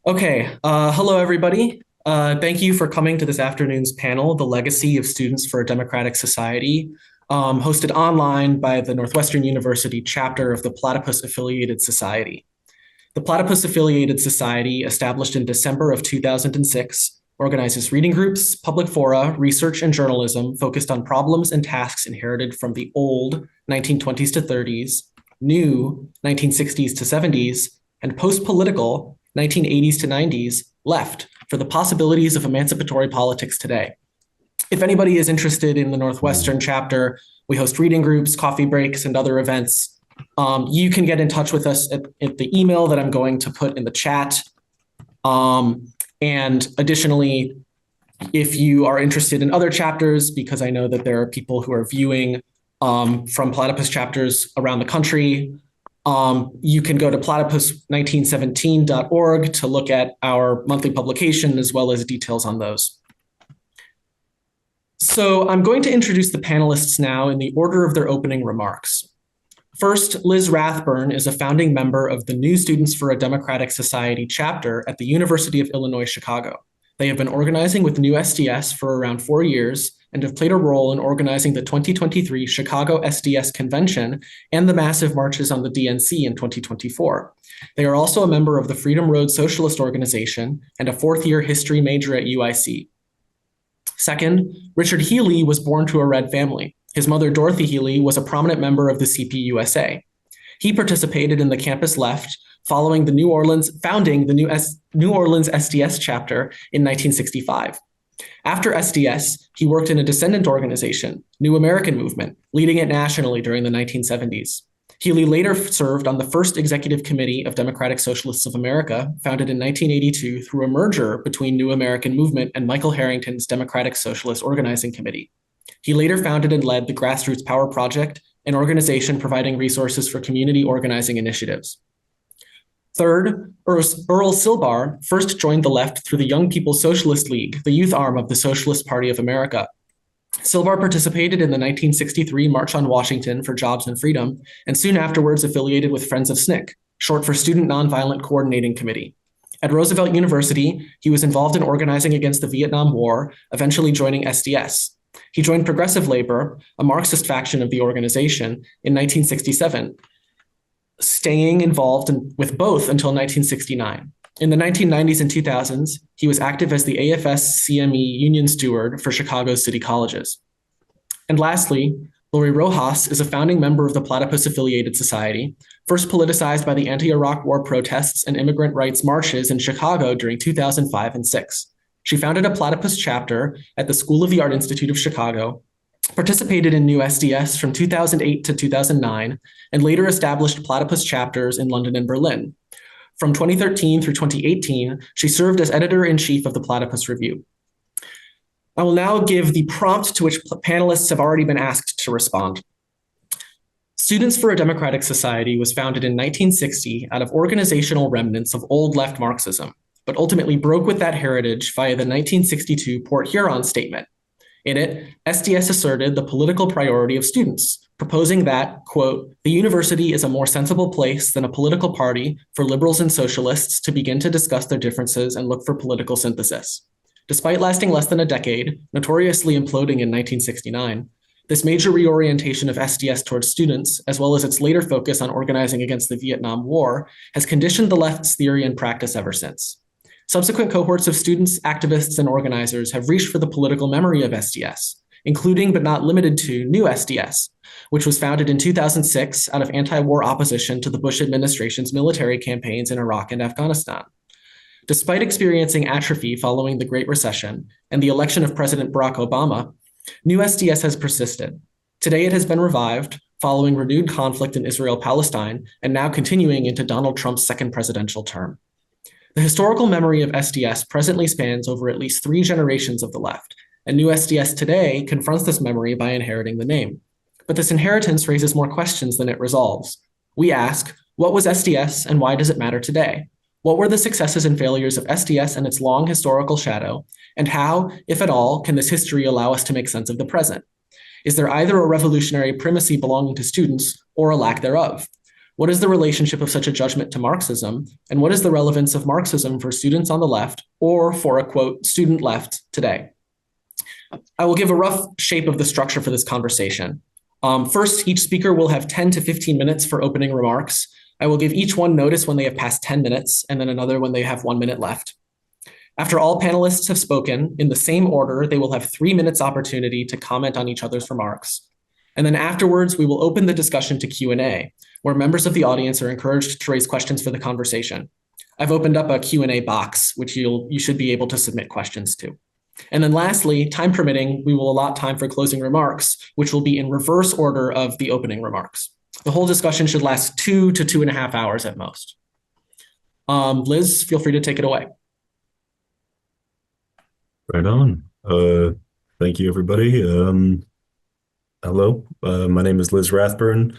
Hello everybody. Thank you for coming to this afternoon's panel, The Legacy of Students for a Democratic Society, hosted online by the Northwestern University chapter of the Platypus Affiliated Society. The Platypus Affiliated Society, established in December of 2006, organizes reading groups, public fora, research, and journalism focused on problems and tasks inherited from the old 1920s to 30s, new 1960s to 70s, and post-political 1980s to 90s left for the possibilities of emancipatory politics today. If anybody is interested in the Northwestern chapter, we host reading groups, coffee breaks, and other events. You can get in touch with us at the email that I'm going to put in the chat. And additionally, if you are interested in other chapters, because I know that there are people who are viewing from Platypus chapters around the country, you can go to platypus1917.org to look at our monthly publication as well as details on those. So I'm going to introduce the panelists now in the order of their opening remarks. First, Liz Rathburn is a founding member of the New Students for a Democratic Society chapter at the University of Illinois, Chicago. They have been organizing with New SDS for around 4 years and have played a role in organizing the 2023 Chicago SDS Convention and the massive marches on the DNC in 2024. They are also a member of the Freedom Road Socialist Organization and a fourth-year history major at UIC. Second, Richard Healey was born to a Red family. His mother, Dorothy Healey, was a prominent member of the CPUSA. He participated in the campus left founding the New Orleans SDS chapter in 1965. After SDS, he worked in a descendant organization, New American Movement, leading it nationally during the 1970s. Healey later served on the first executive committee of Democratic Socialists of America, founded in 1982 through a merger between New American Movement and Michael Harrington's Democratic Socialist Organizing Committee. He later founded and led the Grassroots Power Project, an organization providing resources for community organizing initiatives. Third, Earl Silbar first joined the left through the Young People's Socialist League, the youth arm of the Socialist Party of America. Silbar participated in the 1963 March on Washington for Jobs and Freedom, and soon afterwards affiliated with Friends of SNCC, short for Student Nonviolent Coordinating Committee. At Roosevelt University, he was involved in organizing against the Vietnam War, eventually joining SDS. He joined Progressive Labor, a Marxist faction of the organization, in 1967, staying involved with both until 1969. In the 1990s and 2000s, he was active as the AFS-CME union steward for Chicago's city colleges. And lastly, Laurie Rojas is a founding member of the Platypus Affiliated Society, first politicized by the anti-Iraq war protests and immigrant rights marches in Chicago during 2005 and 6. She founded a Platypus chapter at the School of the Art Institute of Chicago, participated in New SDS from 2008 to 2009, and later established Platypus chapters in London and Berlin. From 2013 through 2018, she served as editor-in-chief of the Platypus Review. I will now give the prompt to which panelists have already been asked to respond. Students for a Democratic Society was founded in 1960 out of organizational remnants of Old-Left Marxism, but ultimately broke with that heritage via the 1962 Port Huron Statement. In it, SDS asserted the political priority of students, proposing that, quote, the university is a more sensible place than a political party for liberals and socialists to begin to discuss their differences and look for political synthesis. Despite lasting less than a decade, notoriously imploding in 1969, this major reorientation of SDS towards students, as well as its later focus on organizing against the Vietnam War, has conditioned the left's theory and practice ever since. Subsequent cohorts of students, activists, and organizers have reached for the political memory of SDS, including but not limited to New SDS, which was founded in 2006 out of anti-war opposition to the Bush administration's military campaigns in Iraq and Afghanistan. Despite experiencing atrophy following the Great Recession and the election of President Barack Obama, New SDS has persisted. Today it has been revived following renewed conflict in Israel-Palestine and now continuing into Donald Trump's second presidential term. The historical memory of SDS presently spans over at least 3 generations of the left, and New SDS today confronts this memory by inheriting the name. But this inheritance raises more questions than it resolves. We ask, what was SDS and why does it matter today? What were the successes and failures of SDS and its long historical shadow? And how, if at all, can this history allow us to make sense of the present? Is there either a revolutionary primacy belonging to students or a lack thereof? What is the relationship of such a judgment to Marxism? And what is the relevance of Marxism for students on the left or for a quote, student left today? I will give a rough shape of the structure for this conversation. First, each speaker will have 10 to 15 minutes for opening remarks. I will give each one notice when they have passed 10 minutes and then another when they have 1 minute left. After all panelists have spoken, in the same order, they will have 3 minutes opportunity to comment on each other's remarks. And then afterwards, we will open the discussion to Q&A, where members of the audience are encouraged to raise questions for the conversation. I've opened up a Q&A box, which you should be able to submit questions to. And then lastly, time permitting, we will allot time for closing remarks, which will be in reverse order of the opening remarks. The whole discussion should last 2 to 2.5 hours at most. Liz, feel free to take it away. Right on. Thank you, everybody. Hello, my name is Liz Rathburn,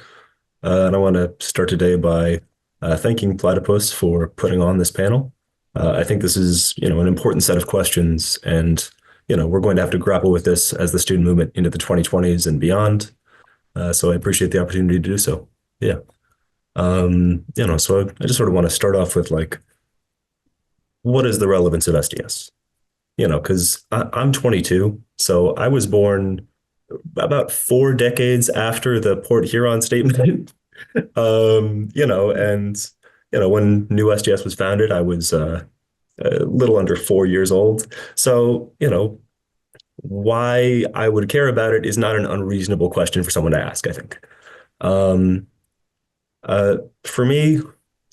and I want to start today by thanking Platypus for putting on this panel. I think this is, an important set of questions, and we're going to have to grapple with this as the student movement into the 2020s and beyond. So I appreciate the opportunity to do so. Yeah. So I just sort of want to start off with what is the relevance of SDS? Because I'm 22, so I was born about 4 decades after the Port Huron Statement. When new SDS was founded, I was a little under 4 years old. So, why I would care about it is not an unreasonable question for someone to ask, I think. For me,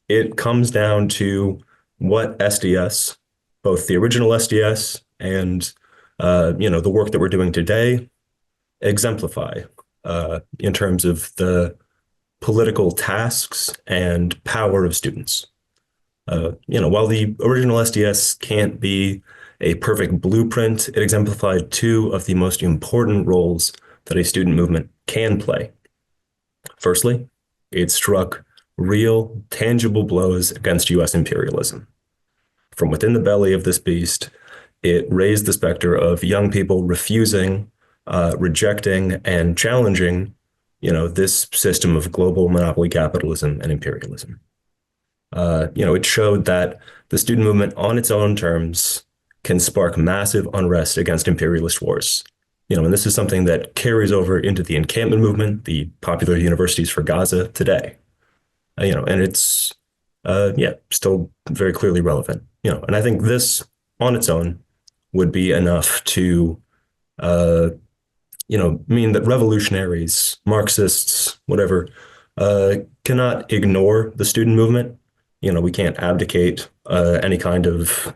it comes down to what SDS, both the original SDS and the work that we're doing today, exemplify in terms of the political tasks and power of students. While the original SDS can't be a perfect blueprint, it exemplified 2 of the most important roles that a student movement can play. Firstly, it struck real, tangible blows against U.S. imperialism. From within the belly of this beast, it raised the specter of young people refusing, rejecting, and challenging, this system of global monopoly capitalism and imperialism. It showed that the student movement on its own terms can spark massive unrest against imperialist wars. And this is something that carries over into the encampment movement, the popular universities for Gaza today. And it's, still very clearly relevant. And I think this on its own would be enough to, mean that revolutionaries, Marxists, whatever, cannot ignore the student movement. We can't abdicate any kind of,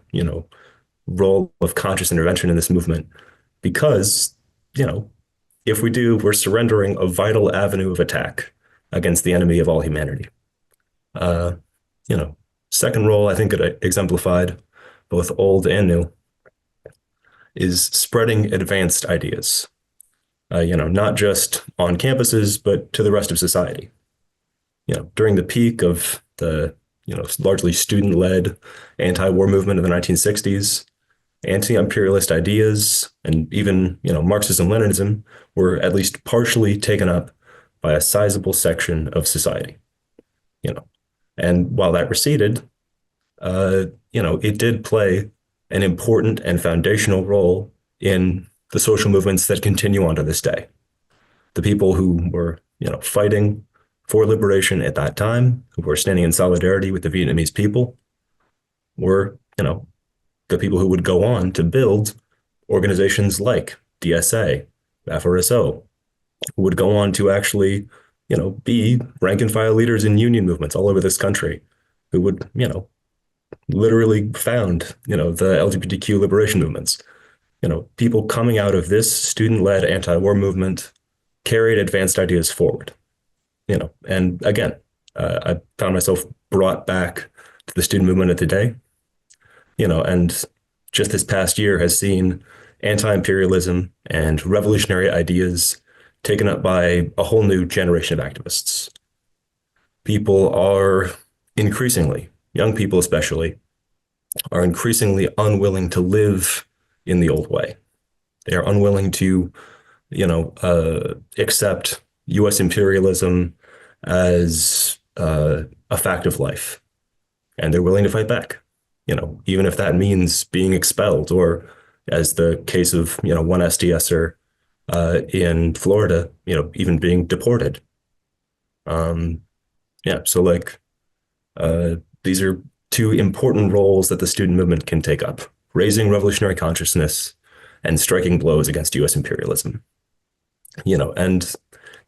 role of conscious intervention in this movement because, if we do, we're surrendering a vital avenue of attack against the enemy of all humanity. Second role I think it exemplified, both old and new, is spreading advanced ideas. Not just on campuses, but to the rest of society. During the peak of the, largely student-led anti-war movement of the 1960s, anti-imperialist ideas and even, Marxism-Leninism were at least partially taken up by a sizable section of society. And while that receded, it did play an important and foundational role in the social movements that continue on to this day. The people who were, fighting for liberation at that time, who were standing in solidarity with the Vietnamese people, were, the people who would go on to build organizations like DSA, FRSO, who would go on to actually, be rank and file leaders in union movements all over this country, who would, literally found, the LGBTQ liberation movements. People coming out of this student-led anti-war movement carried advanced ideas forward. And again, I found myself brought back to the student movement of today, and just this past year has seen anti-imperialism and revolutionary ideas taken up by a whole new generation of activists. People are increasingly, young people especially, are increasingly unwilling to live in the old way. They are unwilling to, accept U.S. imperialism as, a fact of life, and they're willing to fight back. Even if that means being expelled, or as the case of one SDSer in Florida, even being deported. Yeah, so like these are two important roles that the student movement can take up: raising revolutionary consciousness and striking blows against U.S. imperialism. And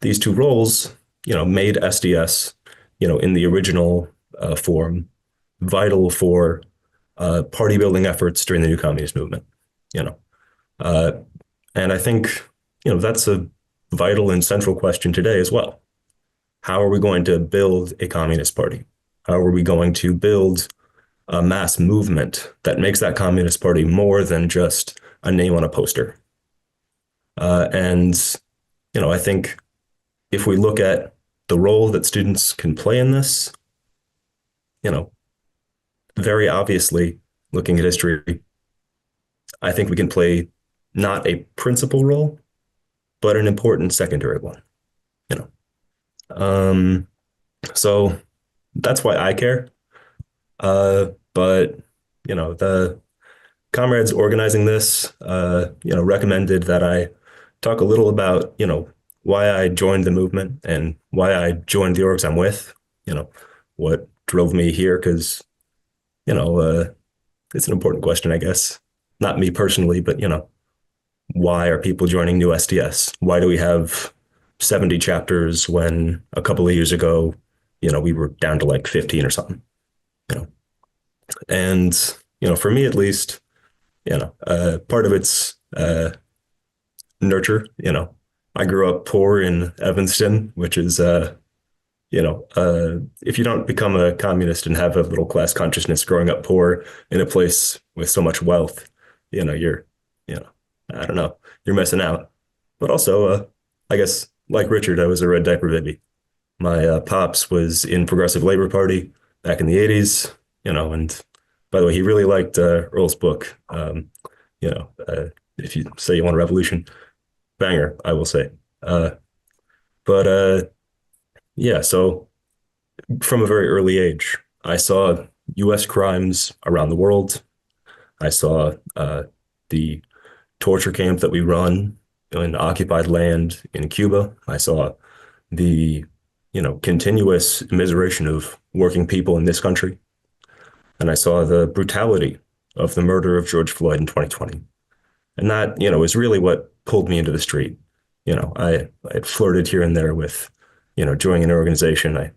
these two roles, made SDS, in the original form, vital for party building efforts during the new communist movement. You know, uh, and I think that's a vital and central question today as well. How are we going to build a communist party? How are we going to build a mass movement that makes that communist party more than just a name on a poster? And I think if we look at the role that students can play in this, very obviously, looking at history, I think we can play not a principal role, but an important secondary one. You know, so that's why I care. But the comrades organizing this, recommended that I talk a little about, why I joined the movement and why I joined the orgs I'm with, what drove me here, because, it's an important question, I guess. Not me personally, but, why are people joining new SDS? Why do we have 70 chapters when a couple of years ago, we were down to like 15 or something, And, for me at least, part of it's nurture. I grew up poor in Evanston, which is, if you don't become a communist and have a little class consciousness growing up poor in a place with so much wealth, you're, I don't know, you're missing out. But also, I guess, like Richard, I was a red diaper baby. My pops was in Progressive Labor Party back in the 80s, and by the way, he really liked Earl's book. If you say you want a revolution, banger, I will say. But yeah, so from a very early age, I saw U.S. crimes around the world. I saw the torture camp that we run in occupied land in Cuba. I saw the, continuous immiseration of working people in this country. And I saw the brutality of the murder of George Floyd in 2020. And that, is really what pulled me into the street. I had flirted here and there with, joining an organization. I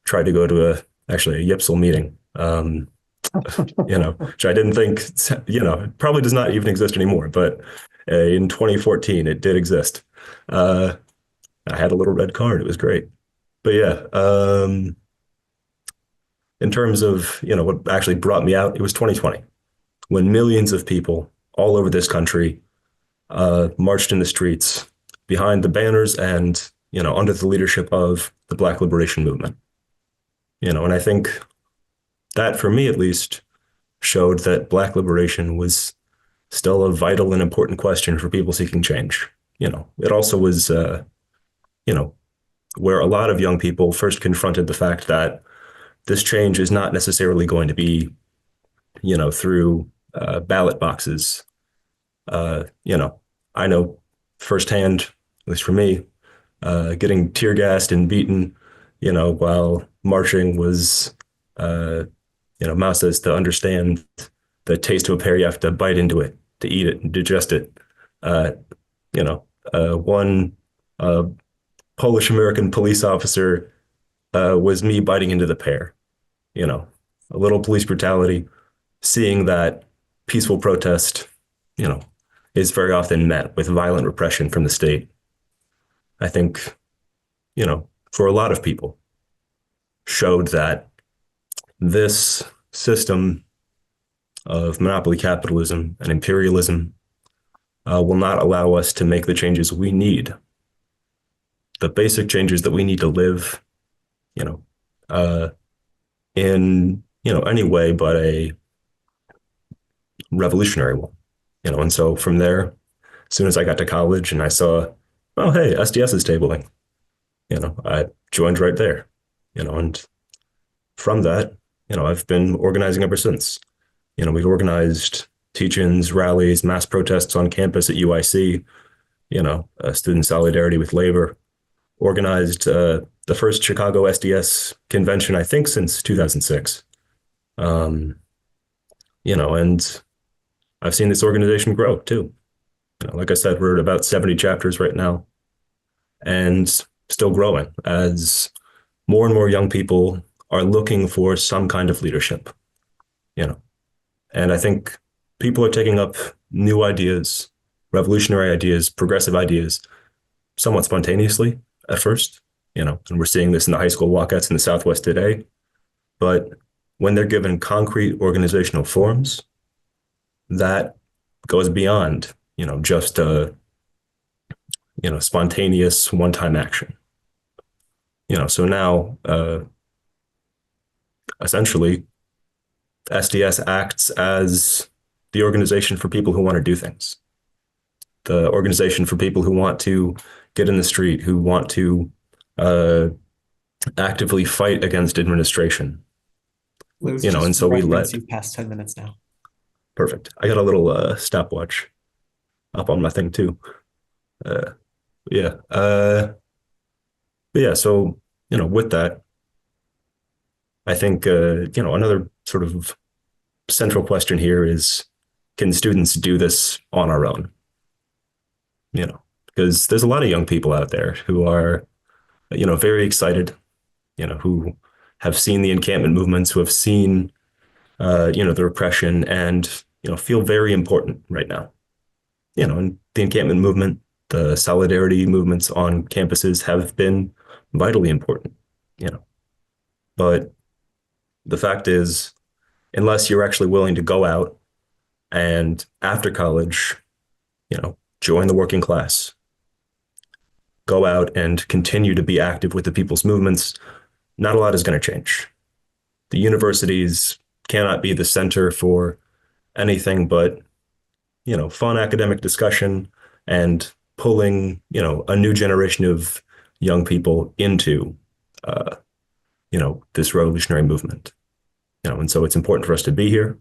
tried to go to actually a YPSL meeting, which I didn't think, probably does not even exist anymore. But in 2014, it did exist. I had a little red card. It was great. But yeah, in terms of, what actually brought me out, it was 2020, when millions of people all over this country marched in the streets behind the banners and, under the leadership of the Black Liberation Movement. And I think that, for me at least, showed that Black liberation was still a vital and important question for people seeking change. It also was, where a lot of young people first confronted the fact that this change is not necessarily going to be, through ballot boxes. I know firsthand, at least for me, getting tear gassed and beaten, while marching was, Mao says to understand the taste of a pear, you have to bite into it, to eat it and digest it. One Polish American police officer was me biting into the pear. A little police brutality, seeing that peaceful protest, is very often met with violent repression from the state. I think, for a lot of people, showed that this system of monopoly capitalism and imperialism will not allow us to make the changes we need, the basic changes that we need to live, in, any way but a revolutionary one. And so from there, as soon as I got to college and I saw, oh, hey, SDS is tabling, I joined right there. and from that, I've been organizing ever since. We've organized teach-ins, rallies, mass protests on campus at UIC, student solidarity with labor, organized the first Chicago SDS convention, I think, since 2006. And I've seen this organization grow too. Like I said, we're at about 70 chapters right now and still growing as more and more young people are looking for some kind of leadership, and I think people are taking up new ideas, revolutionary ideas, progressive ideas, somewhat spontaneously at first, and we're seeing this in the high school walkouts in the Southwest today. But when they're given concrete organizational forms, that goes beyond, just a, spontaneous one-time action. So now, essentially, SDS acts as the organization for people who want to do things, the organization for people who want to get in the street, who want to actively fight against administration. And so we let. You've passed 10 minutes now. Perfect. I got a little stopwatch up on my thing too. Yeah. But yeah. So with that, I think another sort of central question here is, can students do this on our own? Because there's a lot of young people out there who are, very excited, who have seen the encampment movements, who have seen, the repression and, feel very important right now. And the encampment movement, the solidarity movements on campuses have been vitally important, But the fact is, unless you're actually willing to go out and after college, join the working class, go out and continue to be active with the people's movements, not a lot is going to change. The universities cannot be the center for anything but, fun academic discussion and pulling, a new generation of young people into, this revolutionary movement. And so it's important for us to be here,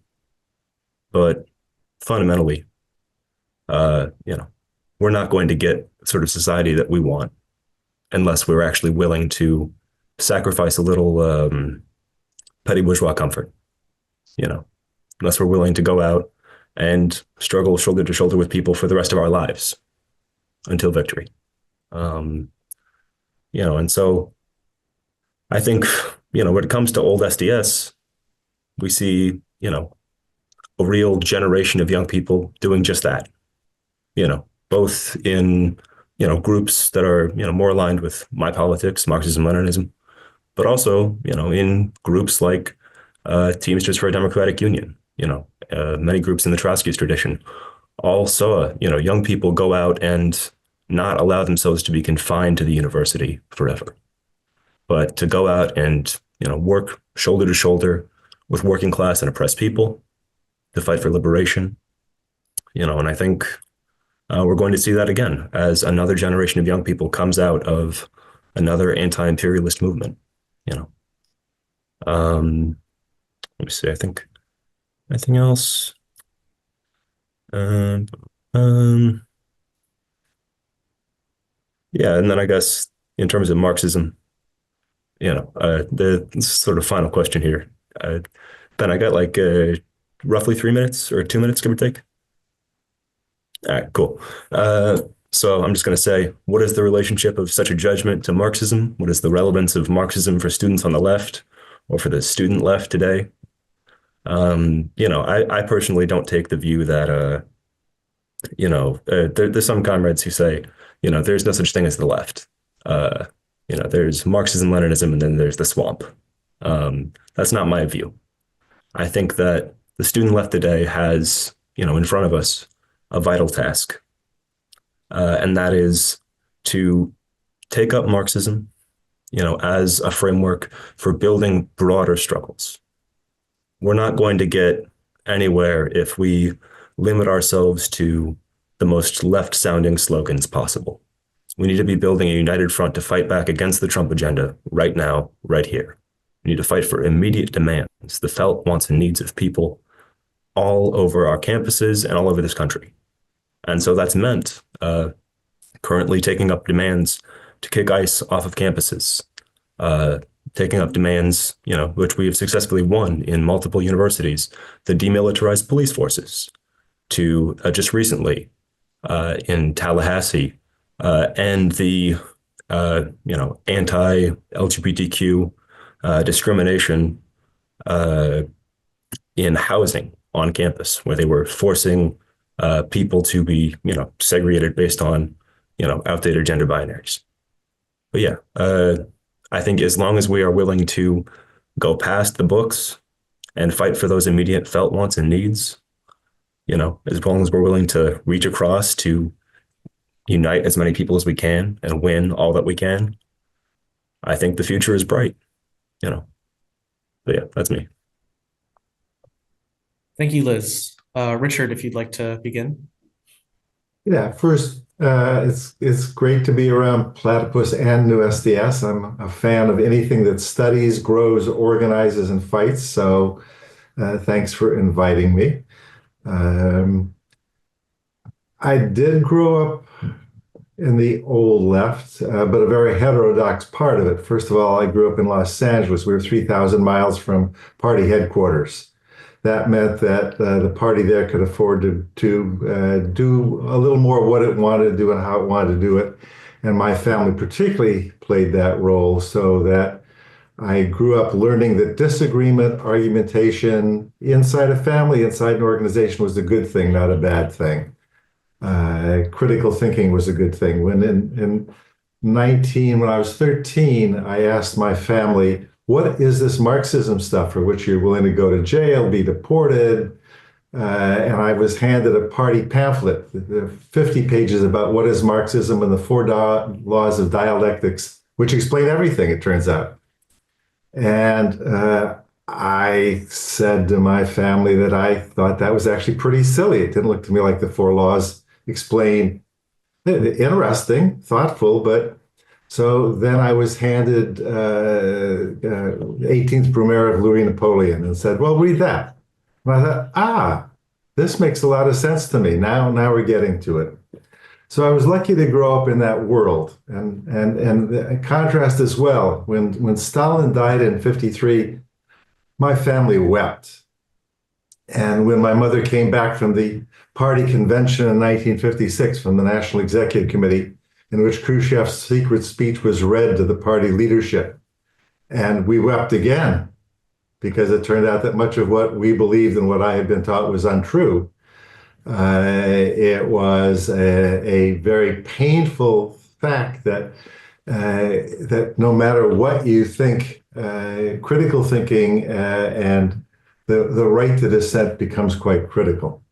but fundamentally, we're not going to get the sort of society that we want unless we're actually willing to sacrifice a little petty bourgeois comfort, unless we're willing to go out and struggle shoulder to shoulder with people for the rest of our lives until victory. And so I think, when it comes to old SDS, we see, a real generation of young people doing just that, both in, groups that are, more aligned with my politics, Marxism, Leninism, but also, in groups like Teamsters for a Democratic Union, many groups in the Trotskyist tradition all saw, young people go out and not allow themselves to be confined to the university forever, but to go out and, work shoulder to shoulder with working class and oppressed people to fight for liberation, and I think we're going to see that again as another generation of young people comes out of another anti-imperialist movement, Let me see, I think anything else? Yeah, and then I guess in terms of Marxism, the sort of final question here. Ben, I got like roughly 3 minutes or 2 minutes, give or take. All right, cool. So I'm just going to say, what is the relationship of such a judgment to Marxism? What is the relevance of Marxism for students on the left or for the student left today? I personally don't take the view that, there's some comrades who say, there's no such thing as the left. There's Marxism, Leninism, and then there's the swamp. That's not my view. I think that the student left today has, in front of us, a vital task. And that is to take up Marxism, as a framework for building broader struggles. We're not going to get anywhere if we limit ourselves to the most left-sounding slogans possible. We need to be building a united front to fight back against the Trump agenda right now, right here. We need to fight for immediate demands, the felt wants and needs of people all over our campuses and all over this country. And so that's meant currently taking up demands to kick ICE off of campuses, taking up demands, which we have successfully won in multiple universities, the demilitarized police forces, to just recently in Tallahassee, and the anti-LGBTQ discrimination in housing on campus, where they were forcing people to be, segregated based on, outdated gender binaries. But yeah, I think as long as we are willing to go past the books and fight for those immediate felt wants and needs, as long as we're willing to reach across to unite as many people as we can and win all that we can, I think the future is bright, But yeah, that's me. Thank you, Liz. Richard, if you'd like to begin. Yeah, first, it's great to be around Platypus and New SDS. I'm a fan of anything that studies, grows, organizes, and fights. So thanks for inviting me. I did grow up in the old left, but a very heterodox part of it. First of all, I grew up in Los Angeles. We were 3,000 miles from party headquarters. That meant that the party there could afford to do a little more of what it wanted to do and how it wanted to do it. And my family particularly played that role, so that I grew up learning that disagreement, argumentation inside a family, inside an organization was a good thing, not a bad thing. Critical thinking was a good thing. When I was 13, I asked my family, what is this Marxism stuff for which you're willing to go to jail, be deported? And I was handed a party pamphlet, 50 pages about what is Marxism and the four laws of dialectics, which explain everything, it turns out. And I said to my family that I thought that was actually pretty silly. It didn't look to me like the four laws explain, interesting, thoughtful, but so then I was handed 18th Brumaire of Louis Napoleon and said, well, read that. And I thought, this makes a lot of sense to me. Now we're getting to it. So I was lucky to grow up in that world. And contrast as well, when Stalin died in 1953, my family wept. And when my mother came back from the party convention in 1956 from the National Executive Committee, in which Khrushchev's secret speech was read to the party leadership, and we wept again, because it turned out that much of what we believed and what I had been taught was untrue. It was a very painful fact that no matter what you think, critical thinking and the right to dissent becomes quite critical.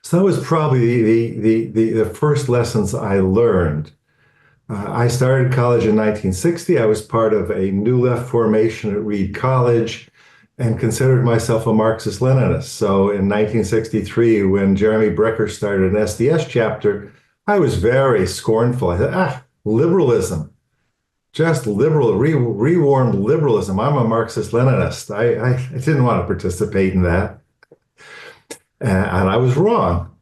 So that was probably the first lessons I learned. I started college in 1960. I was part of a New Left formation at Reed College and considered myself a Marxist-Leninist. So in 1963, when Jeremy Brecker started an SDS chapter, I was very scornful. I said, liberalism, just liberal, rewarmed liberalism. I'm a Marxist-Leninist. I didn't want to participate in that. And I was wrong,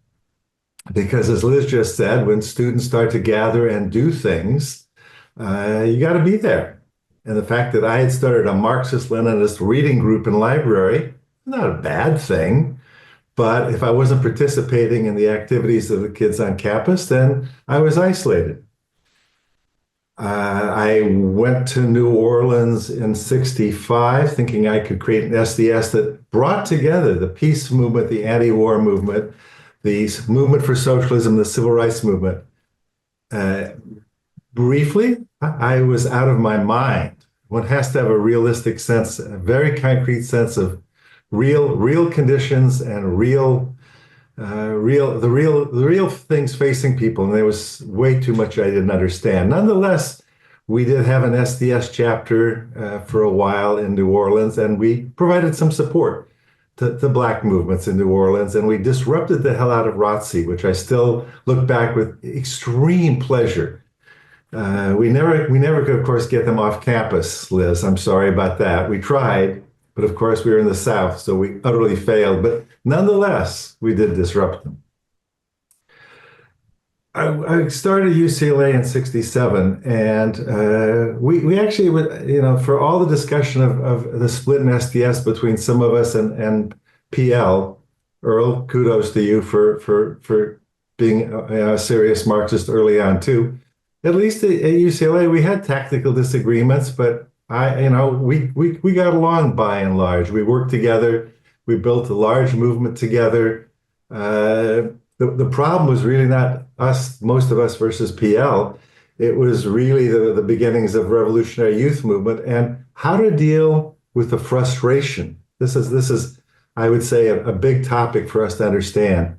because as Liz just said, when students start to gather and do things, you got to be there. And the fact that I had started a Marxist-Leninist reading group and library, not a bad thing. But if I wasn't participating in the activities of the kids on campus, then I was isolated. I went to New Orleans in 1965, thinking I could create an SDS that brought together the peace movement, the anti-war movement, the movement for socialism, the civil rights movement. Briefly, I was out of my mind. One has to have a realistic sense, a very concrete sense of real conditions and real things facing people, and there was way too much I didn't understand. Nonetheless, we did have an SDS chapter for a while in New Orleans, and we provided some support. to black movements in New Orleans, and we disrupted the hell out of ROTC, which I still look back with extreme pleasure. We never could, of course, get them off campus, Liz. I'm sorry about that. We tried, but of course we were in the South, so we utterly failed. But nonetheless, we did disrupt them. I started UCLA in '67, and we actually, for all the discussion of the split in SDS between some of us and PL, Earl, kudos to you for being a serious Marxist early on too. At least at UCLA, we had tactical disagreements, but we got along by and large. We worked together. We built a large movement together. The problem was really not us, most of us versus PL. It was really the beginnings of revolutionary youth movement and how to deal with the frustration. This is, I would say, a big topic for us to understand.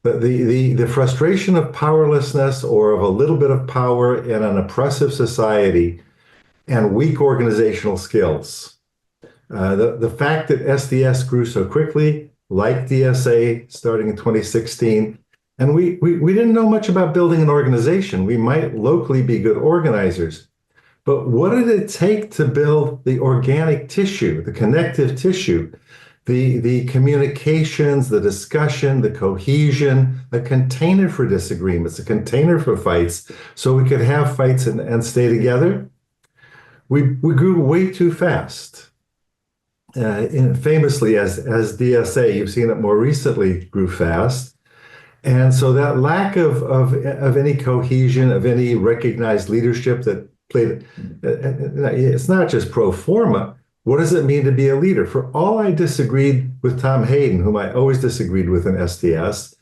The frustration of powerlessness or of a little bit of power in an oppressive society and weak organizational skills. The fact that SDS grew so quickly, like DSA starting in 2016, and we didn't know much about building an organization. We might locally be good organizers, but what did it take to build the organic tissue, the connective tissue, the communications, the discussion, the cohesion, a container for disagreements, a container for fights, so we could have fights and stay together? We grew way too fast. Famously, as DSA, you've seen it more recently, grew fast. And so that lack of any cohesion, of any recognized leadership that played, it's not just pro forma. What does it mean to be a leader? For all I disagreed with Tom Hayden, whom I always disagreed with in SDS,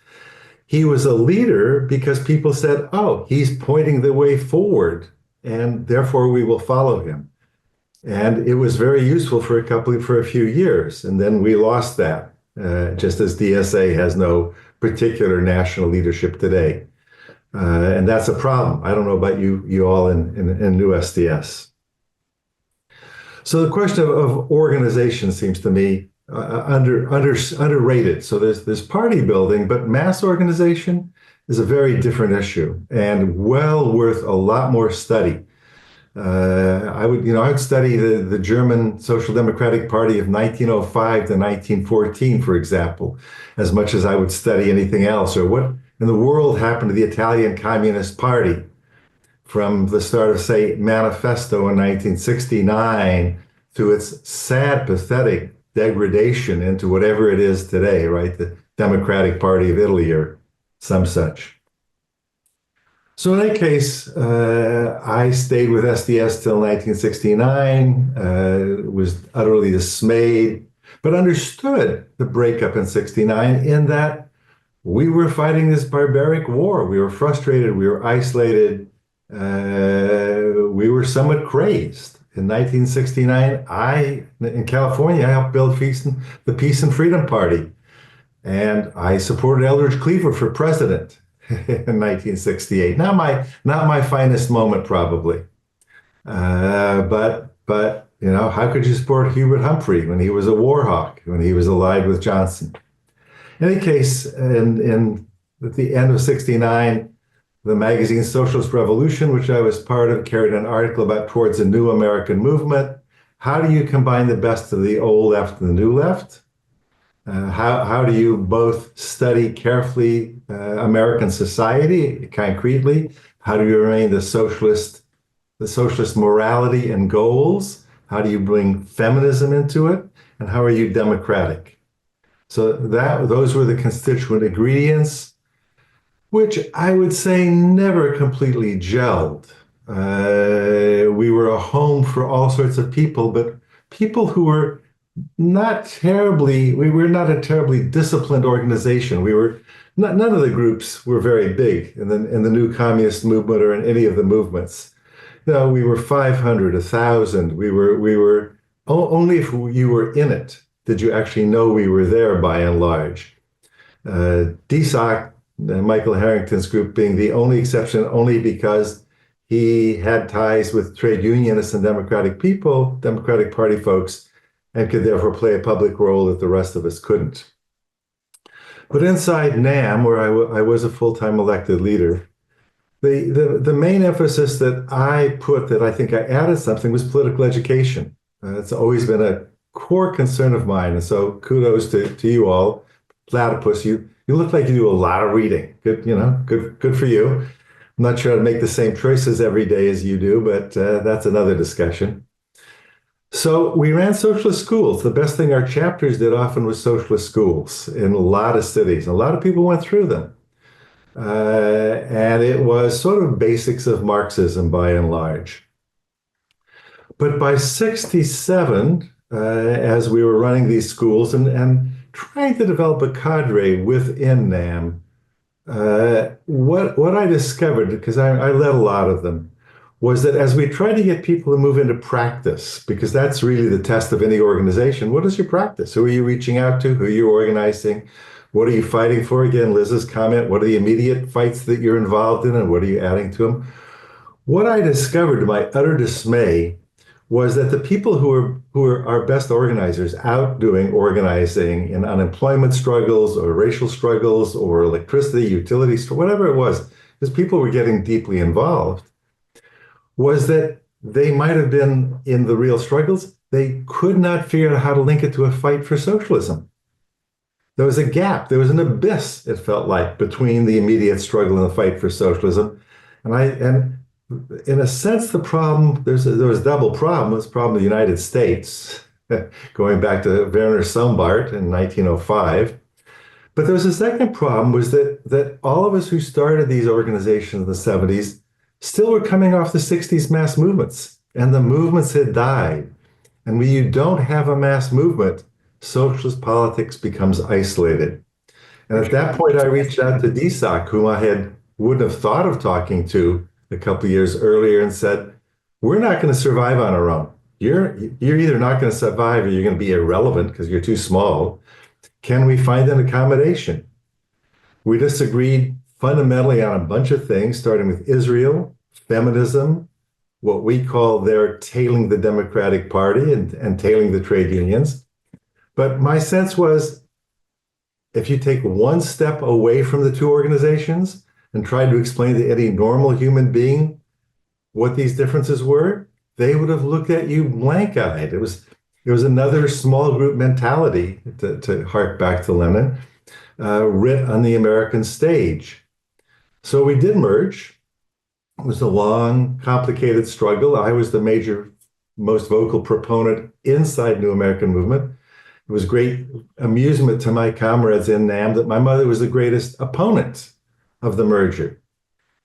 he was a leader because people said, oh, he's pointing the way forward, and therefore we will follow him. And it was very useful for a few years. And then we lost that, just as DSA has no particular national leadership today. And that's a problem. I don't know about you all in new SDS. So the question of organization seems to me underrated. So there's party building, but mass organization is a very different issue and well worth a lot more study. I would study the German Social Democratic Party of 1905 to 1914, for example, as much as I would study anything else, or what in the world happened to the Italian Communist Party from the start of, say, Manifesto in 1969 to its sad, pathetic degradation into whatever it is today, right? The Democratic Party of Italy or some such. So in that case, I stayed with SDS till 1969, was utterly dismayed, but understood the breakup in '69 in that we were fighting this barbaric war. We were frustrated, we were isolated, we were somewhat crazed. In 1969, in California, I helped build the Peace and Freedom Party, and I supported Eldridge Cleaver for president in 1968. Not my finest moment, probably. But how could you support Hubert Humphrey when he was a war hawk, when he was allied with Johnson? In any case, at the end of '69, the magazine Socialist Revolution, which I was part of, carried an article about towards a new American movement. How do you combine the best of the old left and the new left? How do you both study carefully American society concretely? How do you remain the socialist morality and goals? How do you bring feminism into it? And how are you democratic? So those were the constituent ingredients, which I would say never completely gelled. We were a home for all sorts of people, but people who were we were not a terribly disciplined organization. None of the groups were very big in the new communist movement or in any of the movements. We were 500, 1,000. We were only if you were in it did you actually know we were there by and large. DSOC, Michael Harrington's group, being the only exception, only because he had ties with trade unionists and Democratic Party folks, and could therefore play a public role that the rest of us couldn't. But inside NAM, where I was a full-time elected leader, the main emphasis that I put, that I think I added something, was political education. It's always been a core concern of mine. And so kudos to you all. Platypus, you look like you do a lot of reading. Good, good for you. I'm not sure I'd make the same choices every day as you do, but that's another discussion. So we ran socialist schools. The best thing our chapters did often was socialist schools in a lot of cities. A lot of people went through them. And it was sort of basics of Marxism by and large. But by 67, as we were running these schools and trying to develop a cadre within NAM, what I discovered, because I led a lot of them, was that as we tried to get people to move into practice, because that's really the test of any organization, what is your practice? Who are you reaching out to? Who are you organizing? What are you fighting for? Again, Liz's comment, what are the immediate fights that you're involved in and what are you adding to them? What I discovered, to my utter dismay, was that the people who are our best organizers out doing organizing in unemployment struggles or racial struggles or electricity, utilities, whatever it was, because people were getting deeply involved, was that they might have been in the real struggles. They could not figure out how to link it to a fight for socialism. There was a gap, there was an abyss, it felt like, between the immediate struggle and the fight for socialism. And in a sense, the problem, there was a double problem. It was the problem of the United States, going back to Werner Sombart in 1905. But there was a second problem, was that all of us who started these organizations in the 70s still were coming off the 60s mass movements, and the movements had died. And when you don't have a mass movement, socialist politics becomes isolated. And at that point, I reached out to DSOC, whom I wouldn't have thought of talking to a couple of years earlier, and said, we're not going to survive on our own. You're either not going to survive or you're going to be irrelevant because you're too small. Can we find an accommodation? We disagreed fundamentally on a bunch of things, starting with Israel, feminism, what we call their tailing the Democratic Party and tailing the trade unions. But my sense was, if you take one step away from the two organizations and try to explain to any normal human being what these differences were, they would have looked at you blank-eyed. It was another small group mentality, to hark back to Lenin, writ on the American stage. So we did merge. It was a long, complicated struggle. I was the major, most vocal proponent inside New American Movement. It was great amusement to my comrades in NAM that my mother was the greatest opponent of the merger.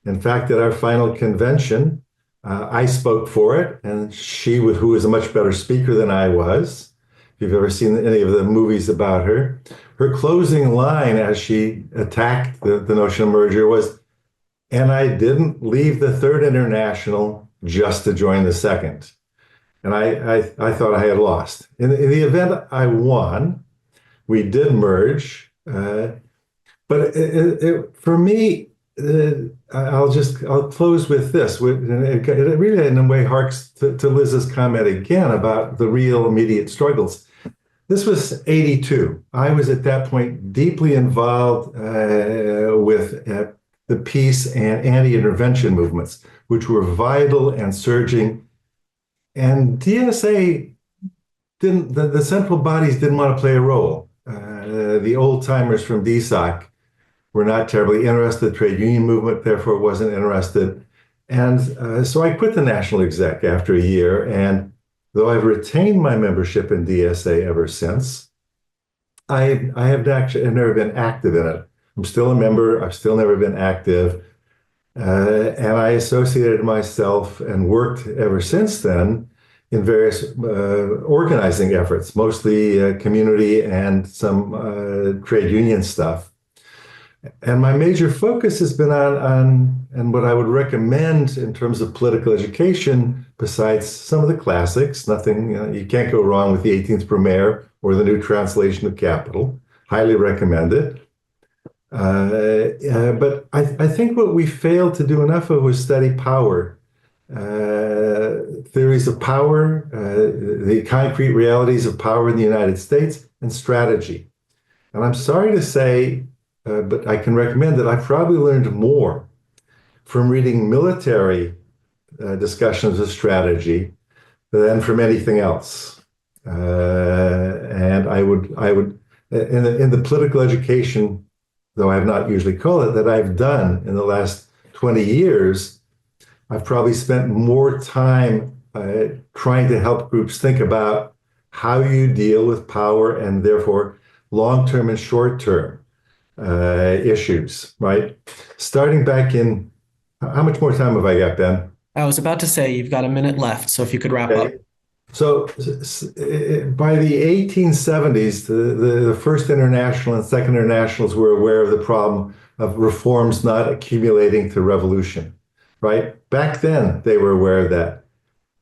In fact, at our final convention, I spoke for it, and she, who was a much better speaker than I was, if you've ever seen any of the movies about her, her closing line as she attacked the notion of merger was, and I didn't leave the Third International just to join the Second. And I thought I had lost. In the event I won, we did merge. But for me, I'll close with this. It really, in a way, harks to Liz's comment again about the real immediate struggles. This was 82. I was at that point deeply involved with the peace and anti-intervention movements, which were vital and surging. And DSA didn't, the central bodies didn't want to play a role. The old timers from DSOC were not terribly interested. The trade union movement, therefore, wasn't interested. And so I quit the national exec after a year. And though I've retained my membership in DSA ever since, I have never been active in it. I'm still a member. I've still never been active. And I associated myself and worked ever since then in various organizing efforts, mostly community and some trade union stuff. And my major focus has been on what I would recommend in terms of political education, besides some of the classics. Nothing, you can't go wrong with the 18th Brumaire or the new translation of Capital. Highly recommend it. But I think what we failed to do enough of was study power. theories of power, the concrete realities of power in the United States, and strategy. And I'm sorry to say, but I can recommend that I probably learned more from reading military discussions of strategy than from anything else. And I would, in the political education, though I have not usually called it, that I've done in the last 20 years, I've probably spent more time trying to help groups think about how you deal with power and therefore long-term and short-term issues, right? Starting back in, how much more time have I got, Ben? I was about to say you've got a minute left, so if you could wrap up. So by the 1870s, the First International and Second Internationals were aware of the problem of reforms not accumulating to revolution, right? Back then, they were aware of that.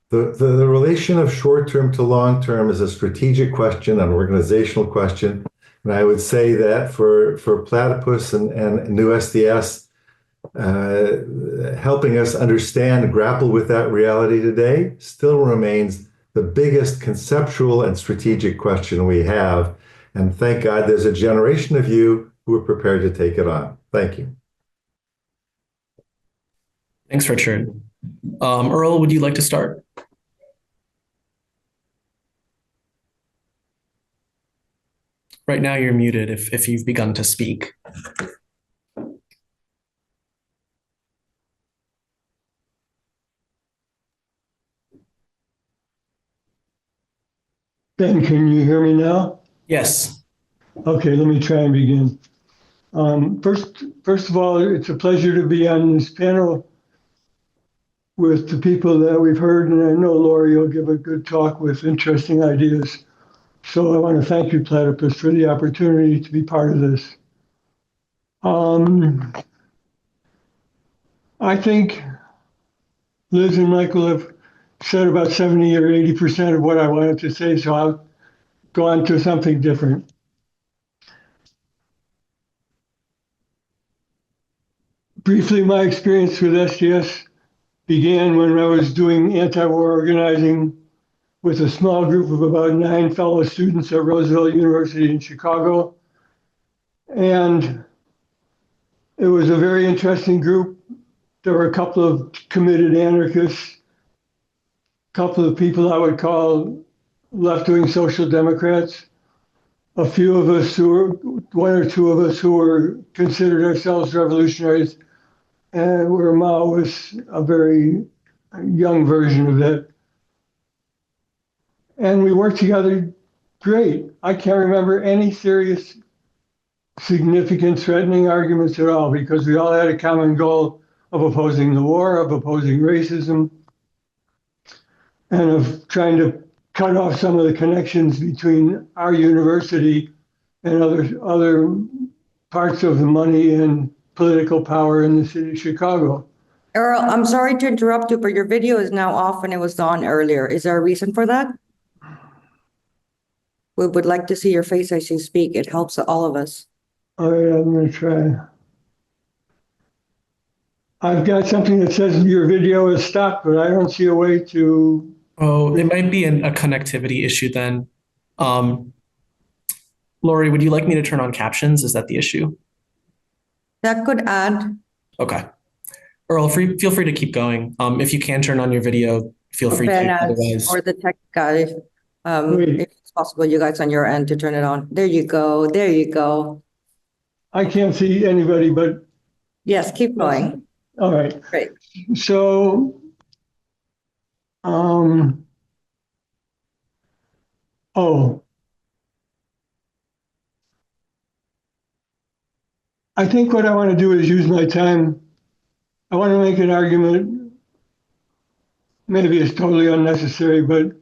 The relation of short-term to long-term is a strategic question, an organizational question. And I would say that for Platypus and New SDS, helping us understand and grapple with that reality today still remains the biggest conceptual and strategic question we have. And thank God there's a generation of you who are prepared to take it on. Thank you. Thanks, Richard. Earl, would you like to start? Right now you're muted if you've begun to speak. Ben, can you hear me now? Yes. Okay, let me try and begin. First of all, it's a pleasure to be on this panel with the people that we've heard, and I know Laurie will give a good talk with interesting ideas. So I want to thank you, Platypus, for the opportunity to be part of this. I think Liz and Michael have said about 70 or 80% of what I wanted to say, so I'll go on to something different. Briefly, my experience with SDS began when I was doing anti-war organizing with a small group of about 9 fellow students at Roosevelt University in Chicago. And it was a very interesting group. There were a couple of committed anarchists, a couple of people I would call left-wing social democrats, a few of us who were, one or two of us who were considered ourselves revolutionaries, and where Mao was a very young version of that. And we worked together great. I can't remember any serious, significant, threatening arguments at all, because we all had a common goal of opposing the war, of opposing racism, and of trying to cut off some of the connections between our university and other parts of the money and political power in the city of Chicago. Earl, I'm sorry to interrupt you, but your video is now off and it was on earlier. Is there a reason for that? We would like to see your face as you speak. It helps all of us. All right, I'm going to try. I've got something that says your video is stopped, but I don't see a way to. Oh, it might be a connectivity issue then. Laurie, would you like me to turn on captions? Is that the issue? That could add. Okay. Earl, feel free to keep going. If you can turn on your video, feel free to. Otherwise. Or the tech guy, if it's possible, you guys on your end to turn it on. There you go. There you go. I can't see anybody, but. Yes, keep going. All right. Great. So, I think what I want to do is use my time. I want to make an argument. Maybe it's totally unnecessary, but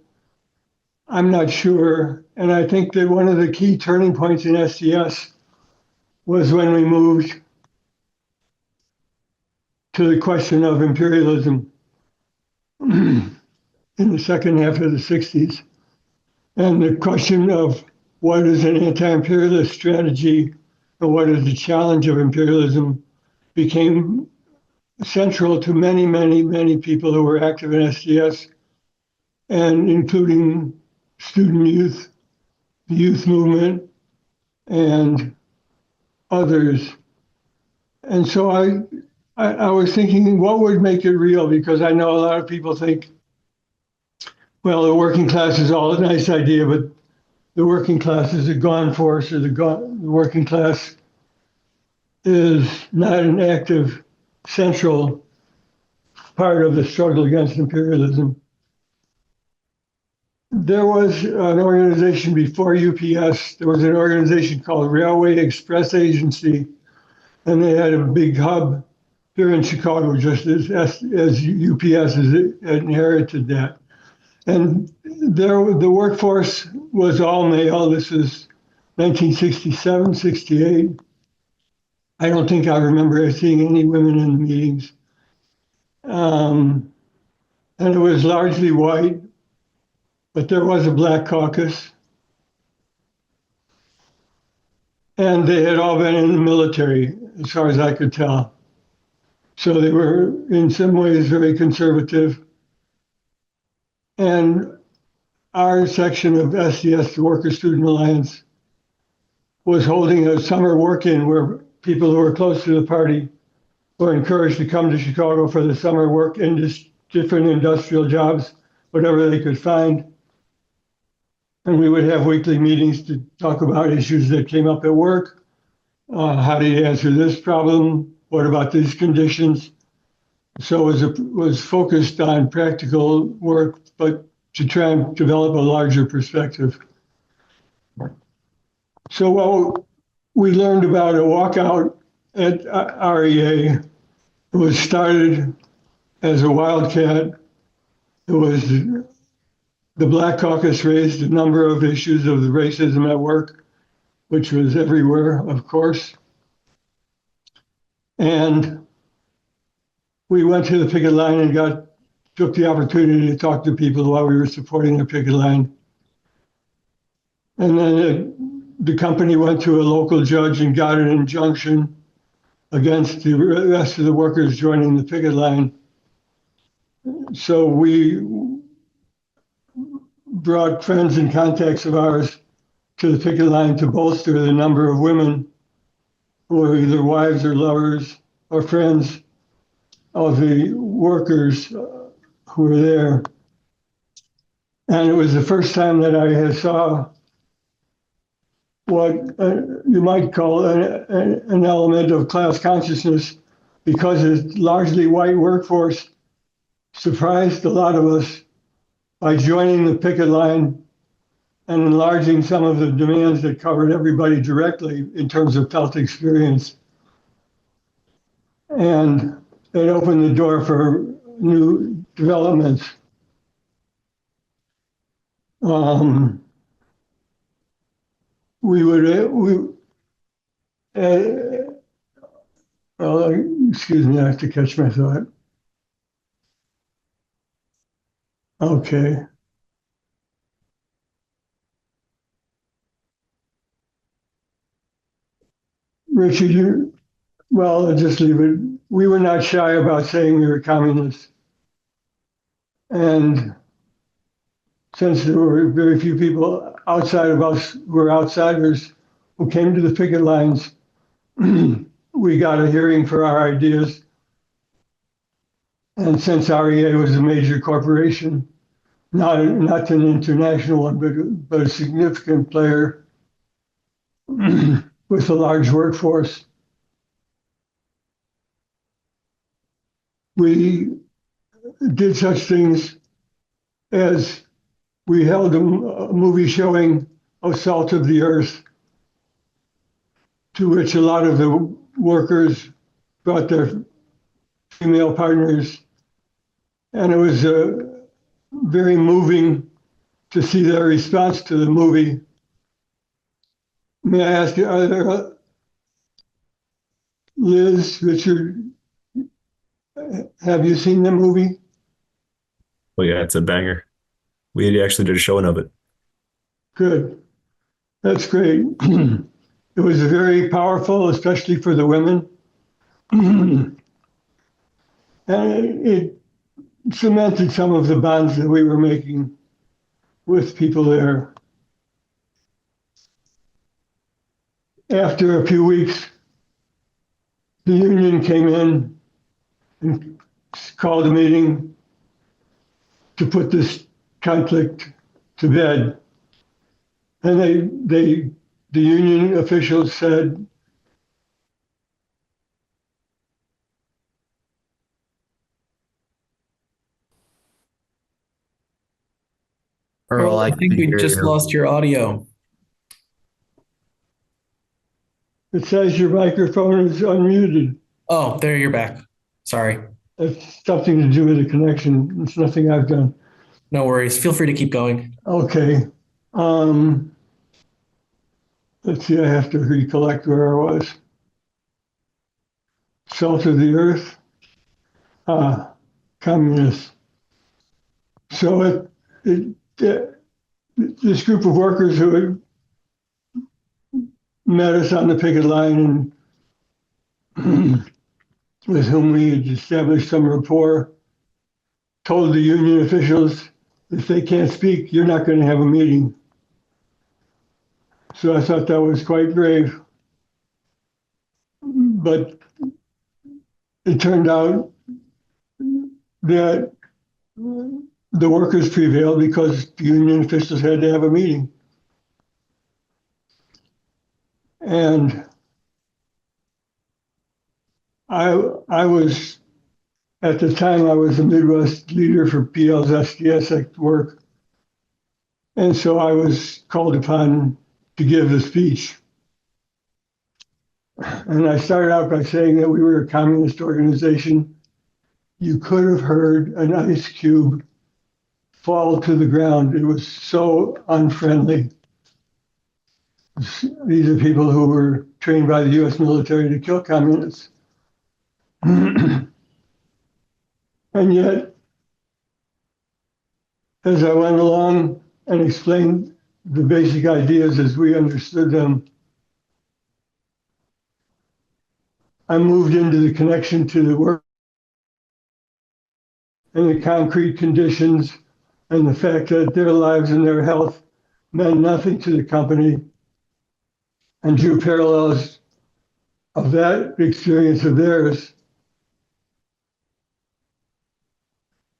I'm not sure. And I think that one of the key turning points in SDS was when we moved to the question of imperialism in the second half of the 60s. And the question of what is an anti-imperialist strategy and what is the challenge of imperialism became central to many, many, many people who were active in SDS, and including student youth, the youth movement, and others. And so I was thinking, what would make it real? Because I know a lot of people think, well, the working class is all a nice idea, but the working class is a gone force, or the working class is not an active, central part of the struggle against imperialism. There was an organization before UPS. There was an organization called Railway Express Agency, and they had a big hub here in Chicago, just as UPS has inherited that. And the workforce was all male. This is 1967, 68. I don't think I remember seeing any women in the meetings. And it was largely white, but there was a black caucus. And they had all been in the military, as far as I could tell. So they were in some ways very conservative. And our section of SDS, the Worker Student Alliance, was holding a summer work-in where people who were close to the party were encouraged to come to Chicago for the summer work in different industrial jobs, whatever they could find. And we would have weekly meetings to talk about issues that came up at work. How do you answer this problem? What about these conditions? So it was focused on practical work, but to try and develop a larger perspective. So what we learned about a walkout at REA, it was started as a wildcat. It was the Black Caucus raised a number of issues of the racism at work, which was everywhere, of course. And we went to the picket line and took the opportunity to talk to people while we were supporting the picket line. And then the company went to a local judge and got an injunction against the rest of the workers joining the picket line. So we brought friends and contacts of ours to the picket line to bolster the number of women who were either wives or lovers or friends of the workers who were there. And it was the first time that I saw what you might call an element of class consciousness, because a largely white workforce surprised a lot of us by joining the picket line and enlarging some of the demands that covered everybody directly in terms of felt experience. And it opened the door for new developments. Excuse me, I have to catch my thought. Okay. Richard, I'll just leave it. We were not shy about saying we were communists. And since there were very few people outside of us who were outsiders who came to the picket lines, we got a hearing for our ideas. And since REA was a major corporation, not an international one, but a significant player with a large workforce, we did such things as we held a movie showing of Salt of the Earth, to which a lot of the workers brought their female partners. And it was very moving to see their response to the movie. May I ask you, are there, Liz, Richard, have you seen the movie? Oh yeah, it's a banger. We actually did a showing of it. Good. That's great. It was very powerful, especially for the women. And it cemented some of the bonds that we were making with people there. After a few weeks, the union came in and called a meeting to put this conflict to bed. And the union officials said, Earl, I think we just lost your audio. it says your microphone is unmuted. Oh, there you're back. Sorry. It's something to do with the connection. It's nothing I've done. No worries. Feel free to keep going. Okay. Let's see, I have to recollect where I was. Salt of the earth. Communists. So this group of workers who had met us on the picket line and with whom we had established some rapport, told the union officials, if they can't speak, you're not going to have a meeting. So I thought that was quite brave. But it turned out that the workers prevailed because the union officials had to have a meeting. And I was, at the time, I was the Midwest leader for PL's SDS work. And so I was called upon to give the speech. And I started out by saying that we were a communist organization. You could have heard an ice cube fall to the ground. It was so unfriendly. These are people who were trained by the US military to kill communists. And yet, as I went along and explained the basic ideas as we understood them, I moved into the connection to the work and the concrete conditions and the fact that their lives and their health meant nothing to the company, and drew parallels of that experience of theirs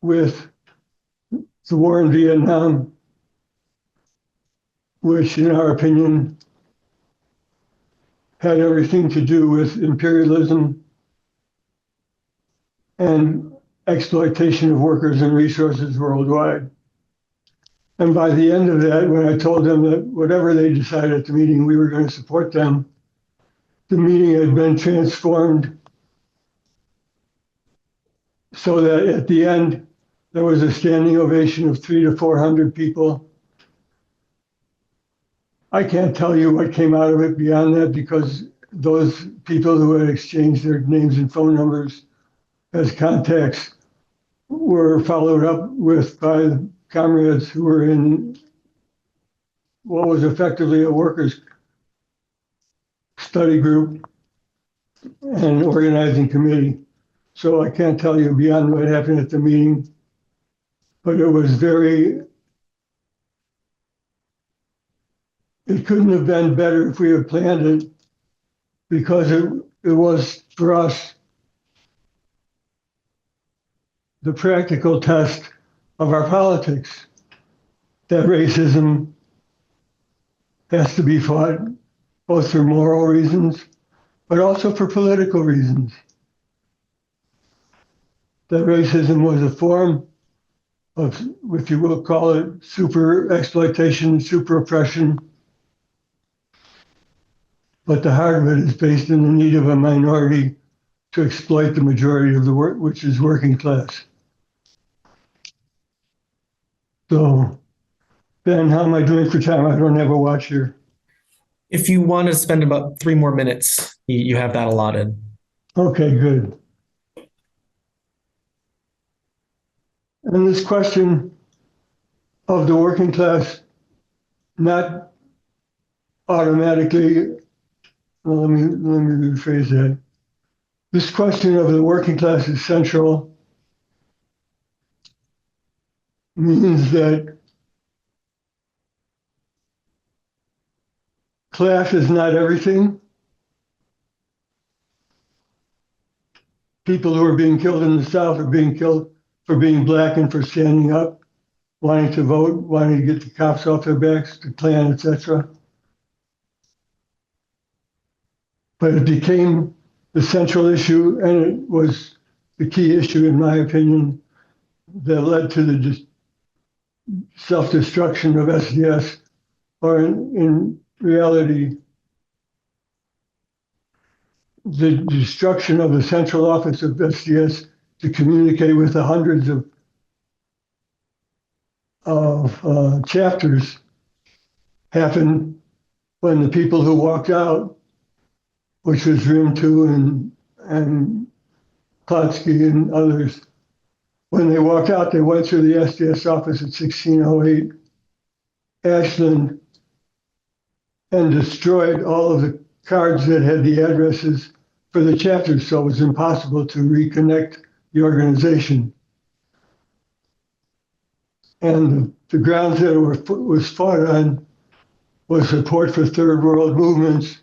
with the war in Vietnam, which in our opinion had everything to do with imperialism and exploitation of workers and resources worldwide. And by the end of that, when I told them that whatever they decided at the meeting, we were going to support them, the meeting had been transformed so that at the end, there was a standing ovation of 300 to 400 people. I can't tell you what came out of it beyond that, because those people who had exchanged their names and phone numbers as contacts were followed up with by comrades who were in what was effectively a workers' study group and organizing committee. So I can't tell you beyond what happened at the meeting, but it was very, it couldn't have been better if we had planned it, because it was for us the practical test of our politics, that racism has to be fought both for moral reasons, but also for political reasons. That racism was a form of, if you will call it, super exploitation, super oppression. But the heart of it is based in the need of a minority to exploit the majority of the work, which is working class. So, Ben, how am I doing for time? I don't have a watch here. If you want to spend about 3 more minutes, you have that allotted. Okay, good. And this question of the working class not automatically, well, let me rephrase that. This question of the working class is central means that class is not everything. People who are being killed in the South are being killed for being black and for standing up, wanting to vote, wanting to get the cops off their backs, the Klan, etc. But it became the central issue, and it was the key issue, in my opinion, that led to the self-destruction of SDS, or in reality, the destruction of the central office of SDS to communicate with the hundreds of chapters happened when the people who walked out, which was Rimtu and Klotsky and others, when they walked out, they went through the SDS office at 1608 Ashland and destroyed all of the cards that had the addresses for the chapters, so it was impossible to reconnect the organization. And the grounds that was fought on was support for third world movements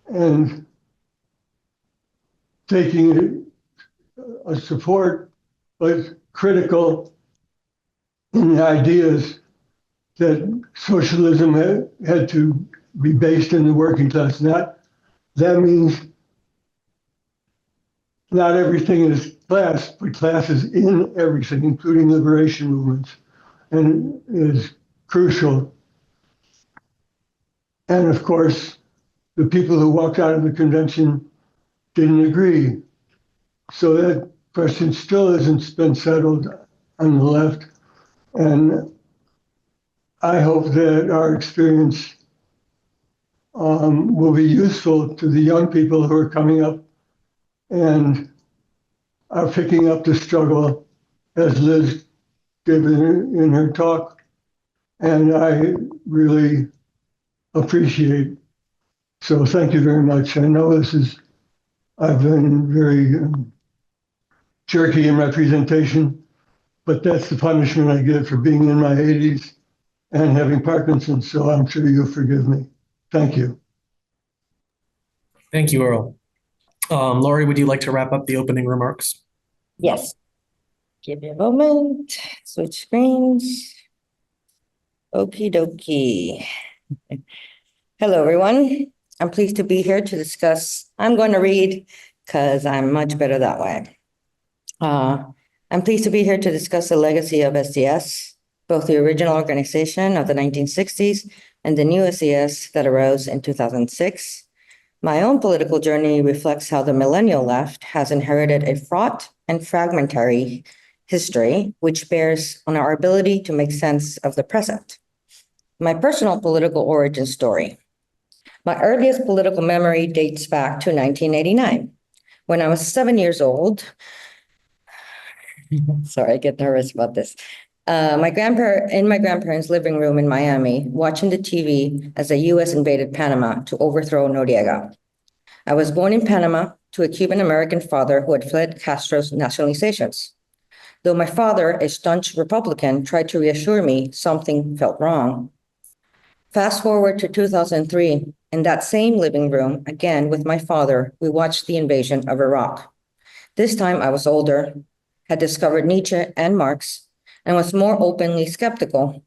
and taking a support was critical in the ideas that socialism had to be based in the working class. That means not everything is class, but class is in everything, including liberation movements, and is crucial. And of course, the people who walked out of the convention didn't agree. So that question still hasn't been settled on the left. And I hope that our experience will be useful to the young people who are coming up and are picking up the struggle, as Liz did in her talk. And I really appreciate. So thank you very much. I know I've been very jerky in my presentation, but that's the punishment I get for being in my 80s and having Parkinson's, so I'm sure you'll forgive me. Thank you. Thank you, Earl. Laurie, would you like to wrap up the opening remarks? Yes. Give me a moment. Switch screens. Okie dokie. Hello, everyone. I'm pleased to be here to discuss. I'm going to read because I'm much better that way. I'm pleased to be here to discuss the legacy of SDS, both the original organization of the 1960s and the new SDS that arose in 2006. My own political journey reflects how the millennial left has inherited a fraught and fragmentary history, which bears on our ability to make sense of the present. My personal political origin story. My earliest political memory dates back to 1989. When I was 7 years old, sorry, I get nervous about this. In my grandparents' living room in Miami, watching the TV as the U.S. invaded Panama to overthrow Noriega. I was born in Panama to a Cuban-American father who had fled Castro's nationalizations. Though my father, a staunch Republican, tried to reassure me, something felt wrong. Fast forward to 2003, in that same living room, again with my father, we watched the invasion of Iraq. This time I was older, had discovered Nietzsche and Marx, and was more openly skeptical.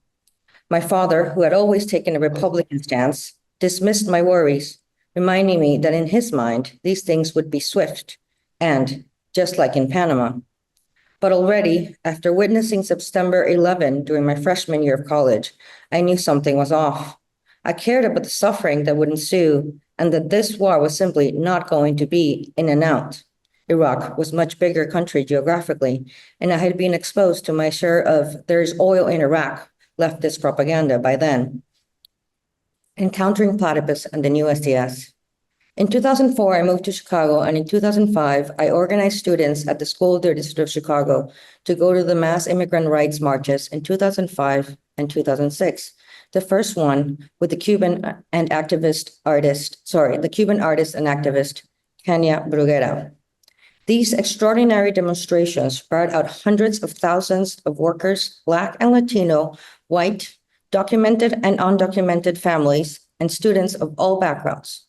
My father, who had always taken a Republican stance, dismissed my worries, reminding me that in his mind, these things would be swift and just like in Panama. But already, after witnessing September 11 during my freshman year of college, I knew something was off. I cared about the suffering that would ensue and that this war was simply not going to be in and out. Iraq was a much bigger country geographically, and I had been exposed to my share of "there's oil in Iraq" leftist propaganda by then. Encountering Platypus and the new SDS. In 2004, I moved to Chicago, and in 2005, I organized students at the School District of Chicago to go to the mass immigrant rights marches in 2005 and 2006. The first one with the Cuban artist and activist Kenya Bruguera. These extraordinary demonstrations brought out hundreds of thousands of workers, Black and Latino, white, documented and undocumented families, and students of all backgrounds.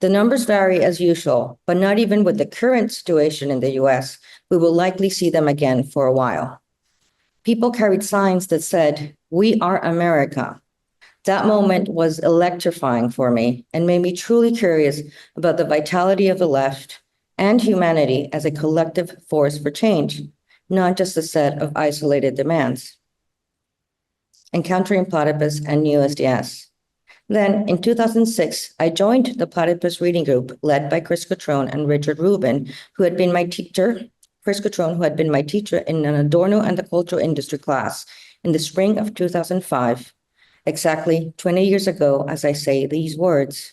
The numbers vary as usual, but not even with the current situation in the US, we will likely see them again for a while. People carried signs that said, "We are America." That moment was electrifying for me and made me truly curious about the vitality of the left and humanity as a collective force for change, not just a set of isolated demands. Encountering Platypus and New SDS. Then, in 2006, I joined the Platypus reading group led by Chris Cutrone and Richard Rubin, who had been my teacher, Chris Cutrone, who had been my teacher in an Adorno and the Cultural Industry class in the spring of 2005, exactly 20 years ago, as I say these words.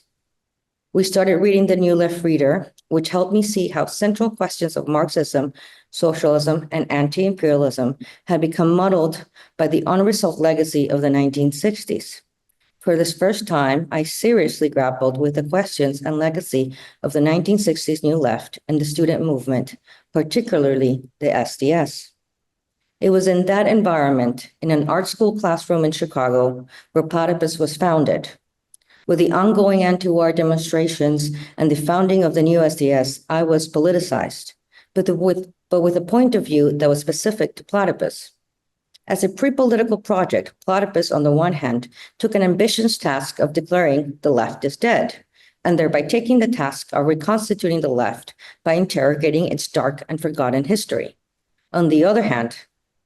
We started reading the New Left Reader, which helped me see how central questions of Marxism, socialism, and anti-imperialism had become muddled by the unresolved legacy of the 1960s. For this first time, I seriously grappled with the questions and legacy of the 1960s New Left and the student movement, particularly the SDS. It was in that environment, in an art school classroom in Chicago, where Platypus was founded. With the ongoing anti-war demonstrations and the founding of the new SDS, I was politicized, but with a point of view that was specific to Platypus. As a pre-political project, Platypus, on the one hand, took an ambitious task of declaring the left is dead, and thereby taking the task of reconstituting the left by interrogating its dark and forgotten history. On the other hand,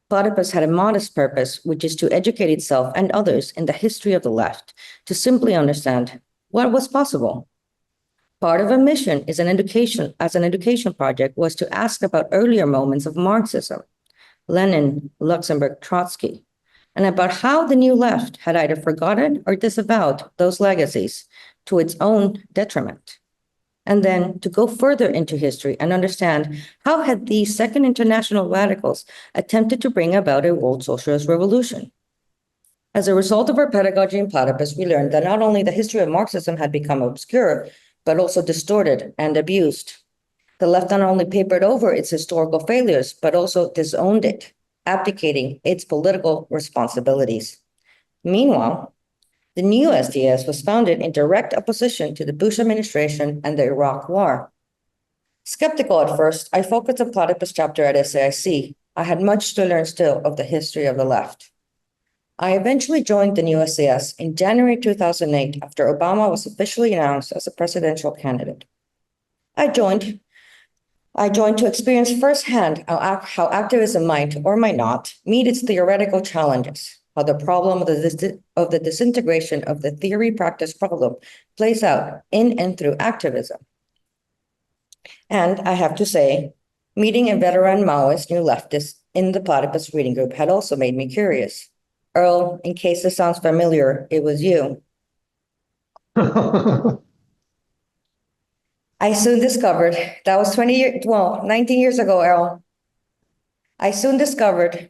Platypus had a modest purpose, which is to educate itself and others in the history of the left, to simply understand what was possible. Part of a mission as an education project was to ask about earlier moments of Marxism, Lenin, Luxemburg, Trotsky, and about how the new left had either forgotten or disavowed those legacies to its own detriment. And then to go further into history and understand how had these Second International radicals attempted to bring about a world socialist revolution. As a result of our pedagogy in Platypus, we learned that not only the history of Marxism had become obscure, but also distorted and abused. The left not only papered over its historical failures, but also disowned it, abdicating its political responsibilities. Meanwhile, the new SDS was founded in direct opposition to the Bush administration and the Iraq War. Skeptical at first, I focused on Platypus chapter at SAIC. I had much to learn still of the history of the left. I eventually joined the new SDS in January 2008 after Obama was officially announced as a presidential candidate. I joined to experience firsthand how activism might or might not meet its theoretical challenges, how the problem of the disintegration of the theory-practice problem plays out in and through activism. And I have to say, meeting a veteran Maoist new leftist in the Platypus reading group had also made me curious. Earl, in case this sounds familiar, it was you. I soon discovered, that was 19 years ago, Earl. I soon discovered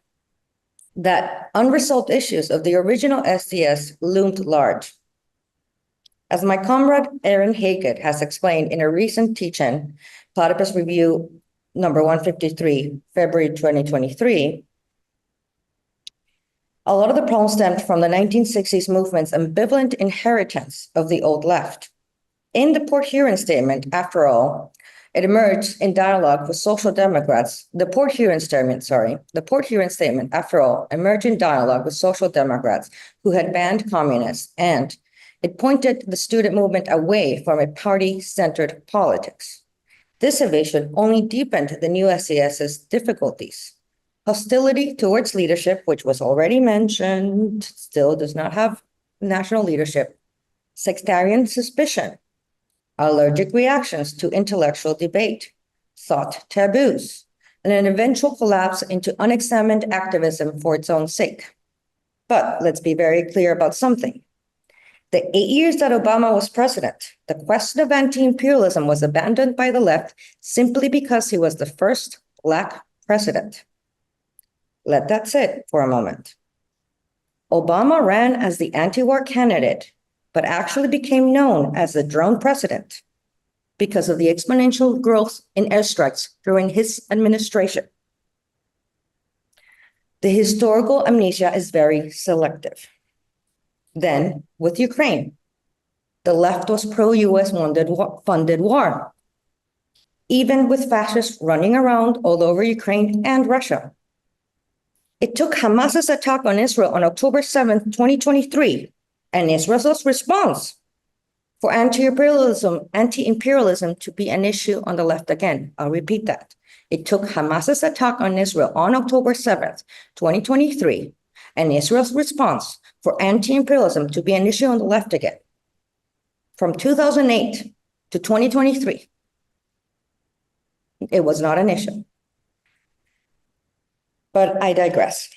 that unresolved issues of the original SDS loomed large. As my comrade Aaron Hackett has explained in a recent teach-in, Platypus Review number 153, February 2023, a lot of the problems stemmed from the 1960s movement's ambivalent inheritance of the old left. In the Port Huron Statement, after all, it emerged in dialogue with social democrats. The Port Huron Statement, after all, emerged in dialogue with social democrats who had banned communists, and it pointed the student movement away from a party-centered politics. This evasion only deepened the new SES's difficulties. Hostility towards leadership, which was already mentioned, still does not have national leadership. Sectarian suspicion, allergic reactions to intellectual debate, thought taboos, and an eventual collapse into unexamined activism for its own sake. But let's be very clear about something. The 8 years that Obama was president, the question of anti-imperialism was abandoned by the left simply because he was the first Black president. Let that sit for a moment. Obama ran as the anti-war candidate, but actually became known as the drone president. because of the exponential growth in airstrikes during his administration. The historical amnesia is very selective. Then, with Ukraine, the left was pro-US funded war, even with fascists running around all over Ukraine and Russia. It took Hamas's attack on Israel on October 7th, 2023, and Israel's response for anti-imperialism to be an issue on the left again. I'll repeat that. It took Hamas's attack on Israel on October 7th, 2023, and Israel's response for anti-imperialism to be an issue on the left again. From 2008 to 2023, it was not an issue. But I digress.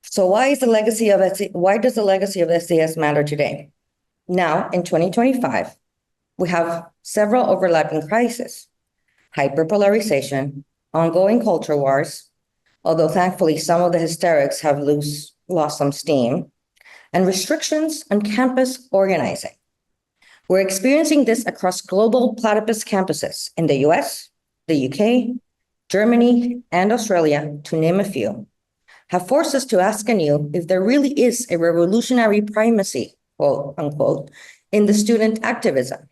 So why does the legacy of SDS matter today? Now, in 2025, we have several overlapping crises: hyperpolarization, ongoing culture wars, although thankfully some of the hysterics have lost some steam, and restrictions on campus organizing. We're experiencing this across global Platypus campuses in the US, the UK, Germany, and Australia, to name a few, have forced us to ask anew if there really is a revolutionary primacy, quote unquote, in the student activism.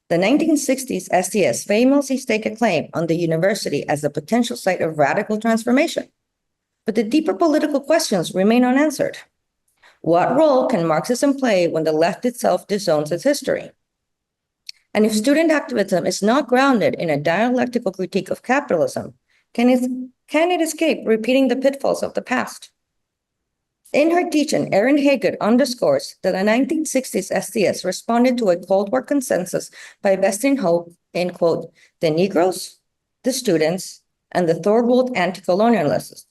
The 1960s SDS famously staked a claim on the university as a potential site of radical transformation. But the deeper political questions remain unanswered. What role can Marxism play when the left itself disowns its history? And if student activism is not grounded in a dialectical critique of capitalism, can it escape repeating the pitfalls of the past? In her teaching, Erin Haggard underscores that the 1960s SDS responded to a Cold War consensus by vesting hope in, quote, the Negroes, the students, and the third-world anti-colonialists,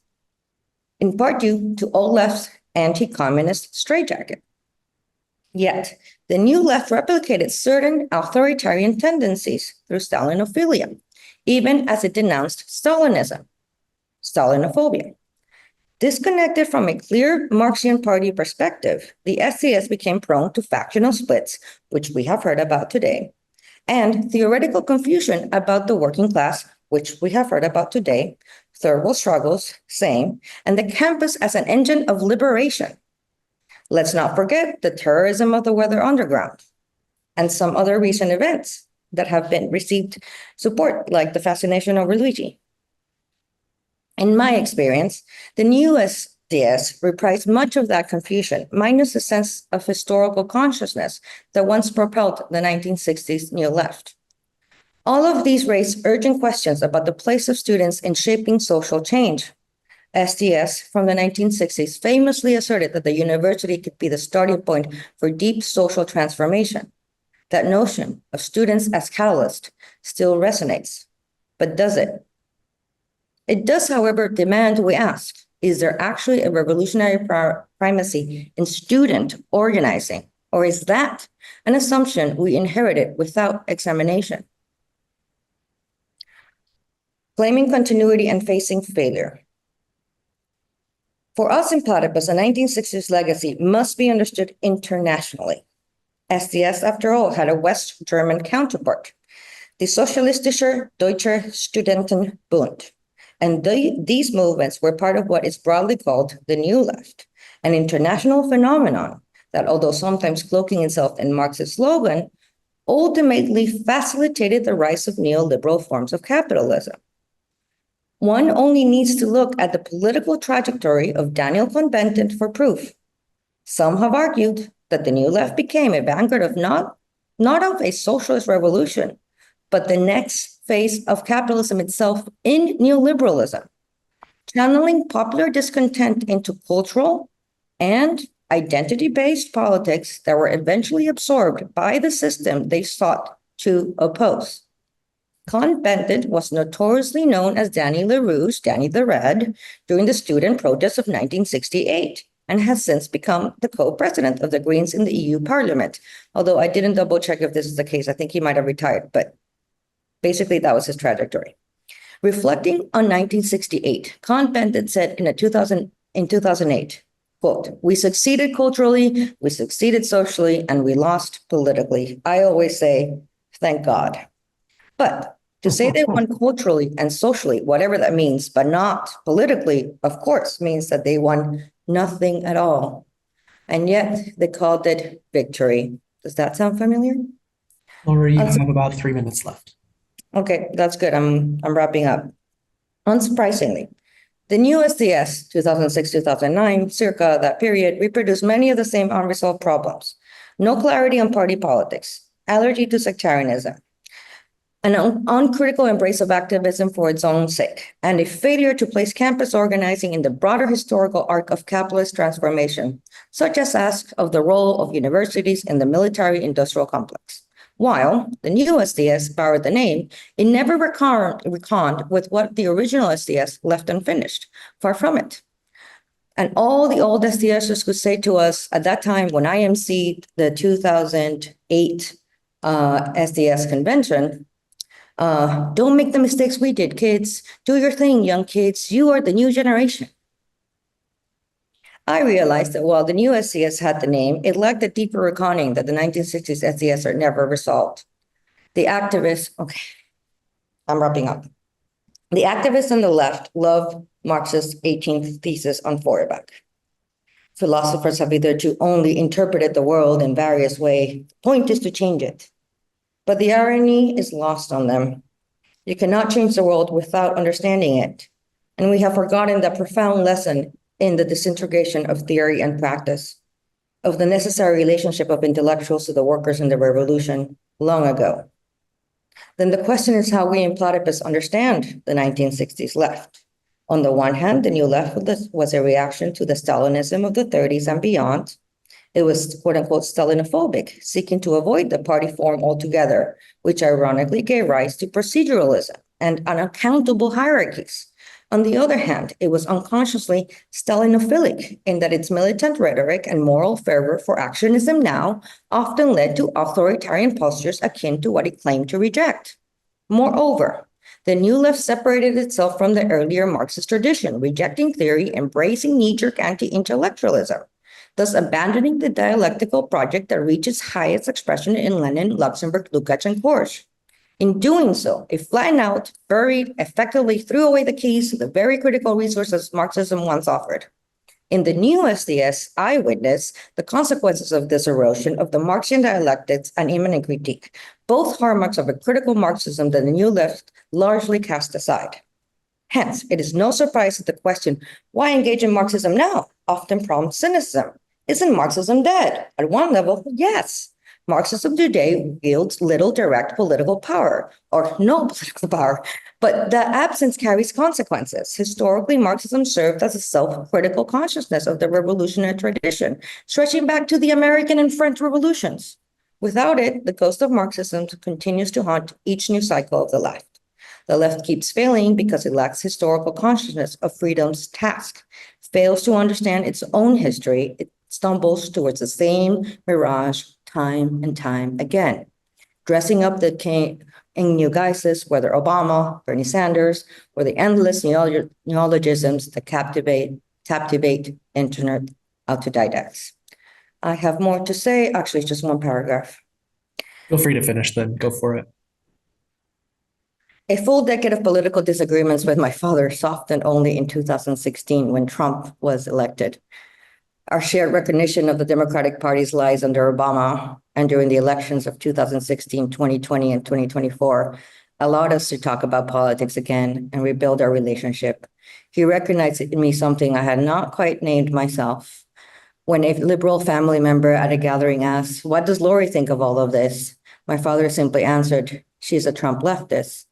in part due to Old-Left's anti-communist straitjacket. Yet, the new left replicated certain authoritarian tendencies through Stalinophilia, even as it denounced Stalinism, Stalinophobia. Disconnected from a clear Marxian party perspective, the SDS became prone to factional splits, which we have heard about today, and theoretical confusion about the working class, which we have heard about today, third world struggles, same, and the campus as an engine of liberation. Let's not forget the terrorism of the Weather Underground and some other recent events that have been received support, like the fascination over Luigi. In my experience, the new SDS reprised much of that confusion, minus a sense of historical consciousness that once propelled the 1960s New Left. All of these raise urgent questions about the place of students in shaping social change. SDS from the 1960s famously asserted that the university could be the starting point for deep social transformation. That notion of students as catalyst still resonates. But does it? It does, however, demand we ask, is there actually a revolutionary primacy in student organizing, or is that an assumption we inherited without examination? Claiming continuity and facing failure. For us in Platypus, the 1960s legacy must be understood internationally. SDS, after all, had a West German counterpart, the Socialistischer Deutscher Studentenbund. And these movements were part of what is broadly called the New Left, an international phenomenon that, although sometimes cloaking itself in Marxist slogan, ultimately facilitated the rise of neoliberal forms of capitalism. One only needs to look at the political trajectory of Daniel Cohn-Bendit for proof. Some have argued that the New Left became a vanguard of not of a socialist revolution, but the next phase of capitalism itself in neoliberalism, channeling popular discontent into cultural and identity-based politics that were eventually absorbed by the system they sought to oppose. Cohn-Bendit was notoriously known as Danny LaRouche, Danny the Red, during the student protests of 1968, and has since become the co-president of the Greens in the EU Parliament. Although I didn't double check if this is the case. I think he might have retired, but basically that was his trajectory. Reflecting on 1968, Cohn-Bendit said in 2008, Quote, "We succeeded culturally, we succeeded socially, and we lost politically." I always say, thank God. But to say they won culturally and socially, whatever that means, but not politically, of course, means that they won nothing at all. And yet they called it victory. Does that sound familiar? Laurie, you have about 3 minutes left. Okay, that's good. I'm wrapping up. Unsurprisingly, the new SDS 2006-2009, circa that period, reproduced many of the same unresolved problems. No clarity on party politics, allergy to sectarianism, an uncritical embrace of activism for its own sake, and a failure to place campus organizing in the broader historical arc of capitalist transformation, such as ask of the role of universities in the military-industrial complex. While the new SDS borrowed the name, it never reckoned with what the original SDS left unfinished. Far from it. And all the old SDSers could say to us at that time when I emceed the 2008 SDS convention, don't make the mistakes we did, kids. Do your thing, young kids. You are the new generation. I realized that while the new SDS had the name, it lacked the deeper reckoning that the 1960s SDS are never resolved. The activists, okay, I'm wrapping up. The activists on the left love Marx's 18th thesis on Feuerbach. Philosophers have hitherto only interpreted the world in various ways. The point is to change it. But the irony is lost on them. You cannot change the world without understanding it. And we have forgotten that profound lesson in the disintegration of theory and practice, of the necessary relationship of intellectuals to the workers in the revolution long ago. Then the question is how we in Platypus understand the 1960s left. On the one hand, the new left was a reaction to the Stalinism of the 30s and beyond. It was quote unquote Stalinophobic, seeking to avoid the party form altogether, which ironically gave rise to proceduralism and unaccountable hierarchies. On the other hand, it was unconsciously Stalinophilic in that its militant rhetoric and moral fervor for actionism now often led to authoritarian postures akin to what it claimed to reject. Moreover, the new left separated itself from the earlier Marxist tradition, rejecting theory, embracing knee-jerk anti-intellectualism, thus abandoning the dialectical project that reached its highest expression in Lenin, Luxemburg, Lukács, and Korsch. In doing so, it flattened out, buried, effectively threw away the keys to the very critical resources Marxism once offered. In the new SDS, I witnessed the consequences of this erosion of the Marxian dialectics and immanent critique, both hallmarks of a critical Marxism that the new left largely cast aside. Hence, it is no surprise that the question, why engage in Marxism now, often prompts cynicism. Isn't Marxism dead? At one level, yes. Marxism today wields little direct political power, or no political power, but the absence carries consequences. Historically, Marxism served as a self-critical consciousness of the revolutionary tradition, stretching back to the American and French revolutions. Without it, the ghost of Marxism continues to haunt each new cycle of the left. The left keeps failing because it lacks historical consciousness of freedom's task, fails to understand its own history, it stumbles towards the same mirage time and time again, dressing up the king in new guises, whether Obama, Bernie Sanders, or the endless neologisms that captivate internet autodidacts. I have more to say. Actually, it's just one paragraph. Feel free to finish then. Go for it. A full decade of political disagreements with my father softened only in 2016 when Trump was elected. Our shared recognition of the Democratic Party's lies under Obama and during the elections of 2016, 2020, and 2024 allowed us to talk about politics again and rebuild our relationship. He recognized in me something I had not quite named myself. When a liberal family member at a gathering asked, "What does Laurie think of all of this?" my father simply answered, "She's a Trump leftist."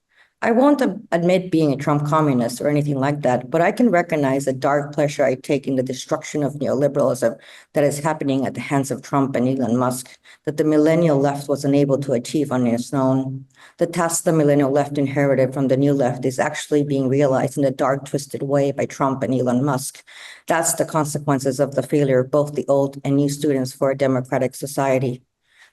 I won't admit being a Trump communist or anything like that, but I can recognize the dark pleasure I take in the destruction of neoliberalism that is happening at the hands of Trump and Elon Musk, that the millennial left was unable to achieve on its own. The task the millennial left inherited from the new left is actually being realized in a dark, twisted way by Trump and Elon Musk. That's the consequences of the failure of both the old and new students for a democratic society.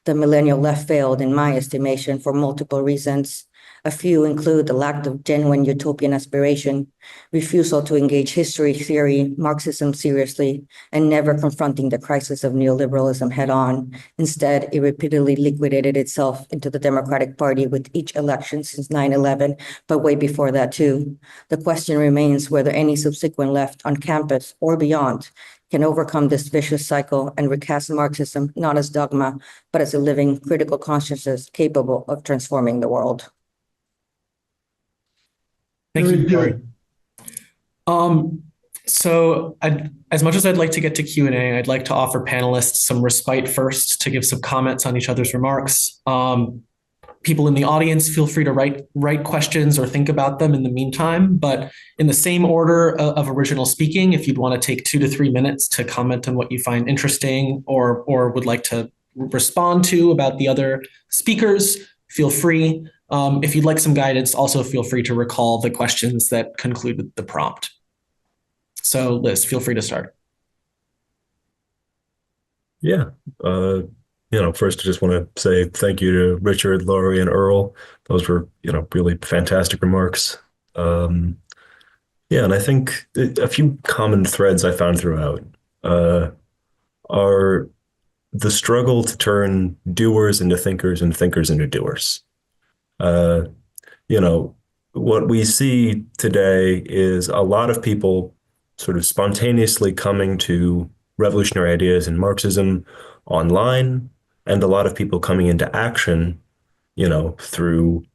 The millennial left failed, in my estimation, for multiple reasons. A few include the lack of genuine utopian aspiration, refusal to engage history, theory, Marxism seriously, and never confronting the crisis of neoliberalism head-on. Instead, it repeatedly liquidated itself into the Democratic Party with each election since 9/11, but way before that too. The question remains whether any subsequent left on campus or beyond can overcome this vicious cycle and recast Marxism not as dogma, but as a living critical consciousness capable of transforming the world. Thank Very you, good. Laurie. So as much as I'd like to get to Q&A, I'd like to offer panelists some respite first to give some comments on each other's remarks. People in the audience, feel free to write questions or think about them in the meantime, but in the same order of original speaking, if you'd want to take 2 to 3 minutes to comment on what you find interesting or would like to respond to about the other speakers, feel free. If you'd like some guidance, also feel free to recall the questions that concluded the prompt. So Liz, feel free to start. Yeah. First I just want to say thank you to Richard, Laurie, and Earl. Those were, really fantastic remarks. And I think a few common threads I found throughout are the struggle to turn doers into thinkers and thinkers into doers. What we see today is a lot of people sort of spontaneously coming to revolutionary ideas in Marxism online, and a lot of people coming into action, through,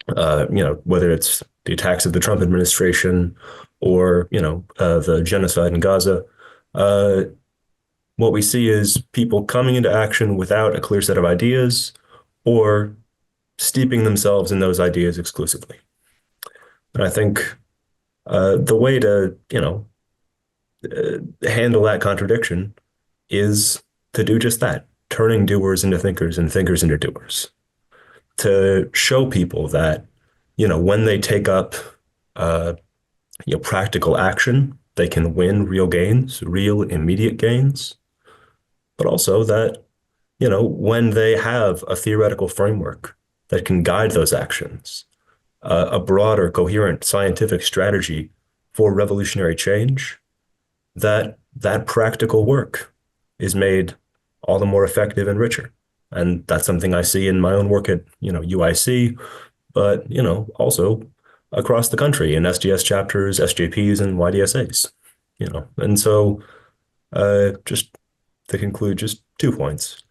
whether it's the attacks of the Trump administration or, the genocide in Gaza. What we see is people coming into action without a clear set of ideas or steeping themselves in those ideas exclusively. And I think the way to, handle that contradiction is to do just that, turning doers into thinkers and thinkers into doers, to show people that, when they take up, practical action, they can win real gains, real immediate gains, but also that, when they have a theoretical framework that can guide those actions, a broader, coherent scientific strategy for revolutionary change, that practical work is made all the more effective and richer. And that's something I see in my own work at, UIC, but, also across the country in SDS chapters, SJPs, and YDSAs, And so just to conclude, just 2 points.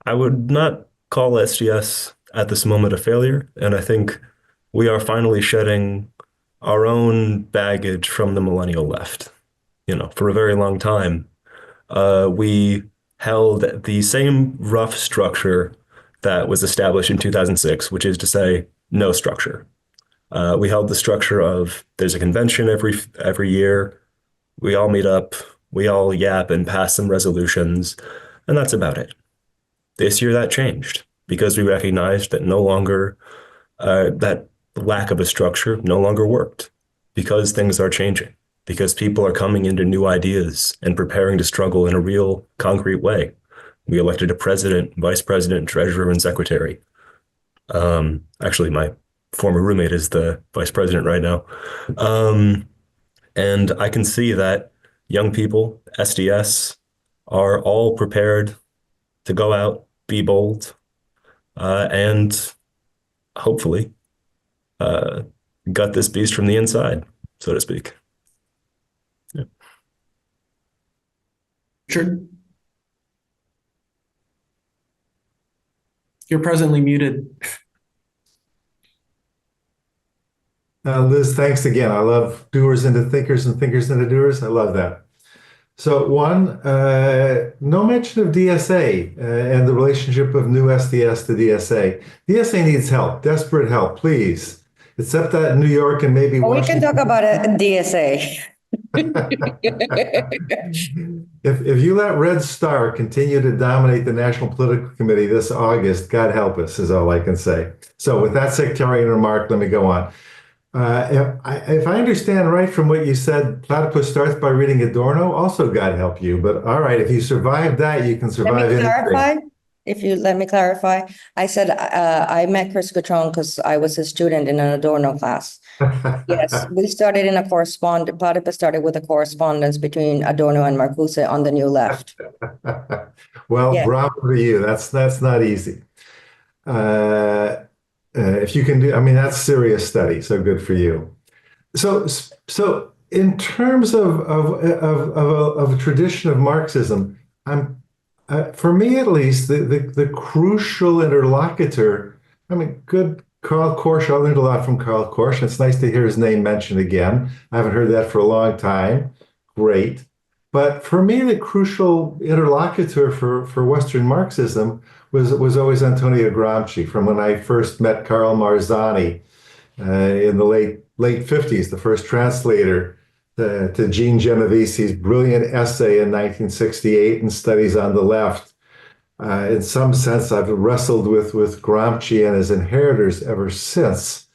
I would not call SDS at this moment a failure, and I think we are finally shedding our own baggage from the millennial left. For a very long time, we held the same rough structure that was established in 2006, which is to say, no structure. We held the structure of there's a convention every year, we all meet up, we all yap and pass some resolutions, and that's about it. This year that changed because we recognized that no longer that lack of a structure no longer worked, because things are changing, because people are coming into new ideas and preparing to struggle in a real concrete way. We elected a president, vice president, treasurer, and secretary. Actually, my former roommate is the vice president right now. And I can see that young people, SDS, are all prepared to go out, be bold, and hopefully gut this beast from the inside, so to speak. Yeah. Richard? You're presently muted. Liz, thanks again. I love doers into thinkers and thinkers into doers. I love that. So one, no mention of DSA and the relationship of new SDS to DSA. DSA needs help, desperate help, please. Except that in New York and maybe Washington. We can talk about a DSA. If you let Red Star continue to dominate the National Political Committee this August, God help us, is all I can say. So with that sectarian remark, let me go on. if I understand right from what you said, Platypus starts by reading Adorno. Also, God help you. But all right, if you survive that, you can survive anything. Clarify. If you let me clarify, I said I met Chris Guitron because I was a student in an Adorno class. Yes, we started in a correspondence. Platypus started with a correspondence between Adorno and Marcuse on the New Left. Well, Yeah. bravo to you. That's not easy. If you can do, I mean, that's serious study. So good for you. So in terms of a tradition of Marxism, for me at least, the crucial interlocutor. I mean, good Karl Korsch. I learned a lot from Karl Korsch. It's nice to hear his name mentioned again. I haven't heard that for a long time. Great. But for me, the crucial interlocutor for Western Marxism was always Antonio Gramsci. From when I first met Karl Marzani in the late 50s, the first translator to Jean Geneviese's brilliant essay in 1968 in Studies on the Left. In some sense, I've wrestled with Gramsci and his inheritors ever since.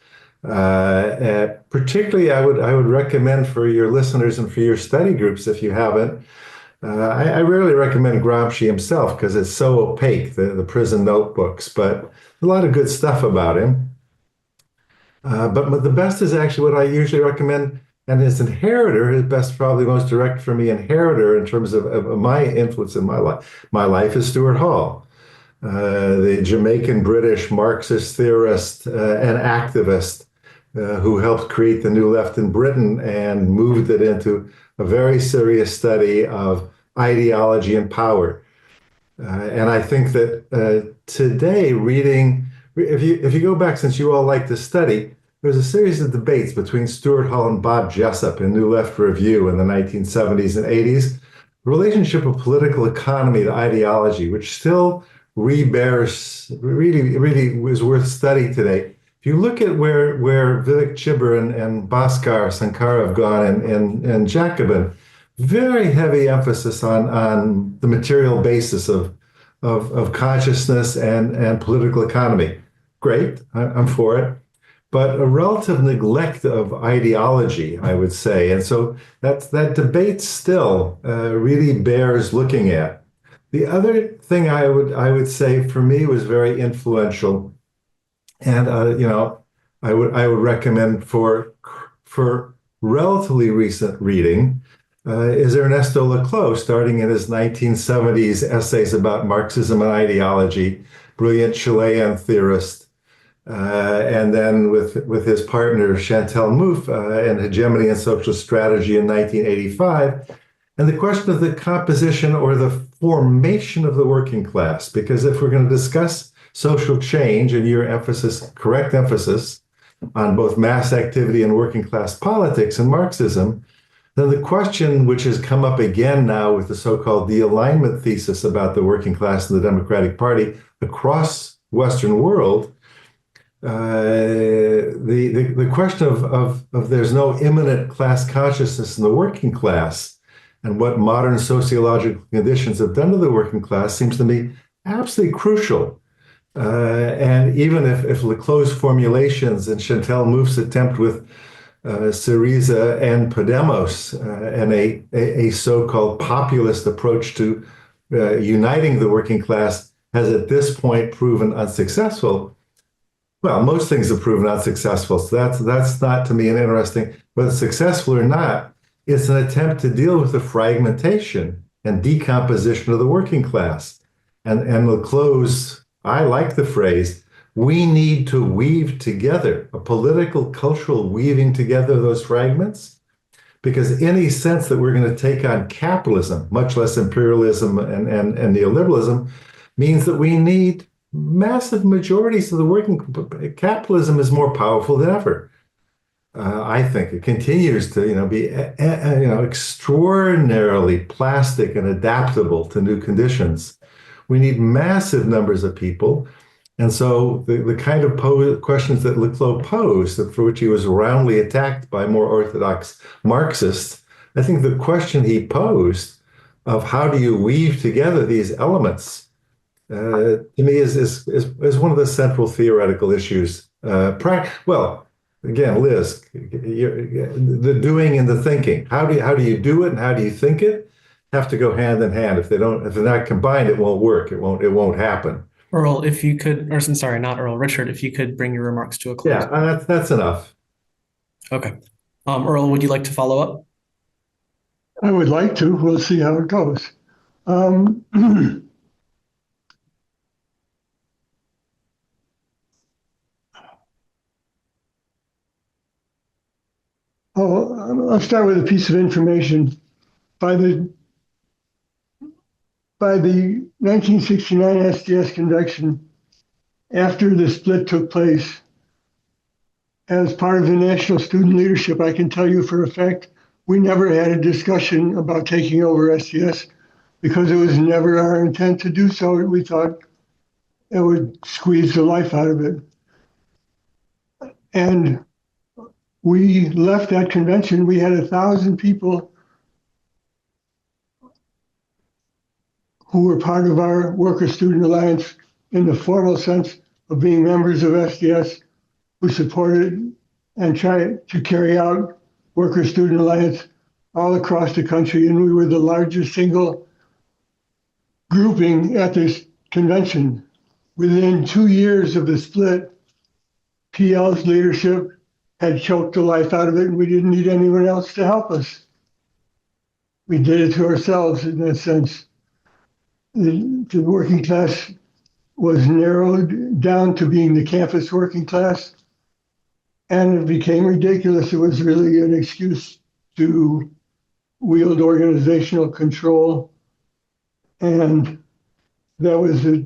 Particularly, I would recommend for your listeners and for your study groups, if you haven't, I rarely recommend Gramsci himself because it's so opaque, the prison notebooks, but a lot of good stuff about him. But the best is actually what I usually recommend, and his inheritor, his best, probably most direct for me inheritor in terms of my influence in my life is Stuart Hall, the Jamaican British Marxist theorist and activist who helped create the New Left in Britain and moved it into a very serious study of ideology and power. And I think that today, if you go back, since you all like to study, there's a series of debates between Stuart Hall and Bob Jessup in New Left Review in the 1970s and 80s, the relationship of political economy to ideology, which still really is worth study today. If you look at where Vivek Chibber and Bhaskar Sankara have gone and Jacobin, very heavy emphasis on the material basis of consciousness and political economy. Great, I'm for it. But a relative neglect of ideology, I would say. And so that debate still really bears looking at. The other thing I would say for me was very influential, and I would recommend for relatively recent reading is Ernesto Laclau, starting in his 1970s essays about Marxism and ideology, brilliant Chilean theorist. And then with his partner Chantal Mouffe and Hegemony and Social Strategy in 1985, and the question of the composition or the formation of the working class. Because if we're going to discuss social change, and your correct emphasis on both mass activity and working class politics and Marxism, then the question which has come up again now with the so-called de-alignment thesis about the working class and the Democratic Party across Western world, the question of there's no imminent class consciousness in the working class and what modern sociological conditions have done to the working class seems to me absolutely crucial. And even if Laclau's formulations and Chantal Mouffe's attempt with Syriza and Podemos and a so-called populist approach to uniting the working class has at this point proven unsuccessful. Well, most things have proven unsuccessful, so that's not to me an interesting, whether successful or not, it's an attempt to deal with the fragmentation and decomposition of the working class. And Laclau's, I like the phrase, we need to weave together, a political, cultural weaving together of those fragments, because any sense that we're going to take on capitalism, much less imperialism and neoliberalism, means that we need massive majorities of the working. Capitalism is more powerful than ever. I think it continues to, be, extraordinarily plastic and adaptable to new conditions. We need massive numbers of people, and so the kind of questions that Laclau posed, for which he was roundly attacked by more orthodox Marxists, I think the question he posed of how do you weave together these elements. To me, is one of the central theoretical issues. again, Liz, the doing and the thinking. How do you do it and how do you think it? Have to go hand in hand. If they're not combined, it won't work. It won't happen. Earl, if you could, or sorry, not Earl, Richard, if you could bring your remarks to a close. Yeah, that's enough. Okay. Earl, would you like to follow up? I would like to. We'll see how it goes. I'll start with a piece of information. By the 1969 SDS convention, after the split took place, as part of the national student leadership, I can tell you for a fact, we never had a discussion about taking over SDS because it was never our intent to do so. We thought it would squeeze the life out of it. And we left that convention. We had 1,000 people who were part of our Worker Student Alliance in the formal sense of being members of SDS, who supported and tried to carry out Worker Student Alliance all across the country. And we were the largest single grouping at this convention. Within 2 years of the split, PL's leadership had choked the life out of it, and we didn't need anyone else to help us. We did it to ourselves in that sense. The working class was narrowed down to being the campus working class, and it became ridiculous. It was really an excuse to wield organizational control, and that was a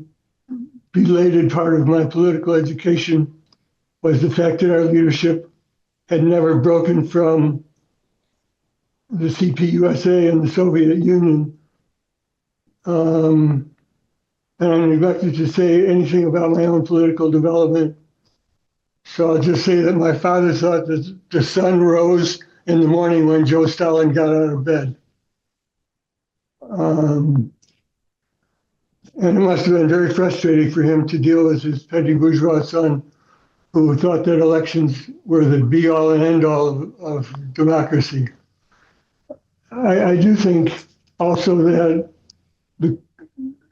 belated part of my political education, was the fact that our leadership had never broken from the CPUSA and the Soviet Union. And I'm neglected to say anything about my own political development. So I'll just say that my father thought that the sun rose in the morning when Joe Stalin got out of bed. And it must have been very frustrating for him to deal with his petty bourgeois son, who thought that elections were the be-all and end-all of democracy. I do think also that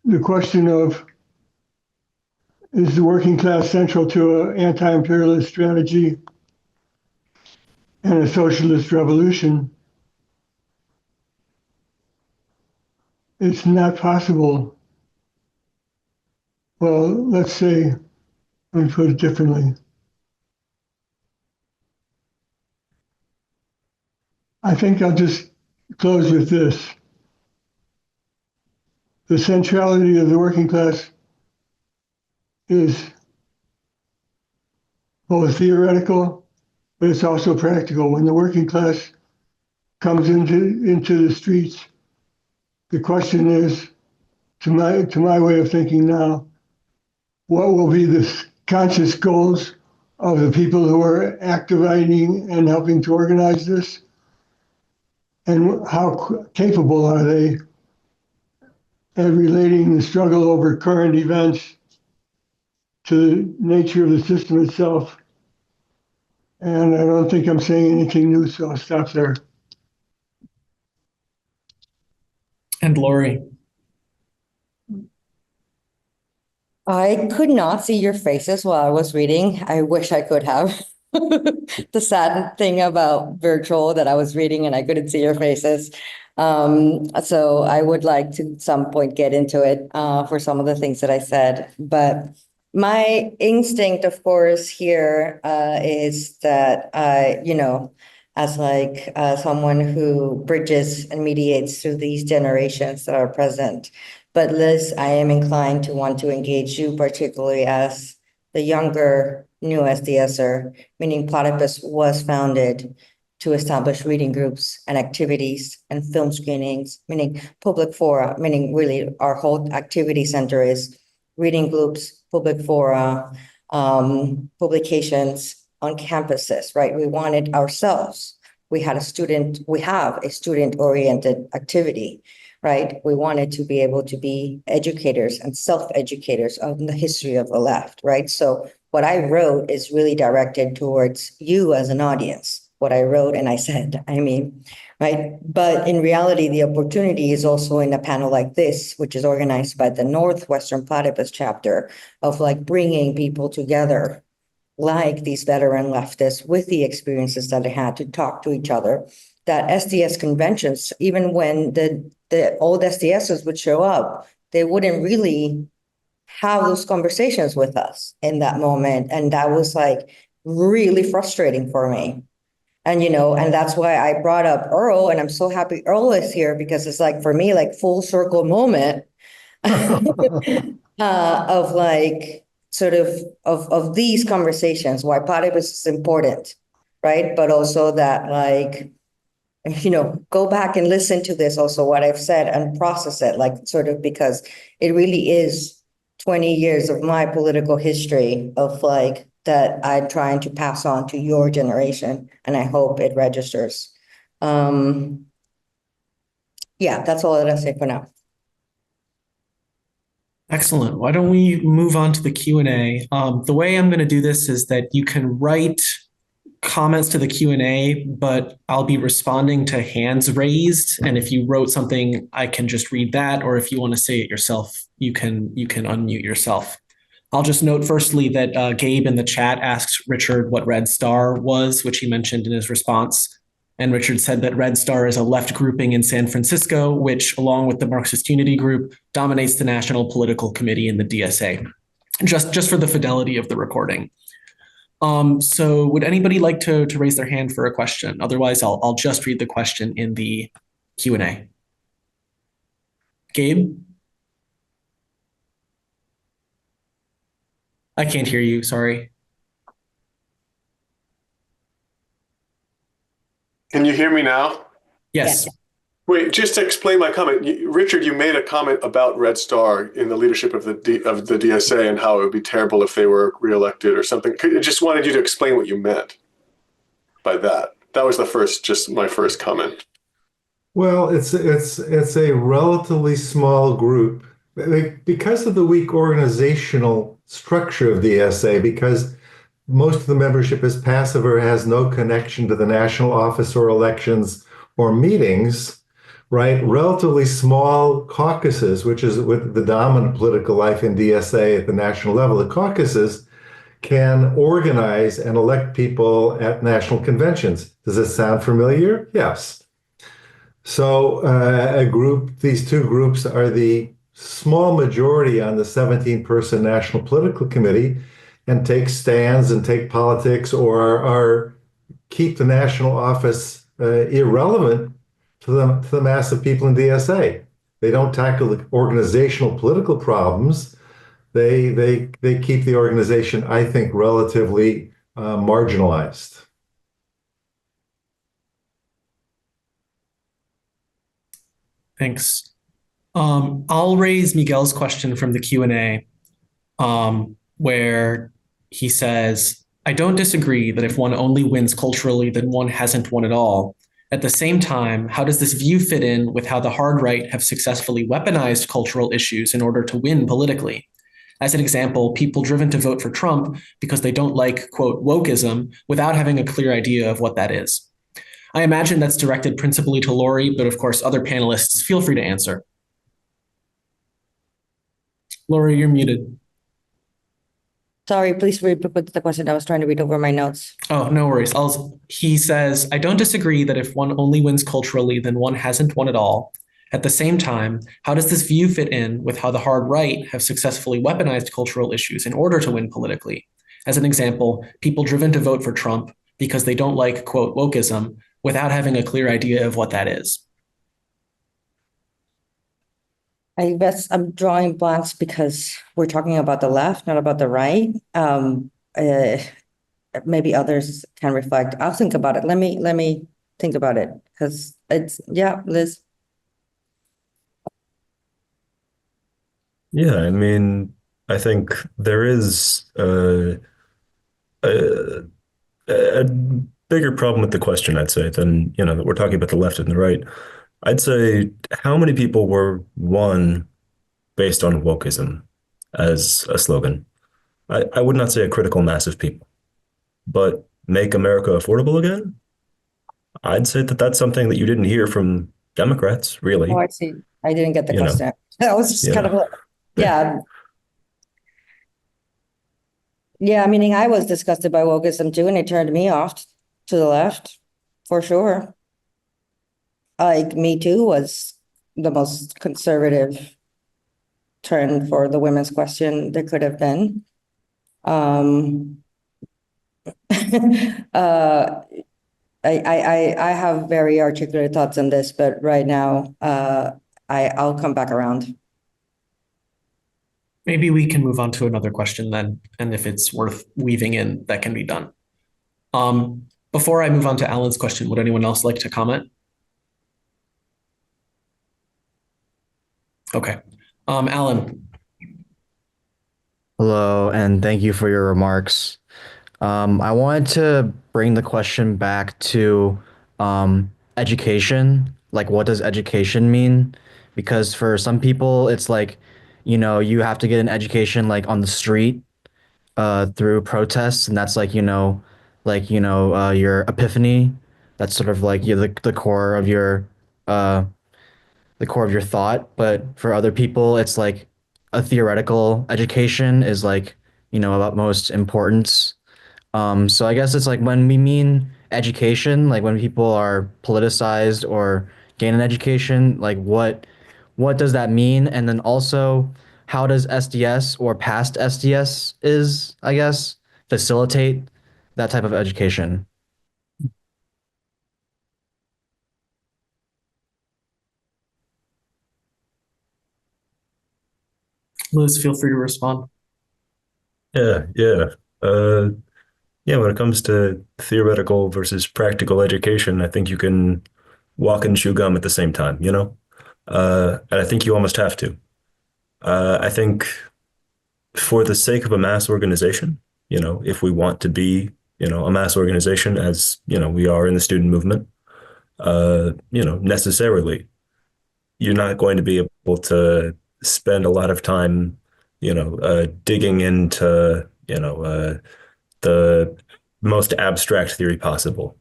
the question of, is the working class central to an anti-imperialist strategy and a socialist revolution? It's not possible. Well, let's say, let me put it differently. I think I'll just close with this. The centrality of the working class is both theoretical, but it's also practical. When the working class comes into the streets, the question is, to my way of thinking now, what will be the conscious goals of the people who are activating and helping to organize this? And how capable are they at relating the struggle over current events to the nature of the system itself? And I don't think I'm saying anything new, so I'll stop there. And Laurie. I could not see your faces while I was reading. I wish I could have. The sad thing about virtual that I was reading and I couldn't see your faces. So I would like to at some point get into it for some of the things that I said. But my instinct, of course, here is that as like someone who bridges and mediates through these generations that are present. But Liz, I am inclined to want to engage you, particularly as the younger new SDSer, meaning Platypus was founded to establish reading groups and activities and film screenings, meaning public fora, meaning really our whole activity center is reading groups, public fora, publications on campuses, right? We wanted ourselves. We have a student-oriented activity, right? We wanted to be able to be educators and self-educators of the history of the left, right? So what I wrote is really directed towards you as an audience. What I wrote and I said, I mean, right? But in reality, the opportunity is also in a panel like this, which is organized by the Northwestern Platypus chapter, of like bringing people together, like these veteran leftists with the experiences that they had, to talk to each other. That SDS conventions, even when the old SDSs would show up, they wouldn't really have those conversations with us in that moment. And that was like really frustrating for me. And, and that's why I brought up Earl, and I'm so happy Earl is here, because it's like, for me, like full circle moment of like sort of these conversations, why Platypus is important, right? But also that like, go back and listen to this, also what I've said, and process it, like sort of, because it really is 20 years of my political history of like that I'm trying to pass on to your generation, and I hope it registers. Yeah, that's all that I say for now. Excellent. Why don't we move on to the Q&A? The way I'm going to do this is that you can write comments to the Q&A, but I'll be responding to hands raised. And if you wrote something, I can just read that. Or if you want to say it yourself, you can unmute yourself. I'll just note firstly that Gabe in the chat asked Richard what Red Star was, which he mentioned in his response. And Richard said that Red Star is a left grouping in San Francisco, which, along with the Marxist Unity Group, dominates the National Political Committee in the DSA, just for the fidelity of the recording. So would anybody like to raise their hand for a question? Otherwise, I'll just read the question in the Q&A. Gabe? I can't hear you, sorry. Can you hear me now? Yes. Wait, just to explain my comment, Richard, you made a comment about Red Star in the leadership of the DSA and how it would be terrible if they were reelected or something. I just wanted you to explain what you meant by that. That was my first comment. Well, it's a relatively small group because of the weak organizational structure of the SA, because most of the membership is passive or has no connection to the national office or elections or meetings, right? Relatively small caucuses, which is with the dominant political life in DSA at the national level. The caucuses can organize and elect people at national conventions. Does it sound familiar? Yes. So these two groups are the small majority on the 17-person National Political Committee, and take stands and take politics or keep the national office irrelevant to the mass of people in DSA. They don't tackle the organizational political problems. They keep the organization, I think, relatively marginalized. Thanks. I'll raise Miguel's question from the Q&A, where he says, I don't disagree that if one only wins culturally, then one hasn't won at all. At the same time, how does this view fit in with how the hard right have successfully weaponized cultural issues in order to win politically? As an example, people driven to vote for Trump because they don't like, quote, wokeism, without having a clear idea of what that is. I imagine that's directed principally to Laurie, but of course, other panelists, feel free to answer. Laurie, you're muted. Sorry, please repeat the question. I was trying to read over my notes. Oh, no worries. He says, I don't disagree that if one only wins culturally, then one hasn't won at all. At the same time, how does this view fit in with how the hard right have successfully weaponized cultural issues in order to win politically? As an example, people driven to vote for Trump because they don't like, quote, wokeism, without having a clear idea of what that is. I guess I'm drawing blanks because we're talking about the left, not about the right. Maybe others can reflect. I'll think about it. Let me think about it, because Liz. Yeah, I mean, I think there is a bigger problem with the question, I'd say, than, that we're talking about the left and the right. I'd say, how many people were won based on wokeism as a slogan? I would not say a critical mass of people, but make America affordable again? I'd say that that's something that you didn't hear from Democrats, Oh, really. I see. I didn't get the You know, question. That was just kind of, yeah. yeah. Yeah, meaning I was disgusted by wokeism too, and it turned me off to the left, for sure. Like Me Too was the most conservative turn for the women's question there could have been. uh, I have very articulate thoughts on this, but right now, I'll come back around. Maybe we can move on to another question then, and if it's worth weaving in, that can be done. Before I move on to Alan's question, would anyone else like to comment? Okay. Alan. Hello, and thank you for your remarks. I wanted to bring the question back to education. Like, what does education mean? Because for some people, it's like, you have to get an education like on the street through protests, and that's like, your epiphany. That's sort of like the core of uh, the core of your thought. But for other people, it's like a theoretical education is like, of utmost importance. So I guess it's like when we mean education, like when people are politicized or gain an education, like what does that mean? And then also, how does SDS or past SDS is, I guess, facilitate that type of education? Liz, feel free to respond. Yeah. Uh, yeah, when it comes to theoretical versus practical education, I think you can walk and chew gum at the same time, you know? And I think you almost have to. I think for the sake of a mass organization, if we want to be, a mass organization as, we are in the student movement, necessarily, you're not going to be able to spend a lot of time, digging into, the most abstract theory possible.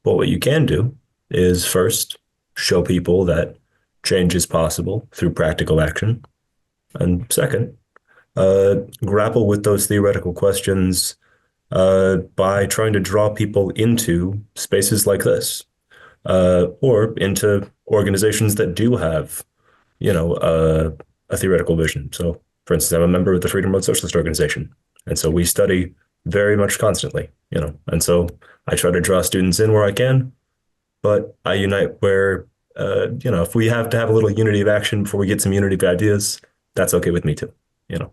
But what you can do is first show people that change is possible through practical action. And second, grapple with those theoretical questions by trying to draw people into spaces like this, or into organizations that do have, a theoretical vision. So, for instance, I'm a member of the Freedom Road Socialist Organization, and so we study very much constantly, and so I try to draw students in where I can, but I unite where, if we have to have a little unity of action before we get some unity of ideas, that's okay with me too. You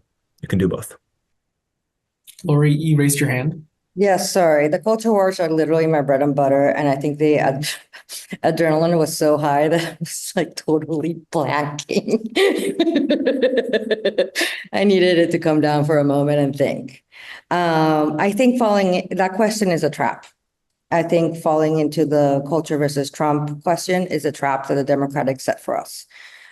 can do both. Laurie, you raised your hand. Yes, sorry. The culture wars are literally my bread and butter, and I think the adrenaline was so high that I was like totally blanking. I needed it to come down for a moment and think. I think that question is a trap. I think falling into the culture versus Trump question is a trap that the Democrats set for us.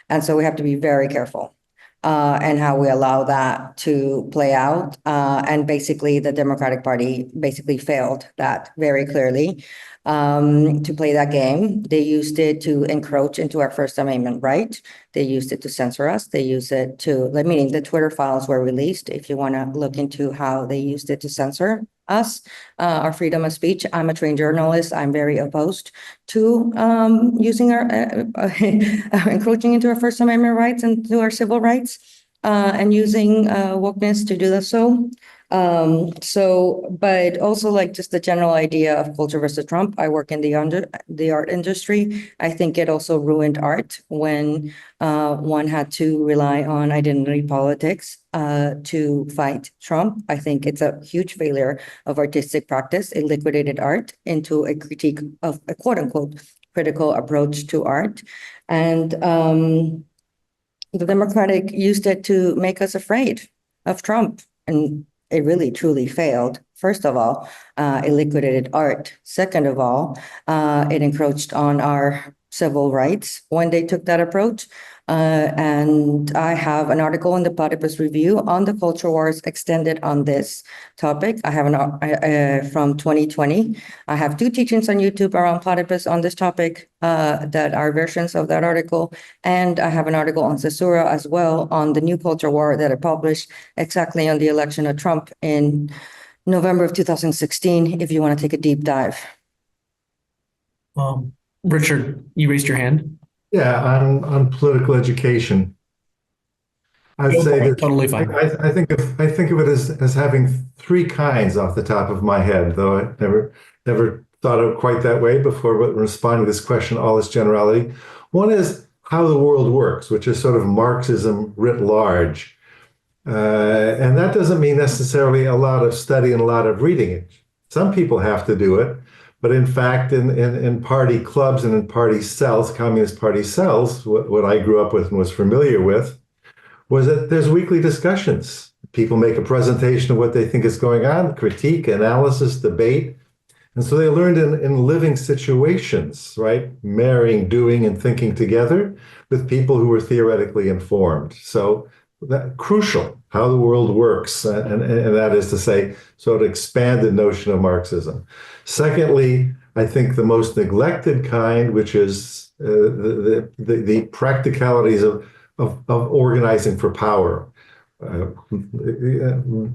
And so we have to be very careful and how we allow that to play out. And basically, the Democratic Party basically failed that very clearly to play that game. They used it to encroach into our First Amendment right. They used it to censor us. They used it to, meaning the Twitter files were released. If you want to look into how they used it to censor us, our freedom of speech. I'm a trained journalist. I'm very opposed to using our encroaching into our First Amendment rights and to our civil rights and using wokeness to do that. But also like just the general idea of culture versus Trump. I work in the art industry. I think it also ruined art when one had to rely on identity politics to fight Trump. I think it's a huge failure of artistic practice. It liquidated art into a critique of a quote unquote critical approach to art. And the Democratic used it to make us afraid of Trump. And it really truly failed. First of all, it liquidated art. Second of all, it encroached on our civil rights when they took that approach. And I have an article in the Platypus Review on the culture wars extended on this topic. I have from 2020. I have 2 teachings on YouTube around platypus on this topic that are versions of that article. And I have an article on Cesura as well on the new culture war that I published exactly on the election of Trump in November of 2016, if you want to take a deep dive. Richard, you raised your hand. Yeah, on political education. I'd say that totally fine. I think of it as having 3 kinds off the top of my head, though I never thought of it quite that way before, but responding to this question, all this generality. One is how the world works, which is sort of Marxism writ large. And that doesn't mean necessarily a lot of study and a lot of reading. Some people have to do it. But in fact, in party clubs and in party cells, Communist Party cells, what I grew up with and was familiar with, was that there's weekly discussions. People make a presentation of what they think is going on, critique, analysis, debate. And so they learned in living situations, right? Marrying, doing, and thinking together with people who were theoretically informed. So that crucial, how the world works, and that is to say, sort of expanded notion of Marxism. Secondly, I think the most neglected kind, which is the practicalities of organizing for power.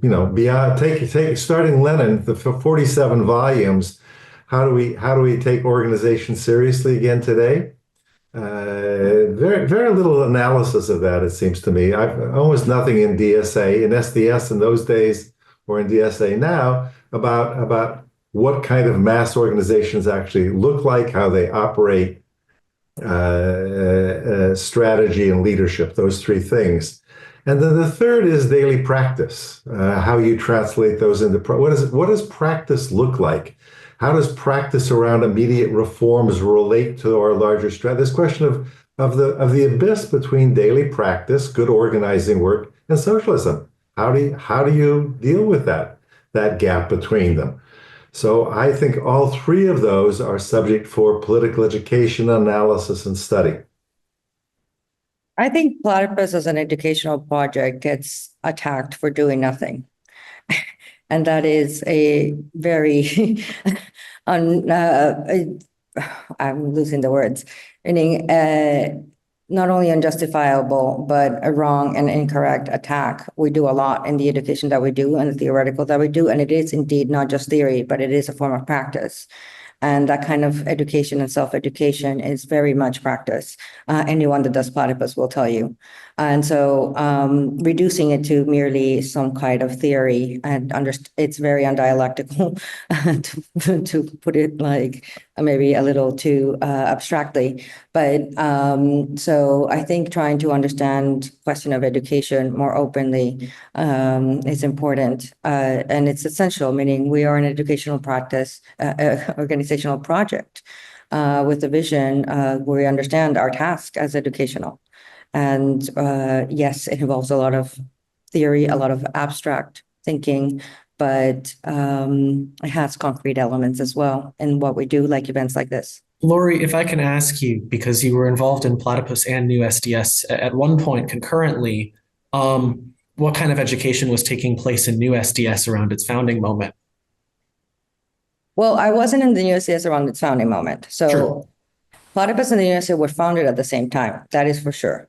Beyond starting Lenin, the 47 volumes. How do we take organization seriously again today? Very little analysis of that, it seems to me. Almost nothing in DSA, in SDS in those days, or in DSA now, about what kind of mass organizations actually look like, how they operate, strategy and leadership, those 3 things. And then the third is daily practice, how you translate those into, what does practice look like? How does practice around immediate reforms relate to our larger strategy? This question of the abyss between daily practice, good organizing work, and socialism. How do you deal with that gap between them? So I think all 3 of those are subject for political education, analysis, and study. I think Platypus as an educational project gets attacked for doing nothing. And that is a very, I'm losing the words, meaning not only unjustifiable, but a wrong and incorrect attack. We do a lot in the education that we do and the theoretical that we do, and it is indeed not just theory, but it is a form of practice. And that kind of education and self-education is very much practice. Anyone that does Platypus will tell you. And so reducing it to merely some kind of theory, and it's very undialectical to put it like maybe a little too abstractly. But so I think trying to understand question of education more openly is important. And it's essential, meaning we are an educational practice, organizational project with a vision where we understand our task as educational. And yes, it involves a lot of theory, a lot of abstract thinking, but it has concrete elements as well in what we do, like events like this. Laurie, if I can ask you, because you were involved in Platypus and New SDS at one point concurrently, what kind of education was taking place in New SDS around its founding moment? Well, I wasn't in the New SDS around its founding moment. So sure. Platypus and the New SDS were founded at the same time, that is for sure.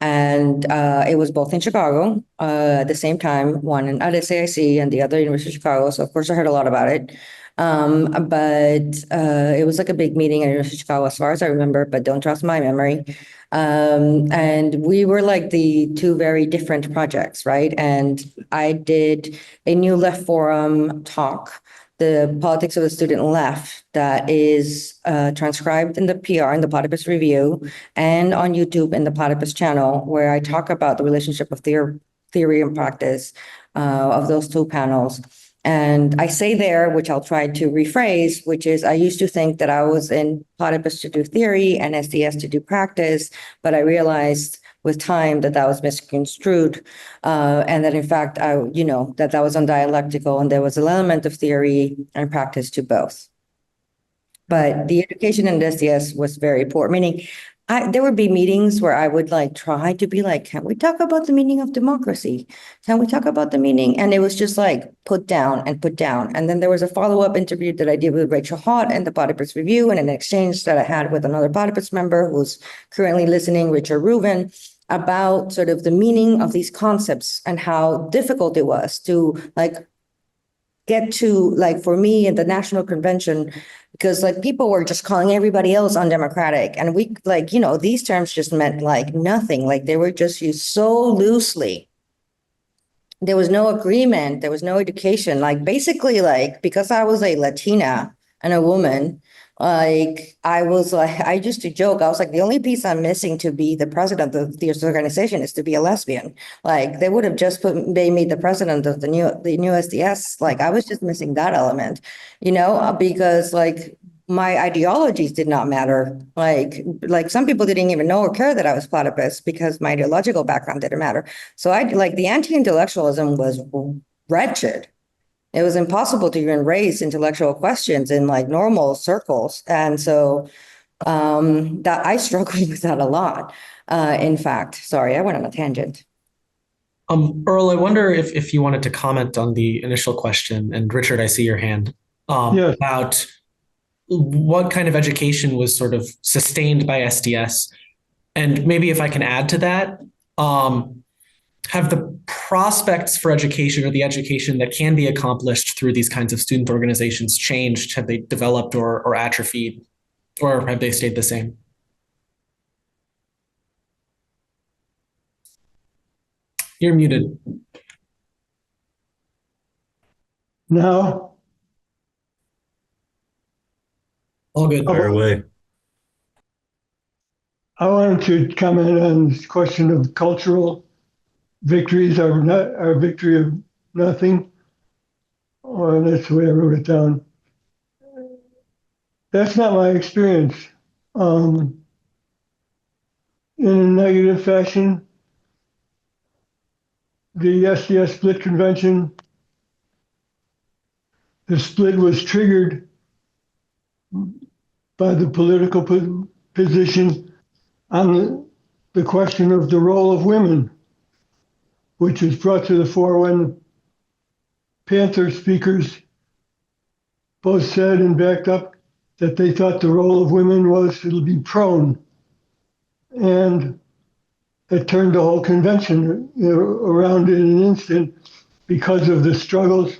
And it was both in Chicago at the same time, one at SAIC and the other University of Chicago. So of course I heard a lot about it. But it was like a big meeting at University of Chicago as far as I remember, but don't trust my memory. And we were like the 2 very different projects, right? And I did a New Left Forum talk, the Politics of the Student Left, that is transcribed in the PR, in the Platypus Review, and on YouTube in the Platypus channel, where I talk about the relationship of theory and practice of those 2 panels. And I say there, which I'll try to rephrase, which is I used to think that I was in Platypus to do theory and SDS to do practice, but I realized with time that was misconstrued, and that in fact, that was undialectical, and there was an element of theory and practice to both. But the education in SDS was very poor, meaning there would be meetings where I would like try to be like, can we talk about the meaning of democracy? Can we talk about the meaning? And it was just like put down and put down. And then there was a follow-up interview that I did with Rachel Hott and the Platypus Review, and an exchange that I had with another Platypus member who's currently listening, Richard Rubin, about sort of the meaning of these concepts and how difficult it was to like get to, like, for me at the National Convention, because like people were just calling everybody else undemocratic. And we like, you know, these terms just meant like nothing, like they were just used so loosely. There was no agreement, there was no education, like basically like, because I was a Latina and a woman, like I was like, I used to joke, I was like, the only piece I'm missing to be the president of this organization is to be a lesbian. Like they would have just made me the president of the new SDS. Like I was just missing that element, you know, because like my ideologies did not matter. Like some people didn't even know or care that I was platypus because my ideological background didn't matter. So I like the anti-intellectualism was wretched. It was impossible to even raise intellectual questions in like normal circles. And so that I struggled with that a lot. In fact, sorry, I went on a tangent. Earl, I wonder if you wanted to comment on the initial question, and Richard, I see your hand, Yes. about what kind of education was sort of sustained by SDS. And maybe if I can add to that, have the prospects for education or the education that can be accomplished through these kinds of student organizations changed? Have they developed or atrophied, or have they stayed the same? You're muted. Now, All good. Fire away. I wanted to comment on this question of cultural victories are not our victory of nothing. Or that's the way I wrote it down. That's not my experience. In a negative fashion, the SDS split convention, the split was triggered by the political position on the question of the role of women, which was brought to the fore when Panther speakers both said and backed up that they thought the role of women was to be prone. And it turned the whole convention around in an instant because of the struggles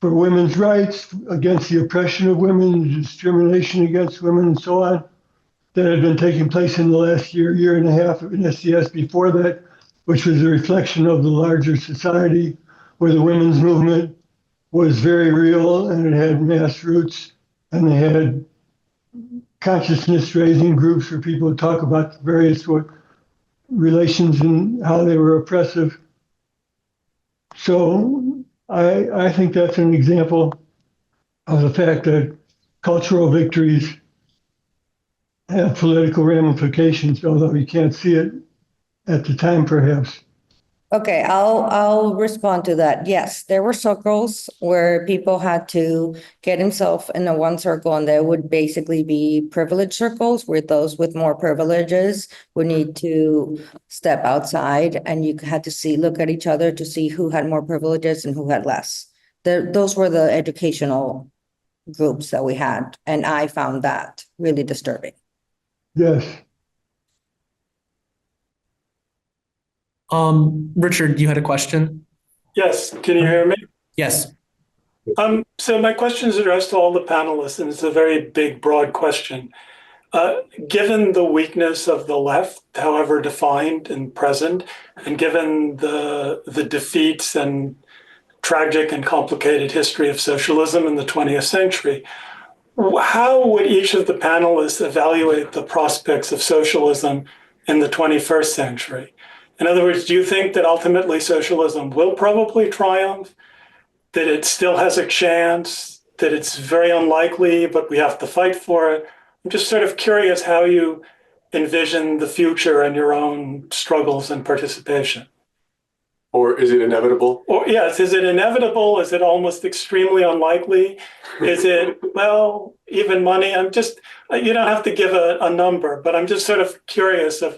for women's rights, against the oppression of women, the discrimination against women, and so on, that had been taking place in the last year and a half in SDS before that, which was a reflection of the larger society where the women's movement was very real and it had mass roots, and they had consciousness raising groups for people to talk about the various relations and how they were oppressive. So I think that's an example of the fact that cultural victories have political ramifications, although you can't see it at the time, perhaps. Okay, I'll respond to that. Yes, there were circles where people had to get himself in the one circle, and there would basically be privilege circles where those with more privileges would need to step outside, and you had to look at each other to see who had more privileges and who had less. Those were the educational groups that we had, and I found that really disturbing. Yes. Richard, you had a question? Yes, can you hear me? Yes. So my question is addressed to all the panelists, and it's a very big, broad question. Given the weakness of the left, however defined and present, and given the defeats and tragic and complicated history of socialism in the 20th century, how would each of the panelists evaluate the prospects of socialism in the 21st century? In other words, do you think that ultimately socialism will probably triumph, that it still has a chance, that it's very unlikely, but we have to fight for it? I'm just sort of curious how you envision the future and your own struggles and participation. Or is it inevitable? Or yes, is it inevitable? Is it almost extremely unlikely? Is it, well, even money? I'm just, you don't have to give a number, but I'm just sort of curious of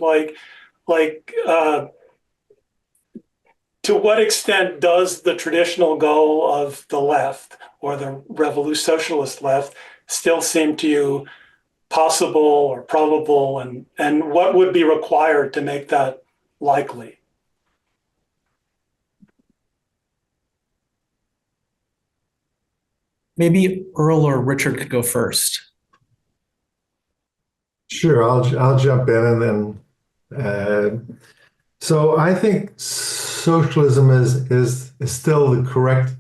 to what extent does the traditional goal of the left or the socialist left still seem to you possible or probable, and what would be required to make that likely? Maybe Earl or Richard could go first. Sure, I'll jump in and then. So I think socialism is still the correct,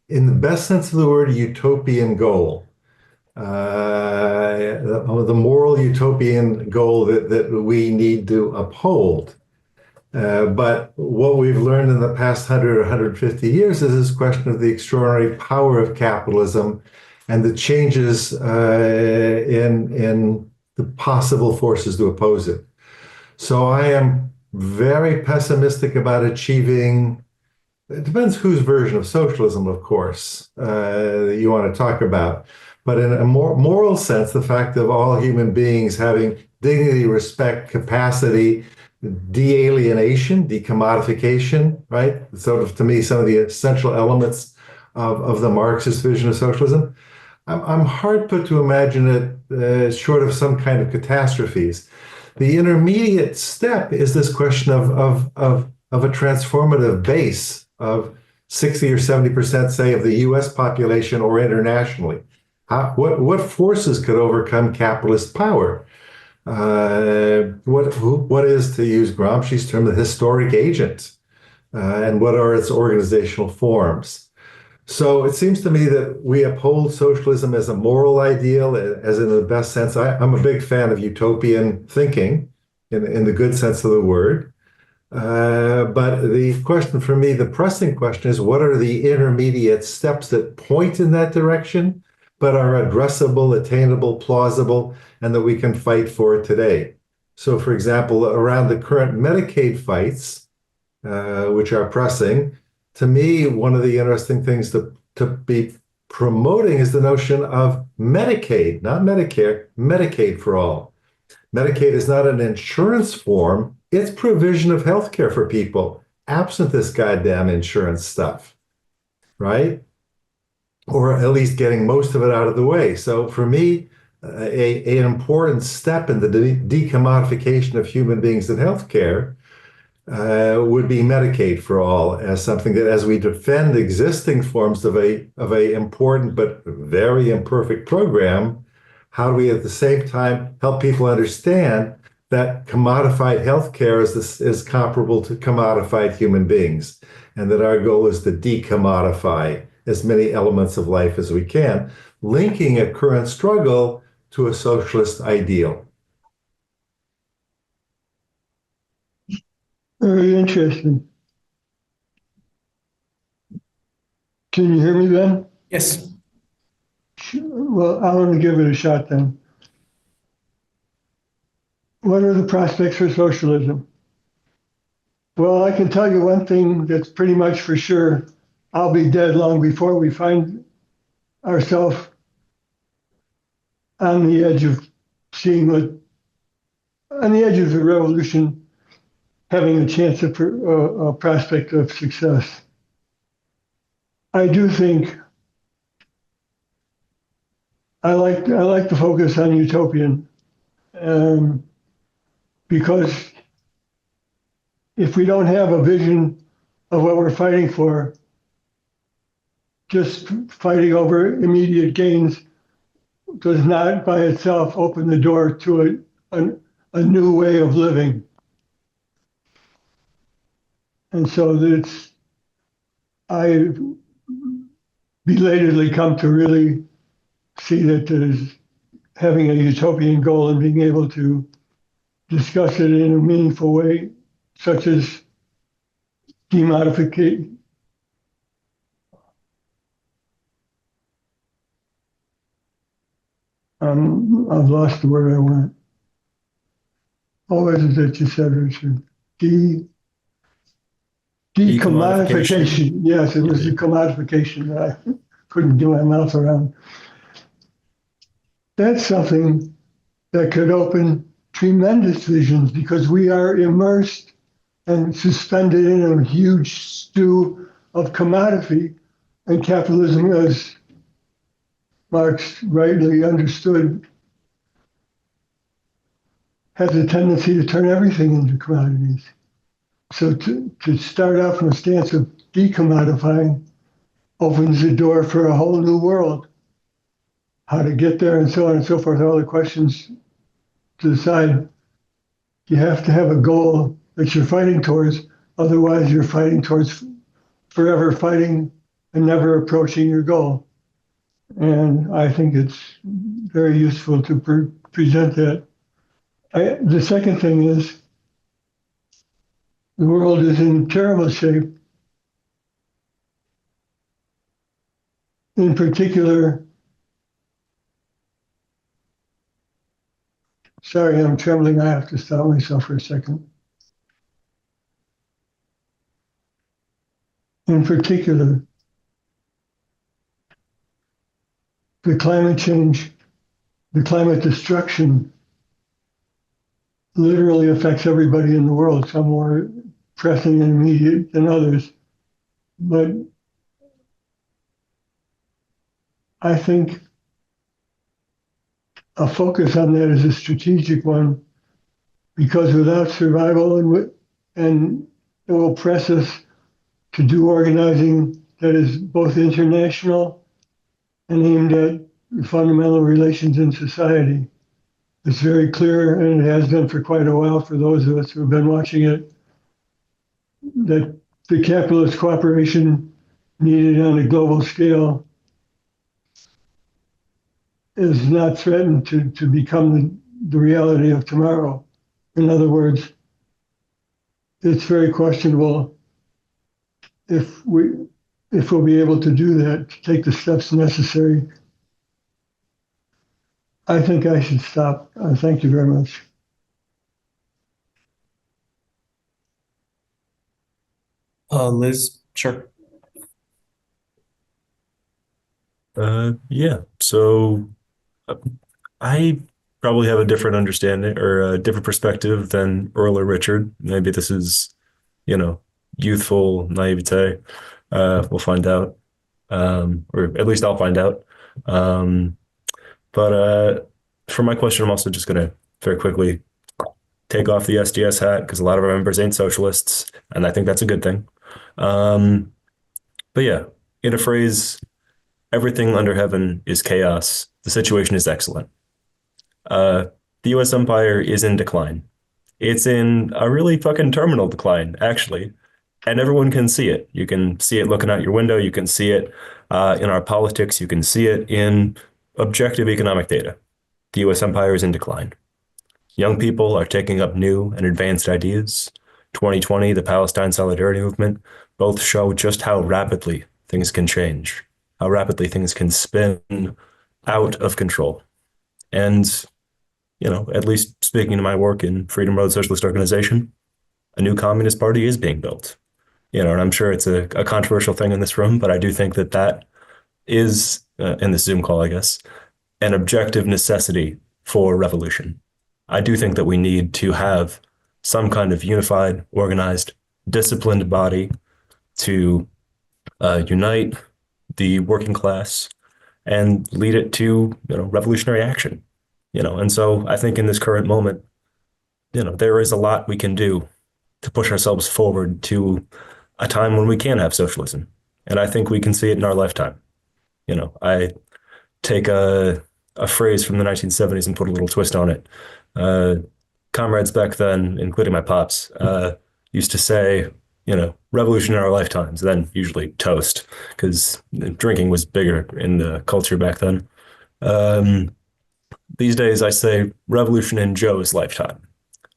in the best sense of the word, utopian goal. The moral utopian goal that we need to uphold. But what we've learned in the past 100 or 150 years is this question of the extraordinary power of capitalism and the changes in the possible forces to oppose it. So I am very pessimistic about achieving, it depends whose version of socialism, of course, you want to talk about. But in a more moral sense, the fact of all human beings having dignity, respect, capacity, de-alienation, decommodification, right? Sort of, to me, some of the essential elements of the Marxist vision of socialism. I'm hard put to imagine it short of some kind of catastrophes. The intermediate step is this question of a transformative base of 60 or 70%, say, of the US population or internationally. What forces could overcome capitalist power? What is, to use Gramsci's term, the historic agent? And what are its organizational forms? So it seems to me that we uphold socialism as a moral ideal, as in the best sense. I'm a big fan of utopian thinking, in the good sense of the word. But the question for me, the pressing question is, what are the intermediate steps that point in that direction, but are addressable, attainable, plausible, and that we can fight for today? So, for example, around the current Medicaid fights, which are pressing, to me, one of the interesting things to be promoting is the notion of Medicaid, not Medicare, Medicaid for all. Medicaid is not an insurance form, it's provision of health care for people, absent this goddamn insurance stuff, right? Or at least getting most of it out of the way. So for me, an important step in the decommodification of human beings in healthcare would be Medicaid for all, as something that, as we defend existing forms of a important but very imperfect program, how do we at the same time help people understand that commodified healthcare is comparable to commodified human beings, and that our goal is to decommodify as many elements of life as we can, linking a current struggle to a socialist ideal. Very interesting. Can you hear me, Ben? Yes. Well, I want to give it a shot then. What are the prospects for socialism? Well, I can tell you one thing that's pretty much for sure. I'll be dead long before we find ourselves on the edge of on the edge of the revolution, having a chance of a prospect of success. I do think I like to focus on utopian, because if we don't have a vision of what we're fighting for, just fighting over immediate gains does not by itself open the door to a new way of living. And so I belatedly come to really see that there's having a utopian goal and being able to discuss it in a meaningful way, such as demodification. I've lost the word I want. What was it that you said, Richard? Decommodification. Yes, it was the commodification that I couldn't get my mouth around. That's something that could open tremendous visions because we are immersed and suspended in a huge stew of commodity. And capitalism, as Marx rightly understood, has a tendency to turn everything into commodities. So to start out from a stance of decommodifying opens the door for a whole new world. How to get there and so on and so forth, all the questions to decide. You have to have a goal that you're fighting towards, otherwise you're fighting towards forever fighting and never approaching your goal. And I think it's very useful to present that. The second thing is, the world is in terrible shape. In particular, sorry, I'm trembling. I have to stop myself for a second. In particular, the climate change, the climate destruction literally affects everybody in the world, some more pressing and immediate than others. But I think a focus on that is a strategic one, because without survival, and it will press us to do organizing that is both international and aimed at fundamental relations in society. It's very clear, and it has been for quite a while for those of us who have been watching it, that the capitalist cooperation needed on a global scale is not threatened to become the reality of tomorrow. In other words, it's very questionable if we'll be able to do that, to take the steps necessary. I think I should stop. Thank you very much. Liz, sure. Yeah. So I probably have a different understanding or a different perspective than Earl or Richard. Maybe this is, youthful naivete. We'll find out. Or at least I'll find out. But for my question, I'm also just going to very quickly take off the SDS hat because a lot of our members ain't socialists, and I think that's a good thing. But yeah, in a phrase, everything under heaven is chaos. The situation is excellent. The US empire is in decline. It's in a really fucking terminal decline, actually. And everyone can see it. You can see it looking out your window. You can see it in our politics. You can see it in objective economic data. The US empire is in decline. Young people are taking up new and advanced ideas. 2020, the Palestine Solidarity Movement, both show just how rapidly things can change, how rapidly things can spin out of control. And, at least speaking to my work in Freedom Road Socialist Organization, a new communist party is being built. And I'm sure it's a controversial thing in this room, but I do think that is, in this Zoom call, I guess, an objective necessity for revolution. I do think that we need to have some kind of unified, organized, disciplined body to unite the working class and lead it to, revolutionary action. And so I think in this current moment, there is a lot we can do to push ourselves forward to a time when we can have socialism. And I think we can see it in our lifetime. I take a phrase from the 1970s and put a little twist on it. Comrades back then, including my pops, used to say, revolution in our lifetimes, then usually toast, because drinking was bigger in the culture back then. These days, I say revolution in Joe's lifetime.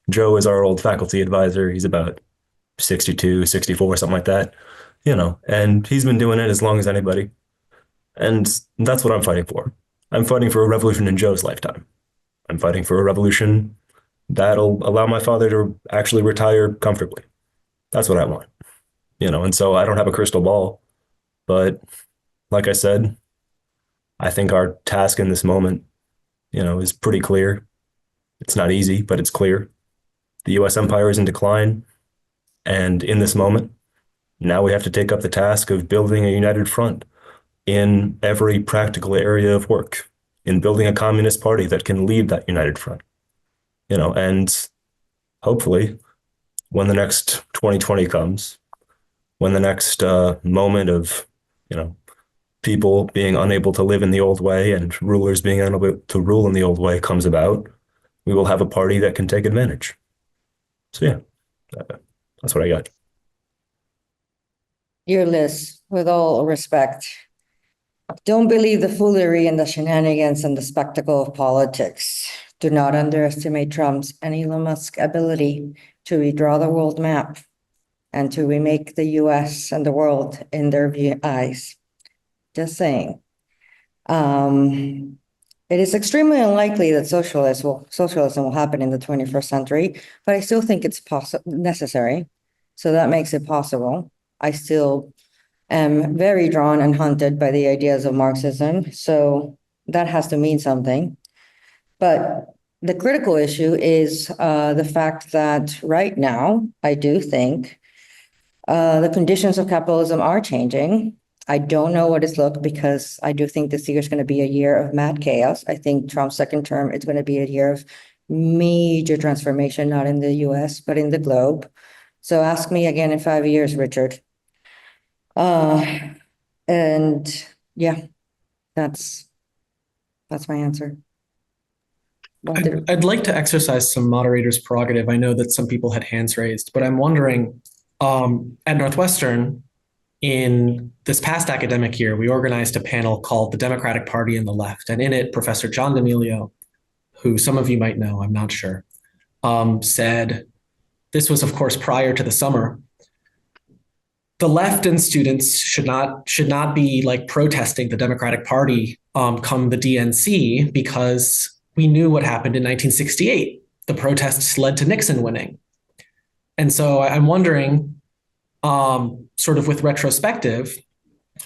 Joe is our old faculty advisor. He's about 62, 64, something like that, and he's been doing it as long as anybody. And that's what I'm fighting for. I'm fighting for a revolution in Joe's lifetime. I'm fighting for a revolution that'll allow my father to actually retire comfortably. That's what I want. And so I don't have a crystal ball. But like I said, I think our task in this moment, is pretty clear. It's not easy, but it's clear. The US empire is in decline. And in this moment, now we have to take up the task of building a united front in every practical area of work, in building a communist party that can lead that united front. And hopefully when the next 2020 comes, when the next moment of, people being unable to live in the old way and rulers being unable to rule in the old way comes about, we will have a party that can take advantage. So yeah, that's what I got. Dear Liz, with all respect, don't believe the foolery and the shenanigans and the spectacle of politics. Do not underestimate Trump's and Elon Musk's ability to redraw the world map and to remake the US and the world in their eyes. Just saying. It is extremely unlikely that socialism will happen in the 21st century, but I still think it's necessary. So that makes it possible. I still am very drawn and hunted by the ideas of Marxism. So that has to mean something. But the critical issue is the fact that right now, I do think the conditions of capitalism are changing. I don't know what it's looked because I do think this year is going to be a year of mad chaos. I think Trump's second term is going to be a year of major transformation, not in the US, but in the globe. So ask me again in 5 years, Richard. And yeah, that's my answer. I'd like to exercise some moderator's prerogative. I know that some people had hands raised, but I'm wondering, at Northwestern, in this past academic year, we organized a panel called The Democratic Party and the Left. And in it, Professor John D'Amelio, who some of you might know, I'm not sure, said, this was, of course, prior to the summer, the left and students should not be like protesting the Democratic Party come the DNC, because we knew what happened in 1968. The protests led to Nixon winning. And so I'm wondering, sort of with retrospective,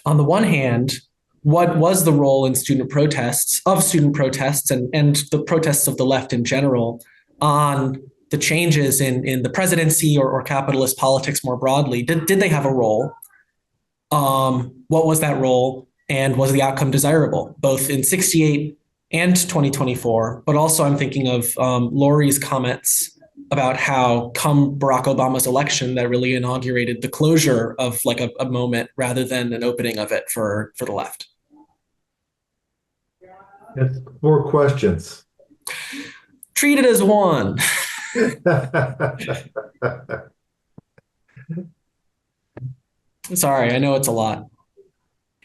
on the one hand, what was the role in student protests and the protests of the left in general on the changes in the presidency or capitalist politics more broadly? Did they have a role? What was that role? And was the outcome desirable, both in 68 and 2024? But also I'm thinking of Laurie's comments about how come Barack Obama's election that really inaugurated the closure of like a moment rather than an opening of it for the left. That's 4 questions. Treat it as one. Sorry, I know it's a lot.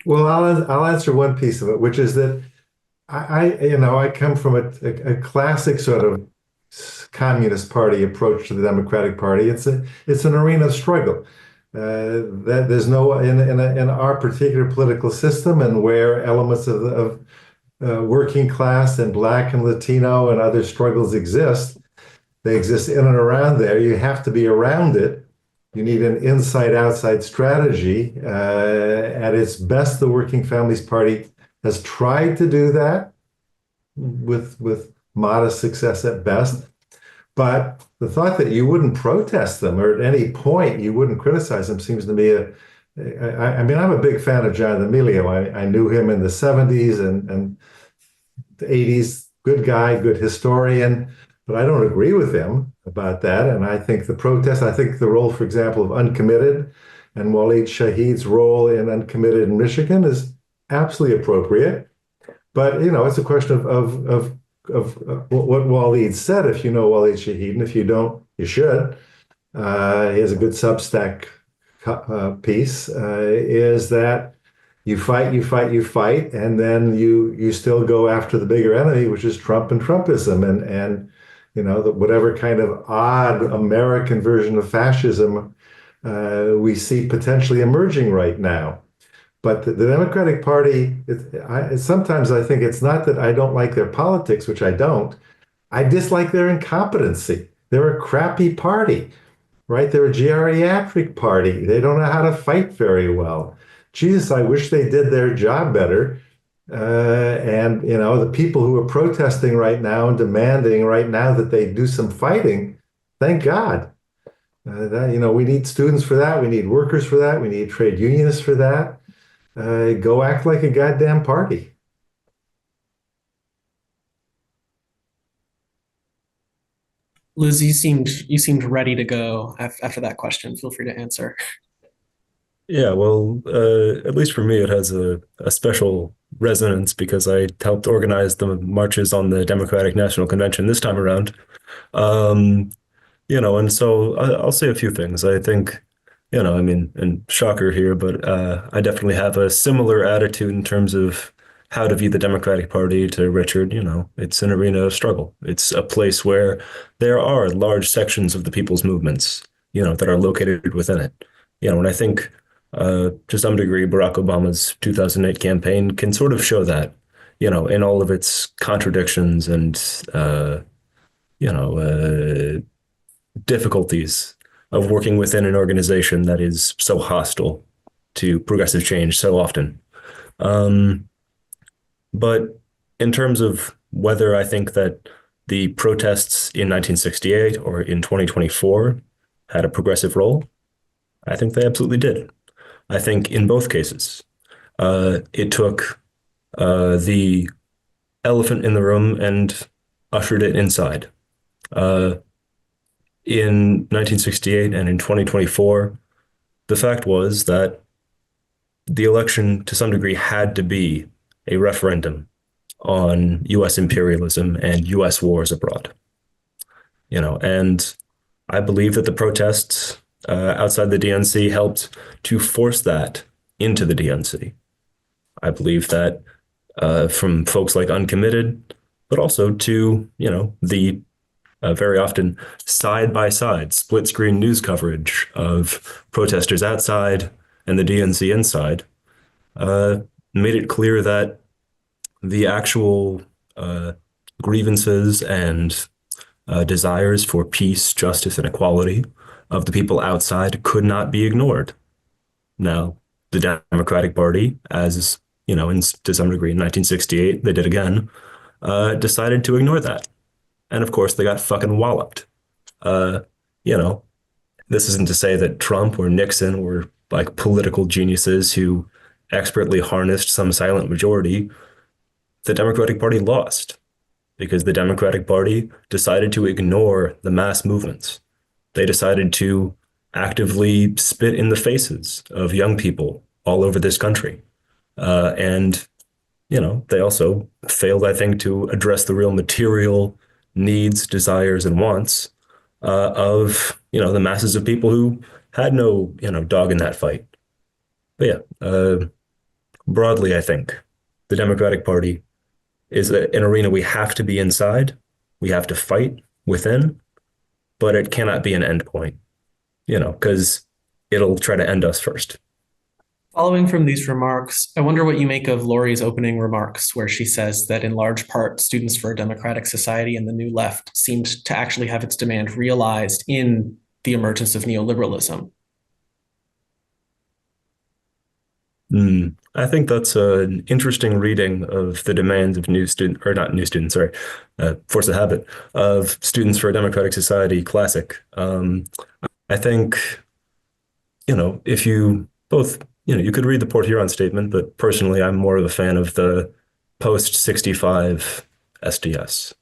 Well, I'll answer one piece of it, which is that I come from a classic sort of Communist Party approach to the Democratic Party. It's an arena of struggle. That there's no in our particular political system, and where elements of working class and Black and Latino and other struggles exist, they exist in and around there. You have to be around it. You need an inside-outside strategy. At its best, the Working Families Party has tried to do that with modest success at best. But the thought that you wouldn't protest them, or at any point you wouldn't criticize them, seems to me I'm a big fan of John D'Amelio. I knew him in the 70s and the 80s. Good guy, good historian, but I don't agree with him about that. And I think I think the role, for example, of Uncommitted and Waleed Shahid's role in Uncommitted in Michigan is absolutely appropriate. But, it's a question of what Waleed said, if you know Waleed Shahid, and if you don't, you should. He has a good Substack piece, is that you fight, and then you still go after the bigger enemy, which is Trump and Trumpism, and whatever kind of odd American version of fascism we see potentially emerging right now. But the Democratic Party, sometimes I think it's not that I don't like their politics, which I don't. I dislike their incompetency. They're a crappy party. right? They're a geriatric party. They don't know how to fight very well. Jesus, I wish they did their job better. And the people who are protesting right now and demanding right now that they do some fighting, thank God. We need students for that. We need workers for that. We need trade unionists for that. Go act like a goddamn party. Liz, you seemed ready to go after that question. Feel free to answer. Yeah, well, at least for me, it has a special resonance because I helped organize the marches on the Democratic National Convention this time around. Um, and so I'll say a few things. I think, I mean, and shocker here, but I definitely have a similar attitude in terms of how to view the Democratic Party to Richard. It's an arena of struggle. It's a place where there are large sections of the people's movements, that are located within it. And I think to some degree, Barack Obama's 2008 campaign can sort of show that, in all of its contradictions and, difficulties of working within an organization that is so hostile to progressive change so often. But in terms of whether I think that the protests in 1968 or in 2024 had a progressive role, I think they absolutely did. I think in both cases, it took the elephant in the room and ushered it inside. In 1968 and in 2024, the fact was that the election to some degree had to be a referendum on US imperialism and US wars abroad. And I believe that the protests outside the DNC helped to force that into the DNC. I believe that from folks like Uncommitted, but also to, the very often side-by-side split screen news coverage of protesters outside and the DNC inside made it clear that the actual grievances and desires for peace, justice, and equality of the people outside could not be ignored. Now, the Democratic Party, as to some degree in 1968, they did again, decided to ignore that. And of course, they got fucking walloped. This isn't to say that Trump or Nixon were like political geniuses who expertly harnessed some silent majority. The Democratic Party lost because the Democratic Party decided to ignore the mass movements. They decided to actively spit in the faces of young people all over this country. And they also failed, I think, to address the real material needs, desires, and wants of, the masses of people who had no, dog in that fight. But yeah, broadly, I think the Democratic Party is an arena we have to be inside. We have to fight within, but it cannot be an end point, because it'll try to end us first. Following from these remarks, I wonder what you make of Laurie's opening remarks, where she says that in large part, Students for a Democratic Society and the New Left seemed to actually have its demand realized in the emergence of neoliberalism. I think that's an interesting reading of the demands of Force of Habit of Students for a Democratic Society classic. I think, if you both, you could read the Port Huron Statement, but personally, I'm more of a fan of the post-65 SDS,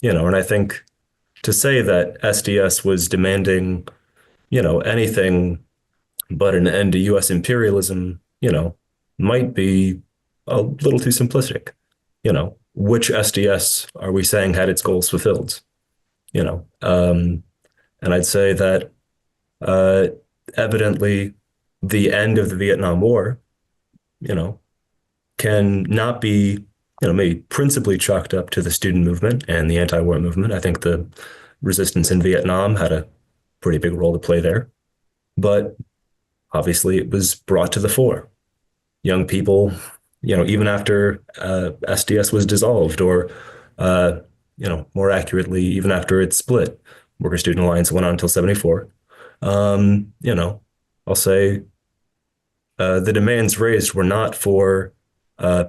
and I think to say that SDS was demanding, anything but an end to US imperialism, might be a little too simplistic. Which SDS are we saying had its goals fulfilled? And I'd say that evidently the end of the Vietnam War, can not be, maybe principally chalked up to the student movement and the anti-war movement. I think the resistance in Vietnam had a pretty big role to play there. But obviously it was brought to the fore. Young people, even after SDS was dissolved, or, more accurately, even after it split, Worker Student Alliance went on until 74. I'll say the demands raised were not for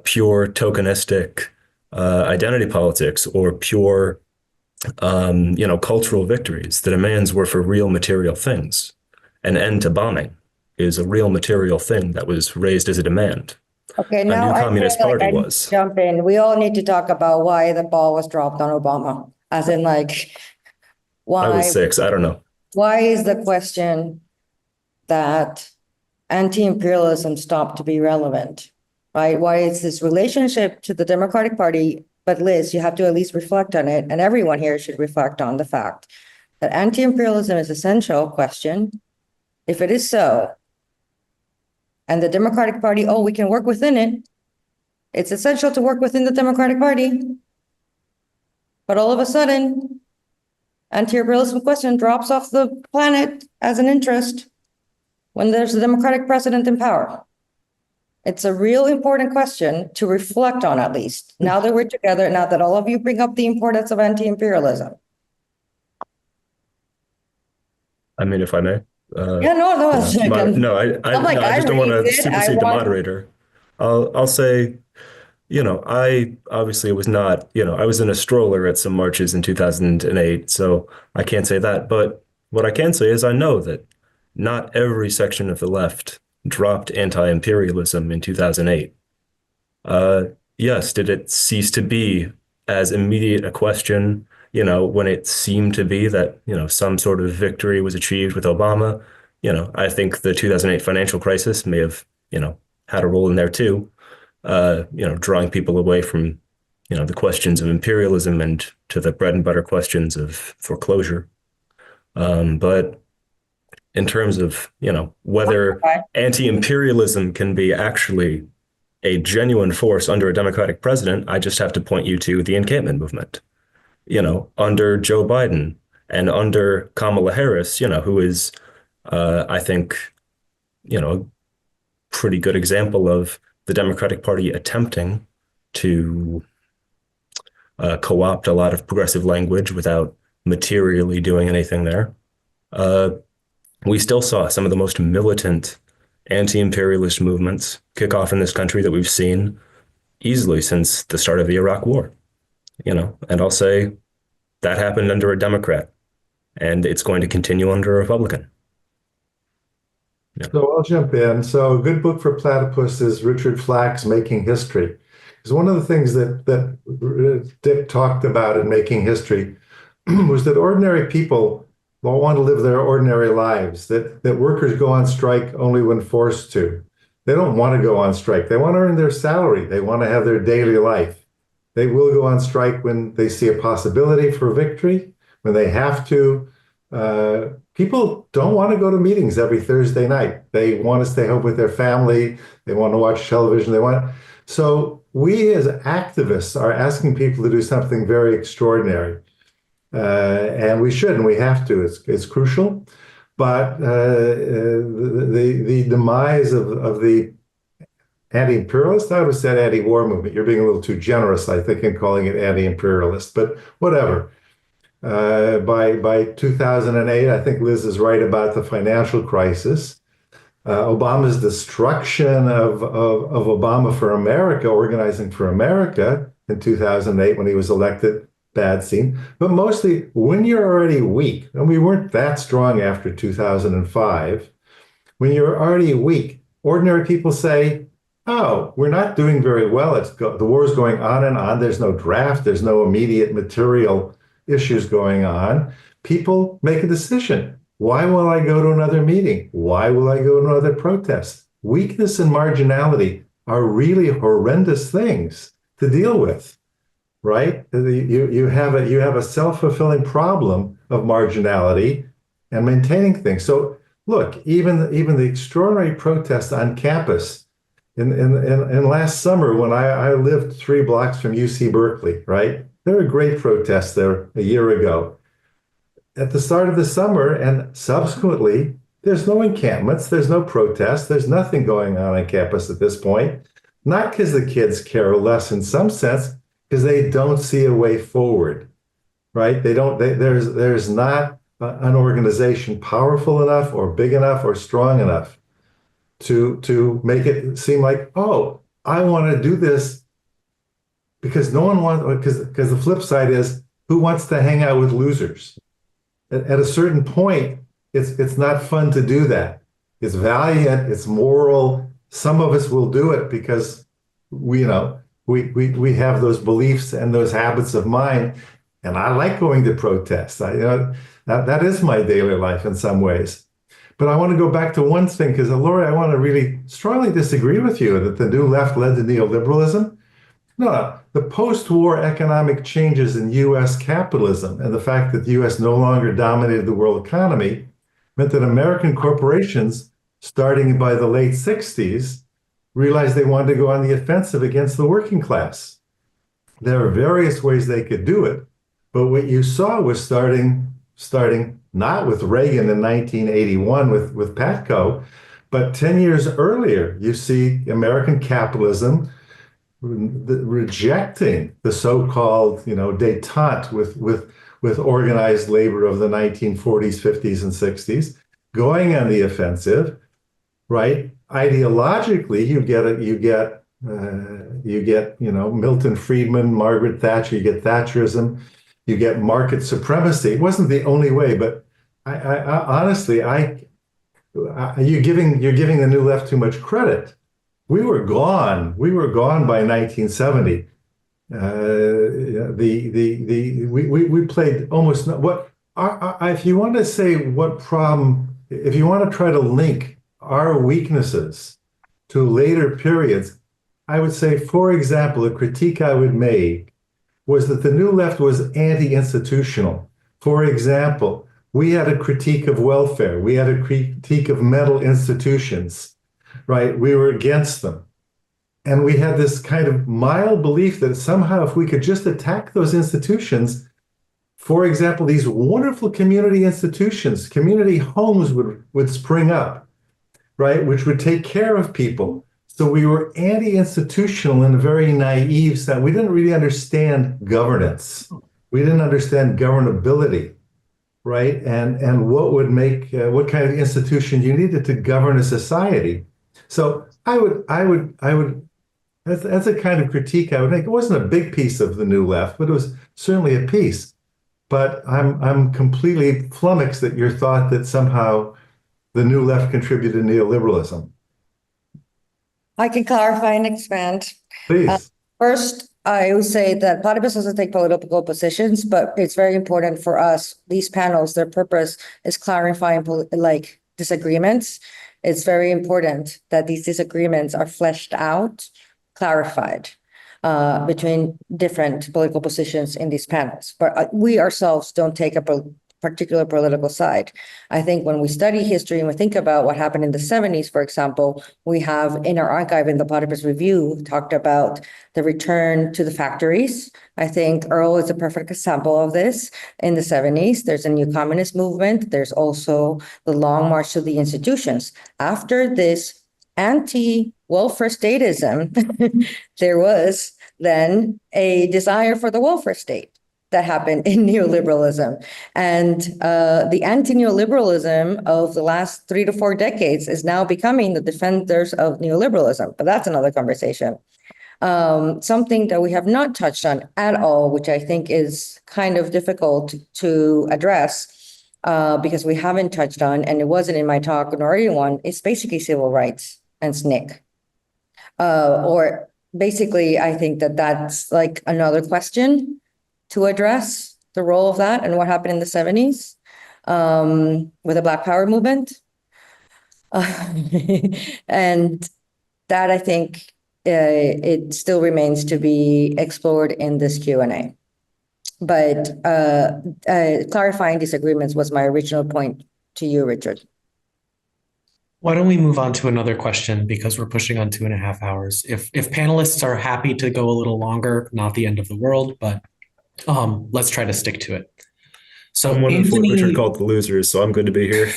pure tokenistic identity politics or pure, cultural victories. The demands were for real material things. An end to bombing is a real material thing that was raised as a demand. Okay, A now new I feel communist like party I need to was. jump in. We all need to talk about why the ball was dropped on Obama. As in, like, I was why 6. I don't know. why is the question that anti-imperialism stopped to be relevant, right? Why is this relationship to the Democratic Party? But Liz, you have to at least reflect on it, and everyone here should reflect on the fact that anti-imperialism is an essential question. If it is so, and the Democratic Party, oh, we can work within it. It's essential to work within the Democratic Party. But all of a sudden, anti-imperialism question drops off the planet as an interest when there's a Democratic president in power. It's a real important question to reflect on, at least, now that we're together, now that all of you bring up the importance of anti-imperialism. I mean, if I may. Yeah, no, I just don't want to supersede the moderator. I'll say, I obviously was not, I was in a stroller at some marches in 2008, so I can't say that. But what I can say is I know that not every section of the left dropped anti-imperialism in 2008. Yes, did it cease to be as immediate a question, when it seemed to be that, some sort of victory was achieved with Obama? I think the 2008 financial crisis may have, had a role in there too, drawing people away from, the questions of imperialism and to the bread and butter questions of foreclosure. But in terms of, whether anti-imperialism can be actually a genuine force under a Democratic president, I just have to point you to the encampment movement, under Joe Biden and under Kamala Harris, who is, I think, a pretty good example of the Democratic Party attempting to co-opt a lot of progressive language without materially doing anything there. We still saw some of the most militant anti-imperialist movements kick off in this country that we've seen easily since the start of the Iraq War, and I'll say that happened under a Democrat, and it's going to continue under a Republican. Yeah. So I'll jump in. So a good book for Platypus is Richard Flack's Making History. Because one of the things that Dick talked about in Making History was that ordinary people don't want to live their ordinary lives, that workers go on strike only when forced to. They don't want to go on strike. They want to earn their salary. They want to have their daily life. They will go on strike when they see a possibility for victory, when they have to. People don't want to go to meetings every Thursday night. They want to stay home with their family. They want to watch television. So we as activists are asking people to do something very extraordinary. And we should, and we have to. It's crucial. But the demise of the anti-imperialist, I would have said anti-war movement. You're being a little too generous, I think, in calling it anti-imperialist, but whatever. By 2008, I think Liz is right about the financial crisis. Obama's destruction of Obama for America, Organizing for America in 2008 when he was elected, bad scene. But mostly when you're already weak, and we weren't that strong after 2005, when you're already weak, ordinary people say, oh, we're not doing very well. The war's going on and on. There's no draft. There's no immediate material issues going on. People make a decision. Why will I go to another meeting? Why will I go to another protest? Weakness and marginality are really horrendous things to deal with, right? You have a self-fulfilling problem of marginality and maintaining things. So look, even the extraordinary protests on campus in last summer when I lived 3 blocks from UC Berkeley, right? There were great protests there a year ago. At the start of the summer and subsequently, there's no encampments, there's no protests, there's nothing going on campus at this point. Not because the kids care less in some sense, because they don't see a way forward, right? There's not an organization powerful enough or big enough or strong enough to make it seem like, oh, I want to do this because no one wants, because the flip side is, who wants to hang out with losers? At a certain point, it's not fun to do that. It's valiant, it's moral. Some of us will do it because we have those beliefs and those habits of mind. And I like going to protests. That is my daily life in some ways. But I want to go back to one thing, because Laurie, I want to really strongly disagree with you that the new left led to neoliberalism. No, the post-war economic changes in U.S. capitalism and the fact that the U.S. no longer dominated the world economy meant that American corporations, starting by the late 60s, realized they wanted to go on the offensive against the working class. There are various ways they could do it, but what you saw was starting not with Reagan in 1981 with Patco, but 10 years earlier, you see American capitalism rejecting the so-called, détente with organized labor of the 1940s, 50s, and 60s, going on the offensive, right? Ideologically, you get Milton Friedman, Margaret Thatcher, you get Thatcherism, you get market supremacy. It wasn't the only way, but I honestly, you're giving the New Left too much credit. We were gone. We were gone by 1970. We played almost what. If you want to say what problem, if you want to try to link our weaknesses to later periods, I would say, for example, a critique I would make was that the New Left was anti-institutional. For example, we had a critique of welfare. We had a critique of mental institutions, right? We were against them. And we had this kind of mild belief that somehow if we could just attack those institutions, for example, these wonderful community institutions, community homes would spring up, right? Which would take care of people. So we were anti-institutional in a very naive sense. We didn't really understand governance. We didn't understand governability, right? And what would make, what kind of institution you needed to govern a society. So I would, that's a kind of critique I would make. It wasn't a big piece of the New Left, but it was certainly a piece. But I'm completely flummoxed at your thought that somehow the New Left contributed to neoliberalism. I can clarify and expand. Please. First, I would say that Platypus doesn't take political positions, but it's very important for us. These panels, their purpose is clarifying disagreements. It's very important that these disagreements are fleshed out, clarified between different political positions in these panels. But we ourselves don't take a particular political side. I think when we study history and we think about what happened in the 70s, for example, we have in our archive in the Platypus Review talked about the return to the factories. I think Earl is a perfect example of this. In the 70s, there's a new communist movement. There's also the long march to the institutions. After this anti-welfare statism, there was then a desire for the welfare state that happened in neoliberalism. And the anti-neoliberalism of the last 3 to 4 decades is now becoming the defenders of neoliberalism. But that's another conversation. Something that we have not touched on at all, which I think is kind of difficult to address because we haven't touched on, and it wasn't in my talk nor anyone, is basically civil rights and SNCC. Or basically, I think that that's like another question to address the role of that and what happened in the 70s with the Black Power movement. And that, I think, it still remains to be explored in this Q&A. But clarifying disagreements was my original point to you, Richard. Why don't we move on to another question, because we're pushing on 2.5 hours. If panelists are happy to go a little longer, not the end of the world, but let's try to stick to it. So I'm one of what Richard called the losers, so I'm good to be here.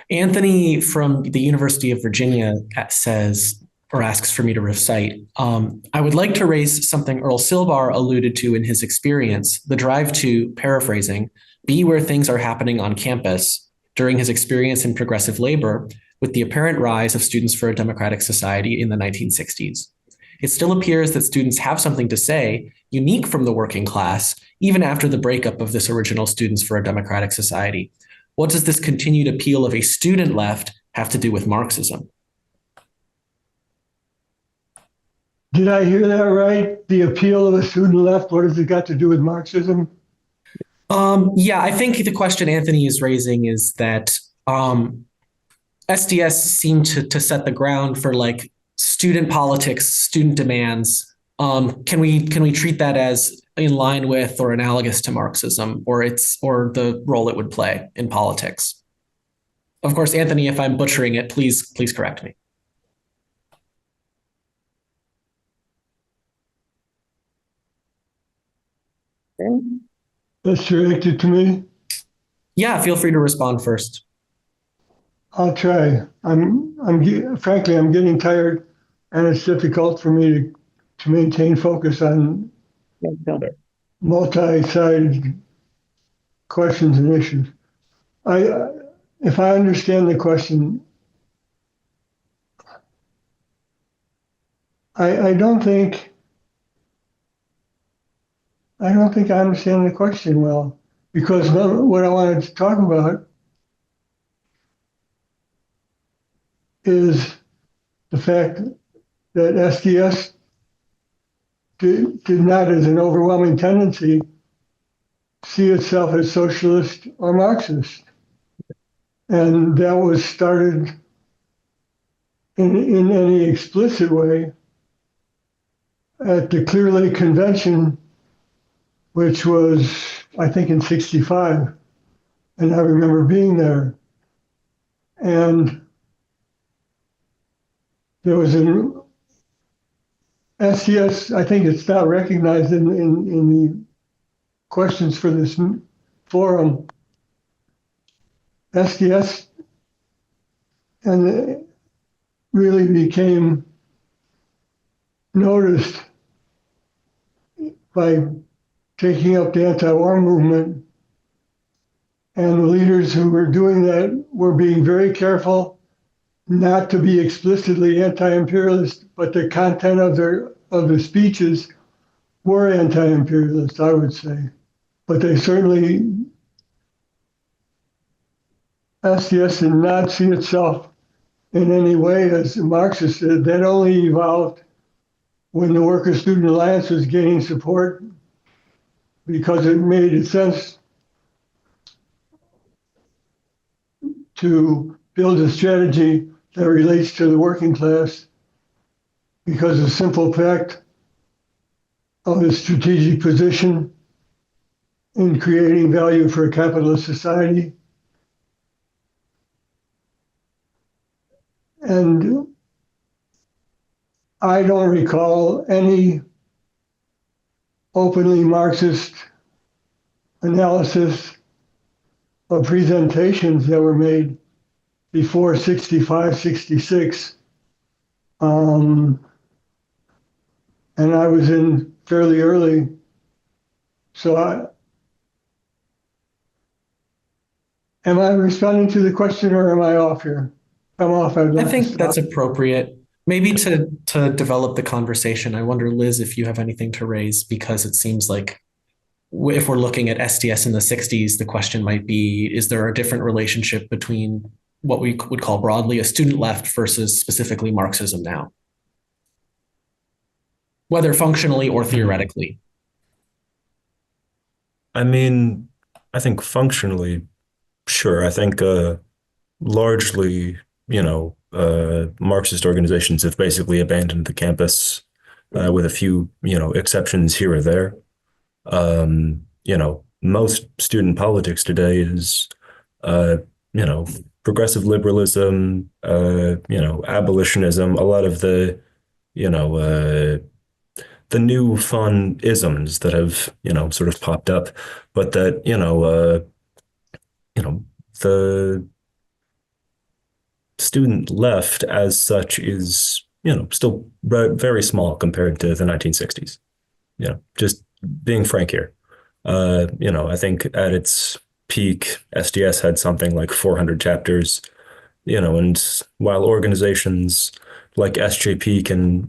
Anthony from the University of Virginia says, or asks for me to recite, I would like to raise something Earl Silbar alluded to in his experience, the drive to, paraphrasing, be where things are happening on campus during his experience in progressive labor with the apparent rise of Students for a Democratic Society in the 1960s. It still appears that students have something to say, unique from the working class, even after the breakup of this original Students for a Democratic Society. What does this continued appeal of a student left have to do with Marxism? Did I hear that right? The appeal of a student left, what has it got to do with Marxism? Yeah, I think the question Anthony is raising is that SDS seemed to set the ground for like student politics, student demands. Can we treat that as in line with or analogous to Marxism, or the role it would play in politics? Of course, Anthony, if I'm butchering it, please correct me. That's directed to me. Yeah, feel free to respond first. I'll try. Frankly, I'm getting tired, and it's difficult for me to maintain focus on multi-sided questions and issues. If I understand the question, I don't think I understand the question well, because what I wanted to talk about is the fact that SDS did not, as an overwhelming tendency, see itself as socialist or Marxist. And that was started in any explicit way at the Clear Lake Convention, which was, I think, in '65. And I remember being there. And there was an SDS, I think it's not recognized in the questions for this forum. SDS and really became noticed by taking up the anti-war movement, and the leaders who were doing that were being very careful not to be explicitly anti-imperialist, but the content of the speeches were anti-imperialist, I would say. But they certainly, SDS did not see itself in any way as Marxist did. That only evolved when the Workers' Student Alliance was gaining support, because it made sense to build a strategy that relates to the working class, because of the simple fact of the strategic position in creating value for a capitalist society. And I don't recall any openly Marxist analysis or presentations that were made before '65, '66. And I was in fairly early. So am I responding to the question, or am I off here? I'm off. I think that's appropriate. Maybe to develop the conversation, I wonder, Liz, if you have anything to raise, because it seems like if we're looking at SDS in the '60s, the question might be, is there a different relationship between what we would call broadly a student left versus specifically Marxism now, whether functionally or theoretically? I mean, I think functionally, sure. I think largely, Marxist organizations have basically abandoned the campus, with a few, exceptions here or there. Most student politics today is, progressive liberalism, abolitionism, a lot of the new fun isms that have, sort of popped up, but that, the student left as such is, still very small compared to the 1960s. Just being frank here. I think at its peak, SDS had something like 400 chapters, and while organizations like SJP can,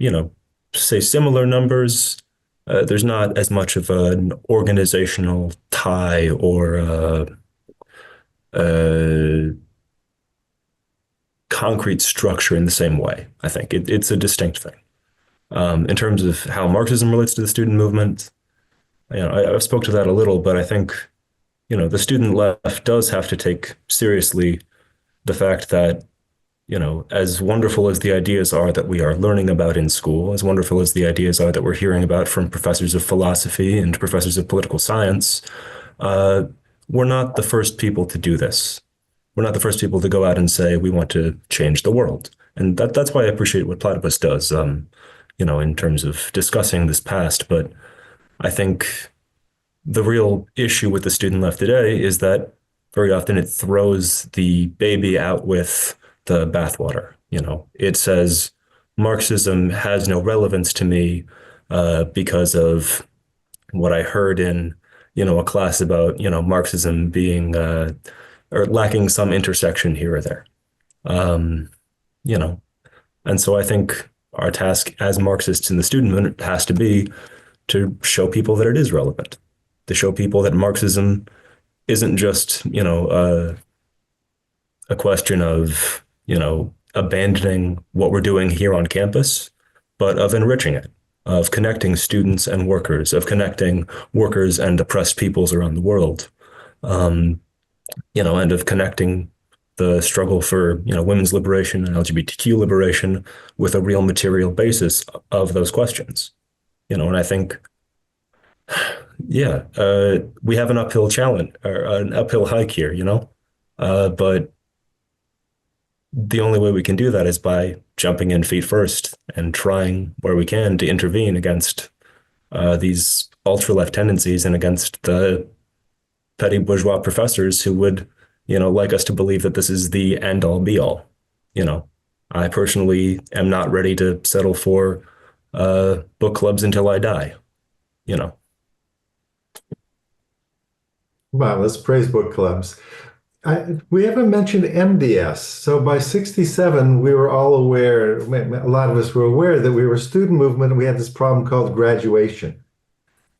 say similar numbers, there's not as much of an organizational tie or concrete structure in the same way. I think it's a distinct thing. In terms of how Marxism relates to the student movement, I spoke to that a little, but I think, the student left does have to take seriously the fact that, as wonderful as the ideas are that we are learning about in school, as wonderful as the ideas are that we're hearing about from professors of philosophy and professors of political science, we're not the first people to do this. We're not the first people to go out and say we want to change the world. And that's why I appreciate what Platypus does, in terms of discussing this past. But I think the real issue with the student left today is that very often it throws the baby out with the bathwater. It says Marxism has no relevance to me because of what I heard in, a class about, Marxism being or lacking some intersection here or there. And so I think our task as Marxists in the student movement has to be to show people that it is relevant, to show people that Marxism isn't just, a question of, abandoning what we're doing here on campus, but of enriching it, of connecting students and workers, of connecting workers and oppressed peoples around the world, and of connecting the struggle for, women's liberation and LGBTQ liberation with a real material basis of those questions. And I think, we have an uphill challenge or an uphill hike here, but the only way we can do that is by jumping in feet first and trying where we can to intervene against these ultra-left tendencies and against the petty bourgeois professors who would, like us to believe that this is the end-all be-all. I personally am not ready to settle for book clubs until I die. Wow, let's praise book clubs. We haven't mentioned MDS. So by 67, we were all aware, a lot of us were aware that we were a student movement and we had this problem called graduation.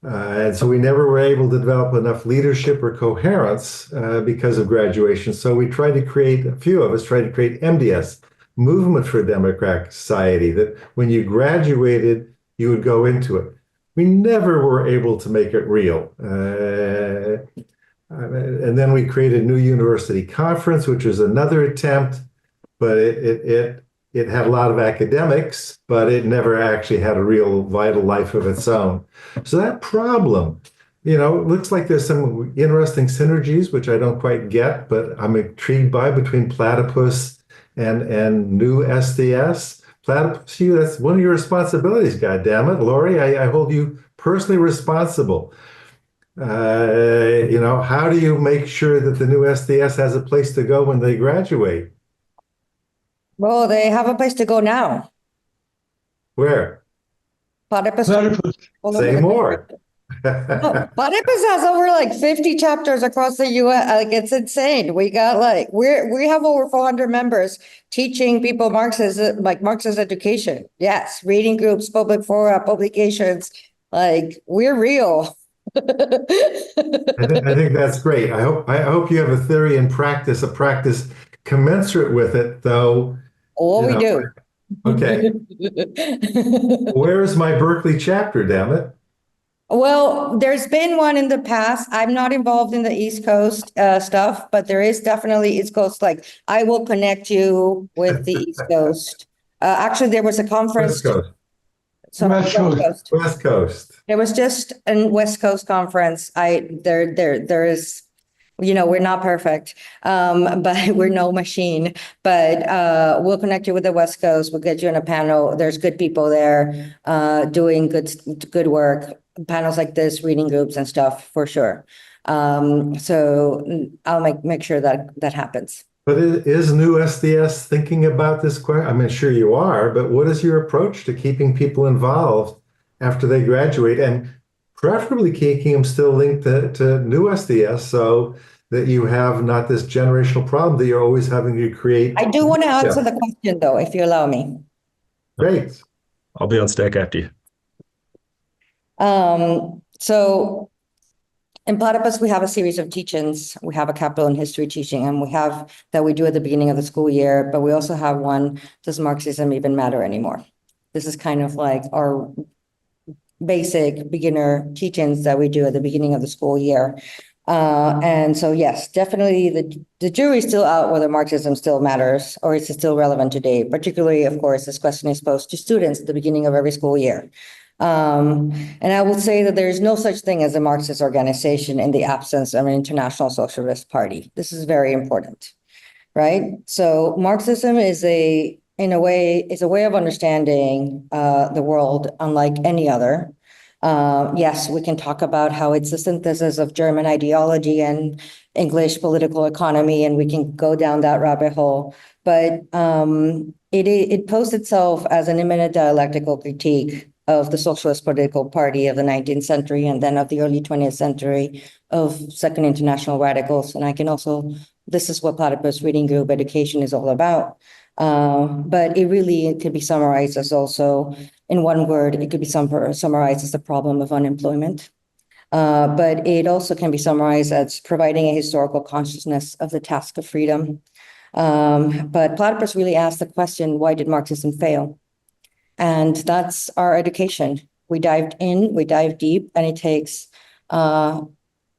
And so we never were able to develop enough leadership or coherence because of graduation. So we tried to create, a few of us tried to create MDS, Movement for Democratic Society, that when you graduated, you would go into it. We never were able to make it real. And then we created New University Conference, which was another attempt, but it had a lot of academics, but it never actually had a real vital life of its own. So that problem, it looks like there's some interesting synergies, which I don't quite get, but I'm intrigued by between Platypus and new SDS. Platypus, that's one of your responsibilities, goddammit. Laurie, I hold you personally responsible. How do you make sure that the new SDS has a place to go when they graduate? Well, they have a place to go now. Where? Platypus. Say more. Platypus has over like 50 chapters across the US. Like, it's insane. We got we have over 400 members teaching people Marxism, like Marxist education. Yes, reading groups, public fora, publications. Like, we're real. I think that's great. I hope you have a theory and practice, a practice commensurate with it, though. Oh, we do. Okay. Where is my Berkeley chapter, damn it? Well, there's been one in the past. I'm not involved in the East Coast stuff, but there is definitely East Coast. Like, I will connect you with the East Coast. Actually, there was a conference. West Coast. West Coast. There was just a West Coast conference. There is, we're not perfect, but we're no machine. But we'll connect you with the West Coast. We'll get you on a panel. There's good people there doing good work. Panels like this, reading groups and stuff, for sure. So I'll make sure that happens. But is new SDS thinking about this question? I mean, sure you are, but what is your approach to keeping people involved after they graduate, and preferably keeping them still linked to new SDS? So, that you have not this generational problem that you're always having to create. I do want to answer the question, though, if you allow me. Great. I'll be on stack after you. So in Platypus, we have a series of teach-ins. We have a capital and history teaching, and we have that we do at the beginning of the school year, but we also have one, does Marxism even matter anymore? This is kind of like our basic beginner teach-ins that we do at the beginning of the school year. And so, yes, definitely the jury's still out whether Marxism still matters or is it still relevant today. Particularly, of course, this question is posed to students at the beginning of every school year. And I will say that there is no such thing as a Marxist organization in the absence of an international socialist party. This is very important, right? So Marxism is a way of understanding the world unlike any other. Yes, we can talk about how it's a synthesis of German ideology and English political economy, and we can go down that rabbit hole. But it posed itself as an imminent dialectical critique of the socialist political party of the 19th century and then of the early 20th century of Second International radicals. And I can also, this is what Platypus Reading Group education is all about. But it could be summarized as also, in one word, it could be summarized as the problem of unemployment. But it also can be summarized as providing a historical consciousness of the task of freedom. But Platypus really asked the question, why did Marxism fail? And that's our education. We dived in, we dive deep, and it takes a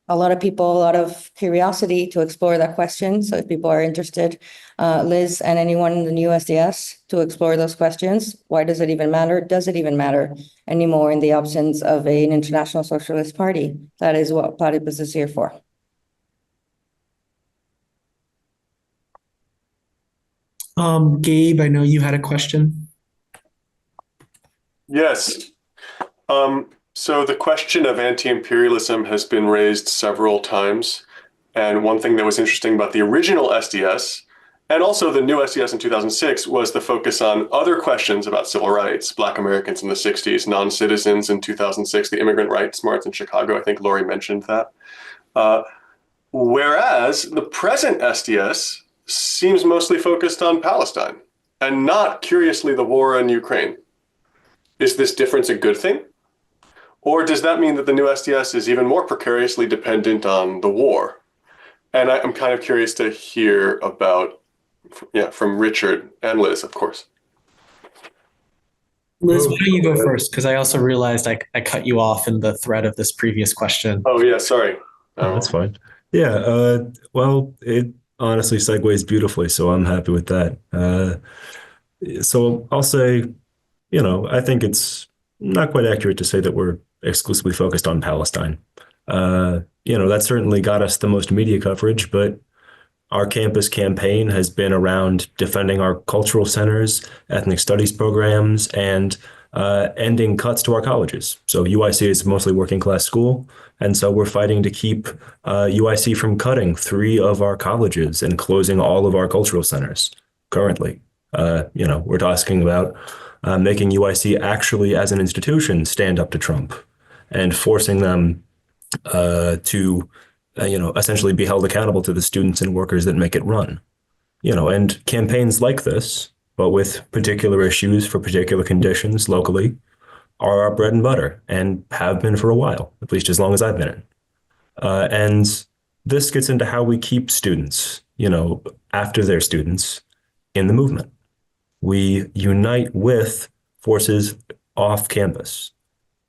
lot of people, a lot of curiosity to explore that question. So if people are interested, Liz and anyone in the new SDS to explore those questions, why does it even matter? Does it even matter anymore in the absence of an international socialist party? That is what Platypus is here for. Gabe, I know you had a question. Yes. So the question of anti-imperialism has been raised several times. And one thing that was interesting about the original SDS and also the new SDS in 2006 was the focus on other questions about civil rights, Black Americans in the 60s, non-citizens in 2006, the immigrant rights march in Chicago. I think Laurie mentioned that. Whereas the present SDS seems mostly focused on Palestine and not, curiously, the war in Ukraine. Is this difference a good thing? Or does that mean that the new SDS is even more precariously dependent on the war? And I'm kind of curious to hear about, from Richard and Liz, of course. Liz, why don't you go first? Because I also realized I cut you off in the thread of this previous question. Oh, yeah, sorry. Oh, that's fine. Yeah, well, it honestly segues beautifully, so I'm happy with that. So I'll say, I think it's not quite accurate to say that we're exclusively focused on Palestine. That certainly got us the most media coverage, but our campus campaign has been around defending our cultural centers, ethnic studies programs, and ending cuts to our colleges. So UIC is mostly working class school, and so we're fighting to keep UIC from cutting 3 of our colleges and closing all of our cultural centers currently. We're talking about making UIC actually, as an institution, stand up to Trump and forcing them to, essentially be held accountable to the students and workers that make it run. And campaigns like this, but with particular issues for particular conditions locally, are our bread and butter and have been for a while, at least as long as I've been in. And this gets into how we keep students, after they're students, in the movement. We unite with forces off campus.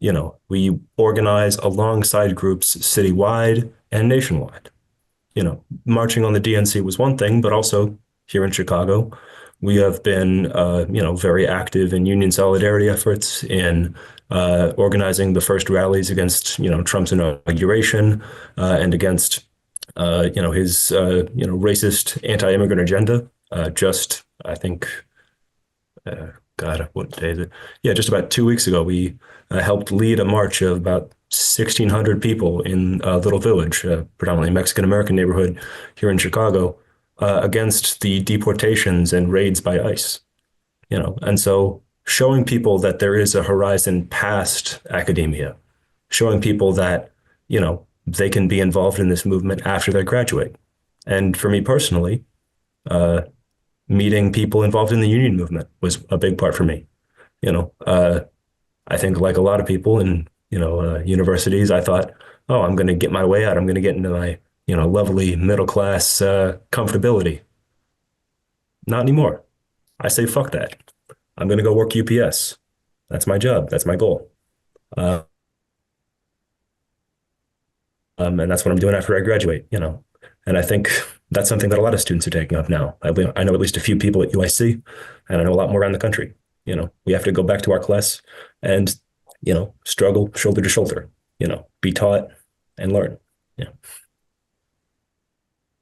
We organize alongside groups citywide and nationwide. Marching on the DNC was one thing, but also here in Chicago, we have been, very active in union solidarity efforts, in organizing the first rallies against, Trump's inauguration and against, his, racist anti-immigrant agenda. I think, what day is it? Yeah, just about 2 weeks ago, we helped lead a march of about 1,600 people in a little village, predominantly Mexican-American neighborhood here in Chicago, against the deportations and raids by ICE. And so showing people that there is a horizon past academia, showing people that, they can be involved in this movement after they graduate. And for me personally, meeting people involved in the union movement was a big part for me. I think like a lot of people in, universities, I thought, oh, I'm going to get my way out. I'm going to get into my, lovely middle class comfortability. Not anymore. I say, fuck that. I'm going to go work UPS. That's my job. That's my goal. And that's what I'm doing after I graduate, And I think that's something that a lot of students are taking up now. I know at least a few people at UIC, and I know a lot more around the country. We have to go back to our class and, struggle shoulder to shoulder, be taught and learn. Yeah.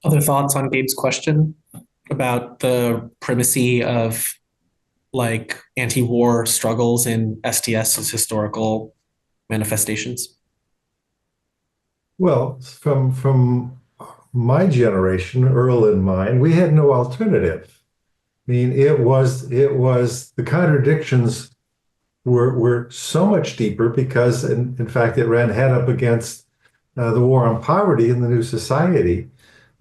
Other thoughts on Gabe's question about the primacy of like anti-war struggles in STS's historical manifestations? Well, from my generation, Earl and mine, we had no alternative. I mean, it was the contradictions were so much deeper because, in fact, it ran head up against the war on poverty in the new society,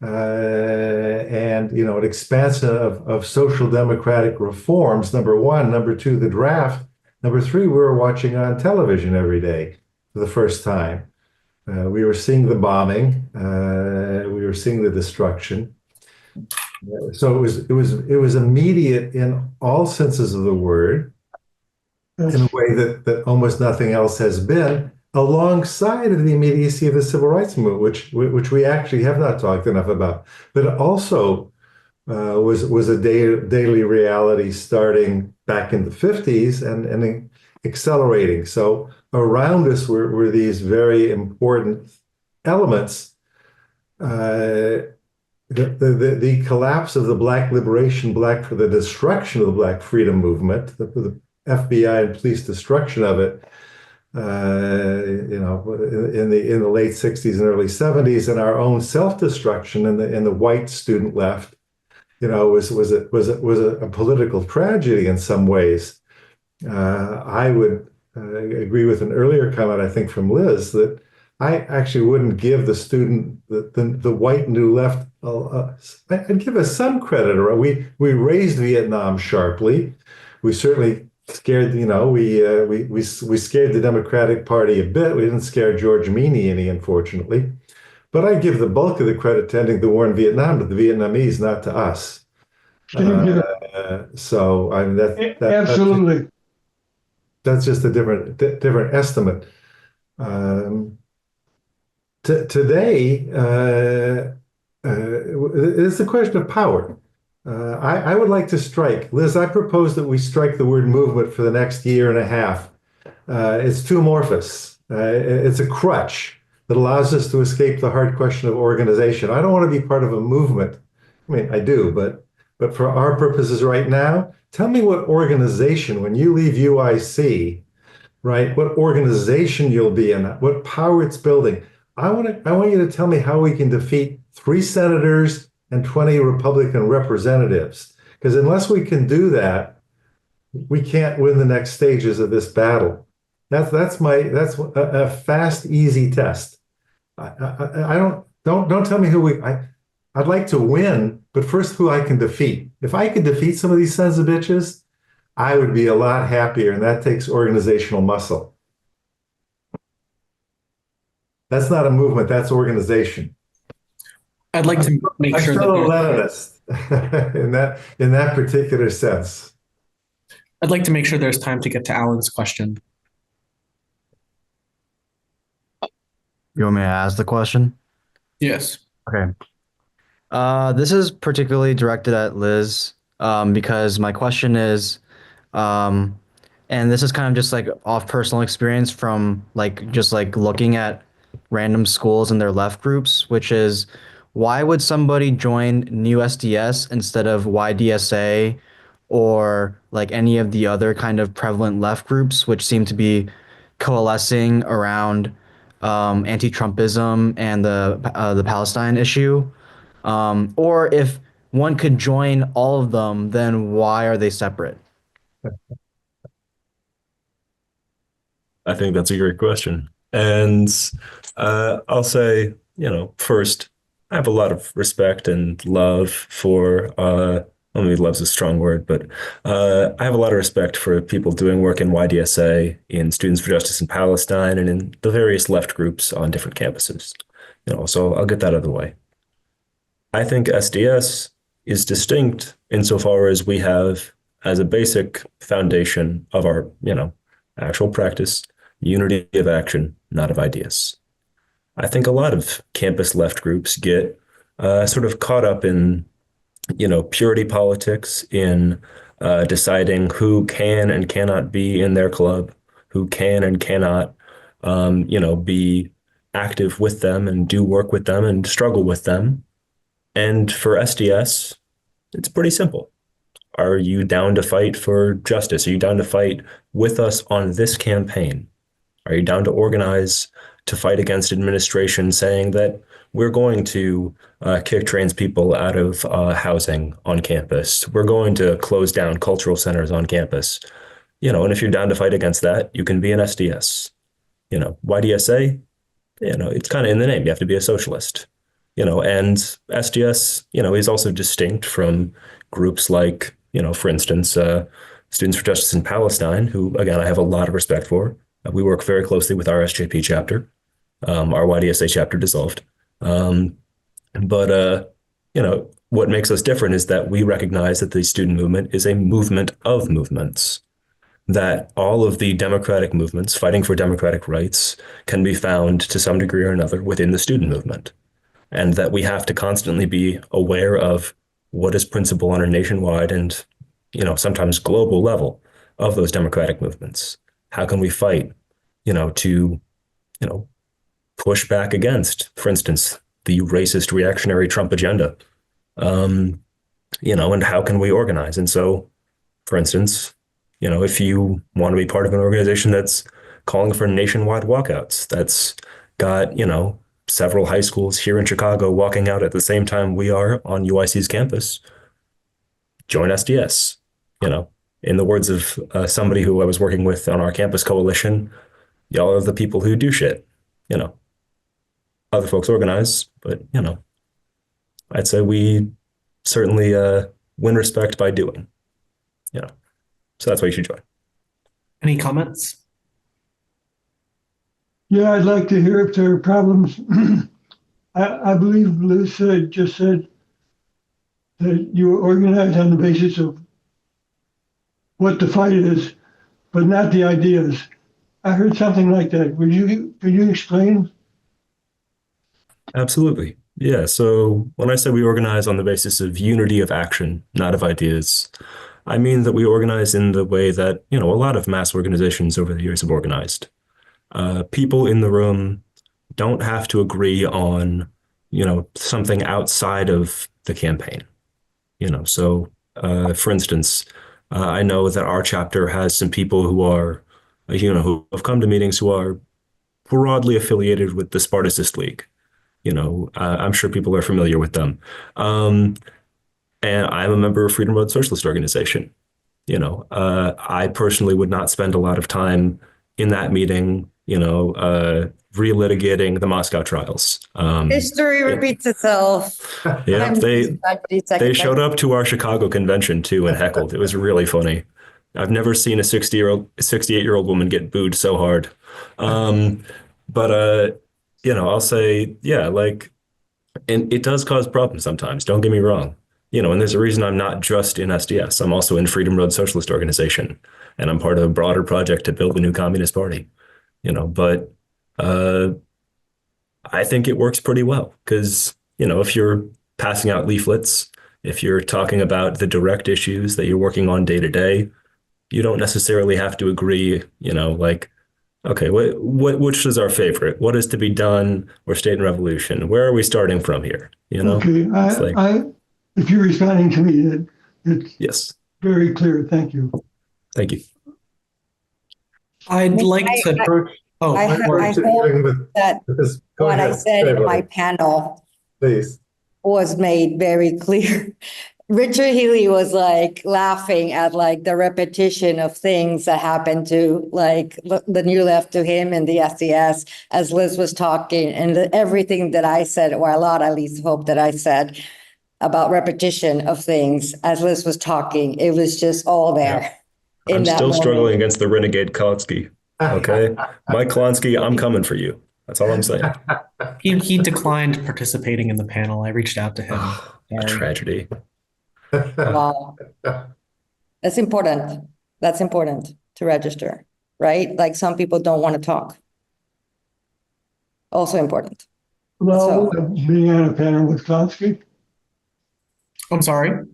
and an expansion of social democratic reforms. Number one, number two, the draft. Number three, we were watching on television every day for the first time. We were seeing the bombing. We were seeing the destruction. So it was immediate in all senses of the word, in a way that almost nothing else has been, alongside of the immediacy of the civil rights movement, which we actually have not talked enough about, but it also was a daily reality starting back in the 50s and accelerating. So around us were these very important elements. The collapse of the Black liberation, the destruction of the Black freedom movement, the FBI and police destruction of it, in the late 60s and early 70s, and our own self-destruction in the white student left, was a political tragedy in some ways. I would agree with an earlier comment, I think, from Liz, that I actually wouldn't give the student, the white new left, I'd give us some credit. We raised Vietnam sharply. We certainly scared, we scared the Democratic Party a bit. We didn't scare George Meany any, unfortunately. But I give the bulk of the credit to ending the war in Vietnam to the Vietnamese, not to us. So I mean absolutely. That's just a different estimate. Today, it's the question of power. I would like to strike, Liz, I propose that we strike the word movement for the next year and a half. It's too amorphous. It's a crutch that allows us to escape the hard question of organization. I don't want to be part of a movement. I mean, I do, but for our purposes right now, tell me what organization, when you leave UIC, right, what organization you'll be in, what power it's building. I want you to tell me how we can defeat 3 senators and 20 Republican representatives. Because unless we can do that, we can't win the next stages of this battle. That's a fast, easy test. Don't tell me who I'd like to win, but first who I can defeat. If I could defeat some of these sons of bitches, I would be a lot happier, and that takes organizational muscle. That's not a movement, that's organization. I'd like to make sure that I'm Leninist in that particular sense. I'd like to make sure there's time to get to Alan's question. You want me to ask the question? Yes. Okay. This is particularly directed at Liz, because my question is, and this is kind of just like off personal experience from just looking at random schools and their left groups, which is, why would somebody join New SDS instead of YDSA or like any of the other kind of prevalent left groups, which seem to be coalescing around anti-Trumpism and the Palestine issue? Or if one could join all of them, then why are they separate? I think that's a great question. And I'll say, first, I have a lot of respect and love for, maybe love's a strong word, but I have a lot of respect for people doing work in YDSA, in Students for Justice in Palestine, and in the various left groups on different campuses. So I'll get that out of the way. I think SDS is distinct insofar as we have, as a basic foundation of our, actual practice, unity of action, not of ideas. I think a lot of campus left groups get sort of caught up in, purity politics, in deciding who can and cannot be in their club, who can and cannot, be active with them and do work with them and struggle with them. And for SDS, it's pretty simple. Are you down to fight for justice? Are you down to fight with us on this campaign? Are you down to organize to fight against administration saying that we're going to kick trans people out of housing on campus? We're going to close down cultural centers on campus. And if you're down to fight against that, you can be an SDS. YDSA, it's kind of in the name. You have to be a socialist. And SDS, is also distinct from groups like, for instance, Students for Justice in Palestine, who, again, I have a lot of respect for. We work very closely with our SJP chapter. Our YDSA chapter dissolved. But what makes us different is that we recognize that the student movement is a movement of movements, that all of the democratic movements fighting for democratic rights can be found to some degree or another within the student movement, and that we have to constantly be aware of what is principle on a nationwide and, sometimes global level of those democratic movements. How can we fight, to, push back against, for instance, the racist reactionary Trump agenda, and how can we organize? And so, for instance, if you want to be part of an organization that's calling for nationwide walkouts, that's got, several high schools here in Chicago walking out at the same time we are on UIC's campus, join SDS. In the words of somebody who I was working with on our campus coalition, y'all are the people who do shit. Other folks organize, but, I'd say we certainly win respect by doing. So that's why you should join. Any comments? Yeah, I'd like to hear if there are problems. I believe Liz just said that you were organized on the basis of what the fight is, but not the ideas. I heard something like that. Could you explain? Absolutely. Yeah. So when I say we organize on the basis of unity of action, not of ideas, I mean that we organize in the way that, a lot of mass organizations over the years have organized. People in the room don't have to agree on, something outside of the campaign. So for instance, I know that our chapter has some people who are, who have come to meetings who are broadly affiliated with the Spartacist League. I'm sure people are familiar with them. And I'm a member of Freedom Road Socialist Organization. I personally would not spend a lot of time in that meeting, relitigating the Moscow trials. History repeats itself. Yeah, they showed up to our Chicago convention too and heckled. It was really funny. I've never seen a 68-year-old woman get booed so hard. But I'll say, yeah, and it does cause problems sometimes. Don't get me wrong. And there's a reason I'm not just in SDS. I'm also in Freedom Road Socialist Organization, and I'm part of a broader project to build a new Communist Party. But I think it works pretty well because, if you're passing out leaflets, if you're talking about the direct issues that you're working on day to day, you don't necessarily have to agree, okay, which is our favorite? What is to be done? Or state and revolution? Where are we starting from here? Okay, if you're responding to me, it's yes, very clear. Thank you. Thank you. I'd like to. I hope that what I said in my panel please was made very clear. Richard Healey was like laughing at like the repetition of things that happened to like the New Left to him and the SDS as Liz was talking, and everything that I said, or a lot at least hope that I said about repetition of things as Liz was talking, it was just all there. I'm still struggling against the renegade Klonsky. Okay, Mike Klonsky, I'm coming for you. That's all I'm saying. He declined participating in the panel. I reached out to him. A tragedy. Wow. That's important. That's important to register, right? Like some people don't want to talk. Also important. Well, being on a panel with Klonsky, I'm sorry.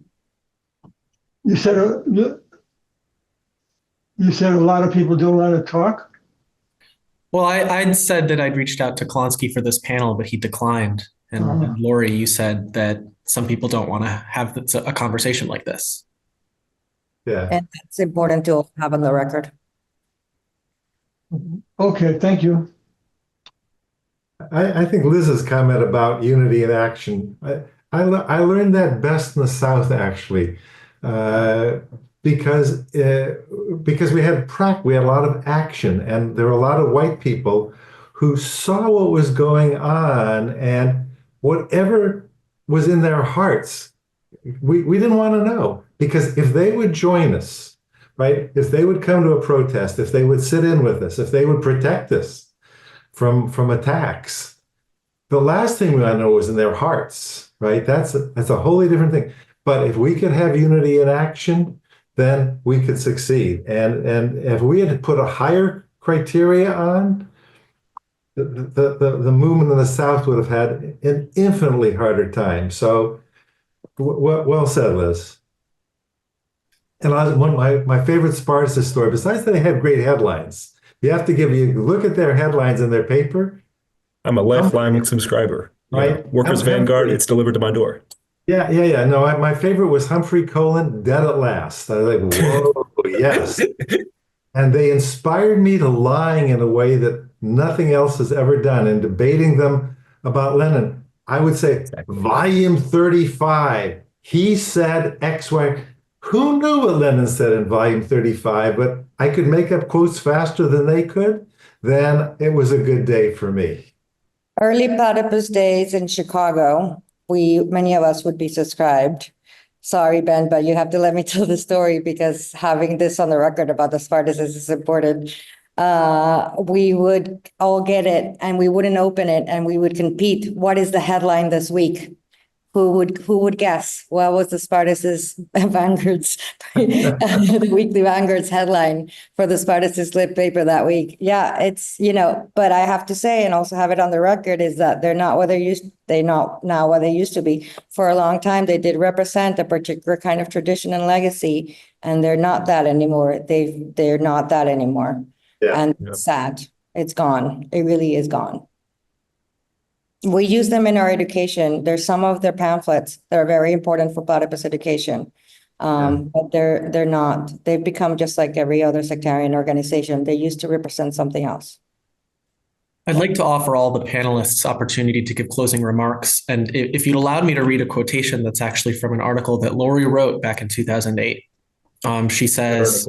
you said a lot of people don't want to talk. Well, I'd said that I'd reached out to Klonsky for this panel, but he declined. And Laurie, you said that some people don't want to have a conversation like this. Yeah. And that's important to have on the record. Okay, thank you. I think Liz's comment about unity in action, I learned that best in the South, actually, because we had a lot of action, and there were a lot of white people who saw what was going on, and whatever was in their hearts, we didn't want to know, because if they would join us, right, if they would come to a protest, if they would sit in with us, if they would protect us from attacks, the last thing we want to know was in their hearts, right? That's a wholly different thing. But if we could have unity in action, then we could succeed. And if we had put a higher criteria on, the movement in the South would have had an infinitely harder time. So, well said, Liz. And one of my favorite Spartacus story, besides that they have great headlines, you have to look at their headlines in their paper. I'm a lifeline subscriber. Right. Workers Vanguard, it's delivered to my door. Yeah. No, my favorite was Humphrey Colin, Dead at Last. I was like, whoa, yes. And they inspired me to lying in a way that nothing else has ever done. In debating them about Lenin, I would say, volume 35, he said X, Y. Who knew what Lenin said in volume 35? But I could make up quotes faster than they could. Then it was a good day for me. Early Platypus days in Chicago, many of us would be subscribed. Sorry, Ben, but you have to let me tell the story because having this on the record about the Spartacus is important. We would all get it and we wouldn't open it and we would compete. What is the headline this week? Who would guess? What was the Spartacus Vanguard's, the weekly Vanguard's headline for the Spartacus lit paper that week? Yeah, it's, but I have to say, and also have it on the record, is that they're not what they're not now what they used to be. For a long time, they did represent a particular kind of tradition and legacy, and they're not that anymore. They're not that anymore. Yeah. And it's sad. It's gone. It really is gone. We use them in our education. There's some of their pamphlets that are very important for platypus education. But they're not. They've become just like every other sectarian organization. They used to represent something else. I'd like to offer all the panelists opportunity to give closing remarks. And if you'd allowed me to read a quotation that's actually from an article that Laurie wrote back in 2008. She says,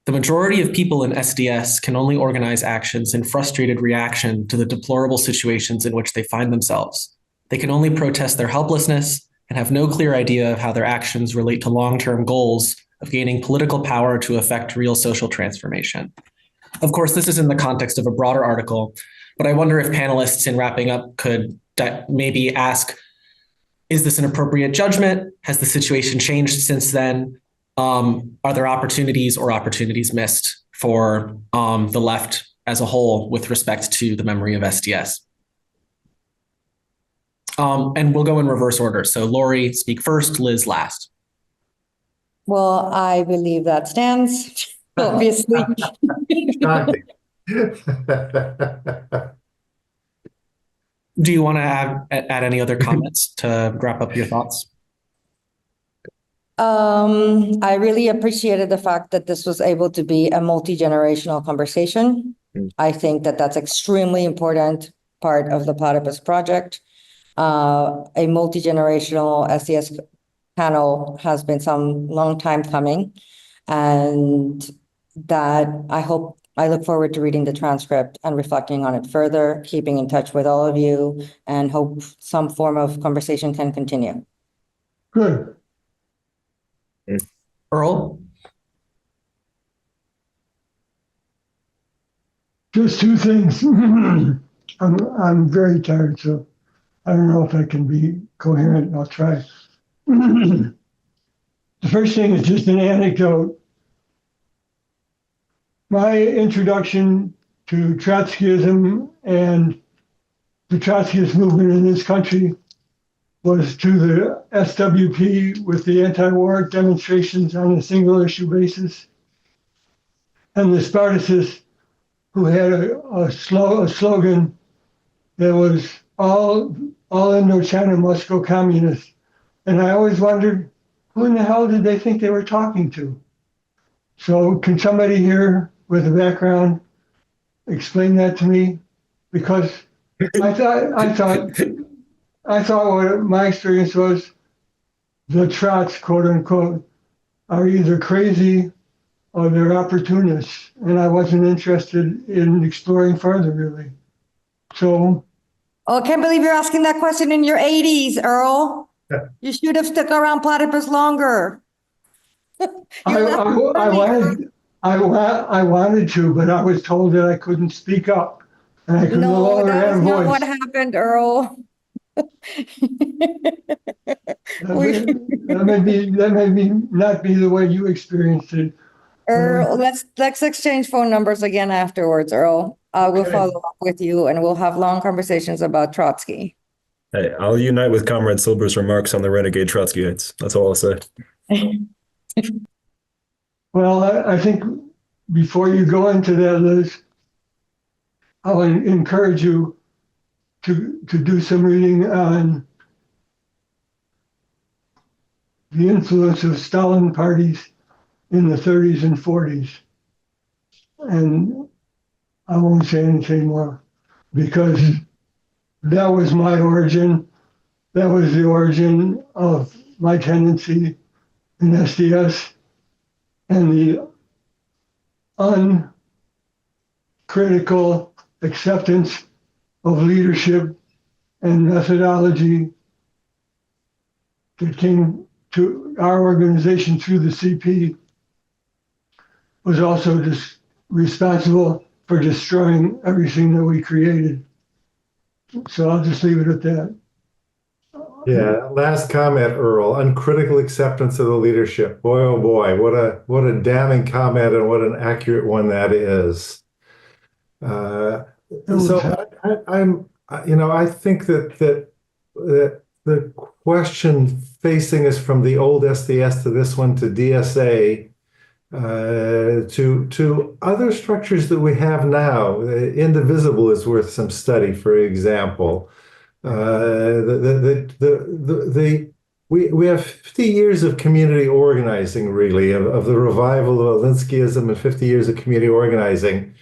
"The majority of people in SDS can only organize actions in frustrated reaction to the deplorable situations in which they find themselves. They can only protest their helplessness and have no clear idea of how their actions relate to long-term goals of gaining political power to effect real social transformation." Of course, this is in the context of a broader article, but I wonder if panelists in wrapping up could maybe ask, is this an appropriate judgment? Has the situation changed since then? Are there opportunities missed for the left as a whole with respect to the memory of SDS? And we'll go in reverse order. So Laurie, speak first, Liz last. Well, I believe that stands, obviously. Do you want to add any other comments to wrap up your thoughts? I really appreciated the fact that this was able to be a multi-generational conversation. I think that that's extremely important part of the Platypus project. A multi-generational SDS panel has been some long time coming, and that I look forward to reading the transcript and reflecting on it further, keeping in touch with all of you, and hope some form of conversation can continue. Good. Earl? Just two things. I'm very tired, so I don't know if I can be coherent. I'll try. The first thing is just an anecdote. My introduction to Trotskyism and the Trotskyist movement in this country was to the SWP with the anti-war demonstrations on a single issue basis, and the Spartacists, who had a slogan that was all Indochina must go communist. And I always wondered, who in the hell did they think they were talking to? So can somebody here with a background explain that to me? Because I thought what my experience was, the Trots, quote unquote, are either crazy or they're opportunists, and I wasn't interested in exploring further, really. So. Oh, I can't believe you're asking that question in your 80s, Earl. You should have stuck around Platypus longer. I wanted to, but I was told that I couldn't speak up, and I could no longer have a voice. No, that's not what happened, Earl. That may not be the way you experienced it. Earl, let's exchange phone numbers again afterwards, Earl. We'll follow up with you, and we'll have long conversations about Trotsky. Hey, I'll unite with Comrade Silbar's remarks on the renegade Trotskyites. That's all I'll say. Well, I think before you go into that, Liz, I'll encourage you to do some reading on the influence of Stalin parties in the 30s and 40s. And I won't say anything more because that was my origin. That was the origin of my tendency in SDS and the uncritical acceptance of leadership and methodology that came to our organization through the CP was also just responsible for destroying everything that we created. So I'll just leave it at that. Yeah, last comment, Earl. Uncritical acceptance of the leadership. Boy, oh boy, what a damning comment, and what an accurate one that is. I think that the question facing us from the old SDS to this one to DSA to other structures that we have now, indivisible is worth some study. For example, we have 50 years of community organizing, really, of the revival of Alinskyism, and 50 years of community organizing.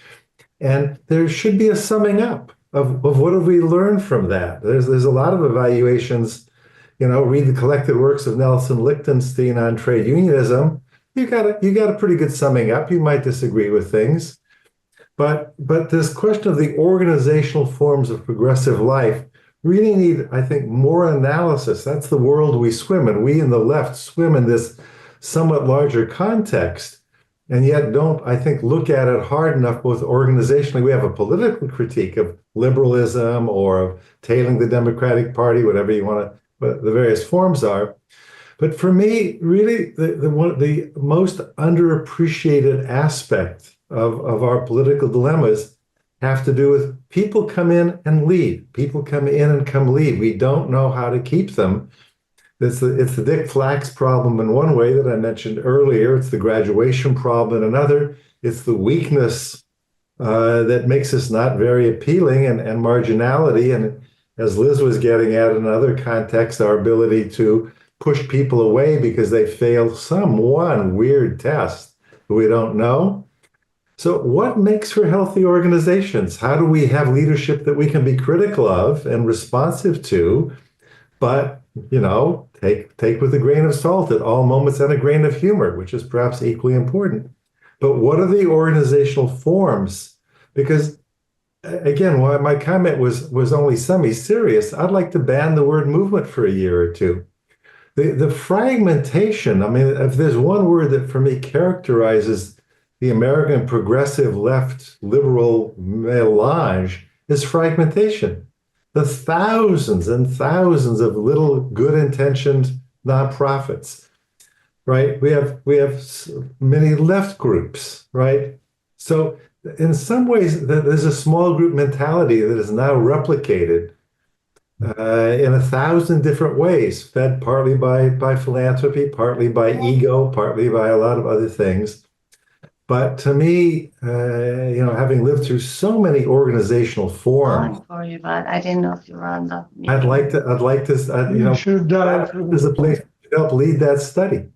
And there should be a summing up of what have we learned from that. There's a lot of evaluations, read the collected works of Nelson Lichtenstein on trade unionism. You got a pretty good summing up. You might disagree with things, but this question of the organizational forms of progressive life really need, I think, more analysis. That's the world we swim in. We in the left swim in this somewhat larger context, and yet don't, I think, look at it hard enough, both organizationally. We have a political critique of liberalism or of tailing the Democratic Party, whatever you want to, what the various forms are. But for me, really, the most underappreciated aspect of our political dilemmas have to do with people come in and leave. People come in and come leave. We don't know how to keep them. It's the Dick Flax problem in one way that I mentioned earlier. It's the graduation problem in another. It's the weakness that makes us not very appealing and marginality. And as Liz was getting at in another context, our ability to push people away because they failed some one weird test that we don't know. So what makes for healthy organizations? How do we have leadership that we can be critical of and responsive to, but, take with a grain of salt at all moments and a grain of humor, which is perhaps equally important. But what are the organizational forms? Because again, while my comment was only semi-serious, I'd like to ban the word movement for a year or two. The fragmentation, I mean, if there's one word that for me characterizes the American progressive left liberal melange, is fragmentation. The thousands and thousands of little good-intentioned nonprofits, right? We have many left groups, right? So in some ways, there's a small group mentality that is now replicated in 1,000 different ways, fed partly by philanthropy, partly by ego, partly by a lot of other things. But to me, having lived through so many organizational forms, Sorry, but I didn't know if you were on the. I'd like to, should have died. there's a place to help lead that study.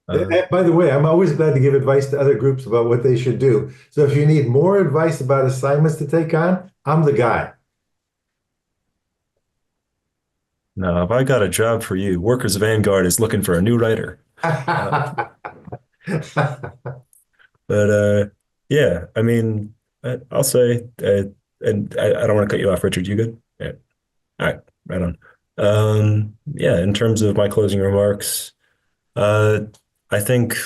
By the way, I'm always glad to give advice to other groups about what they should do. So if you need more advice about assignments to take on, I'm the guy. No, if I got a job for you, Workers Vanguard is looking for a new writer. But yeah, I mean, I'll say, and I don't want to cut you off, Richard. You good? Yeah. All right, right on. Yeah, in terms of my closing remarks, I think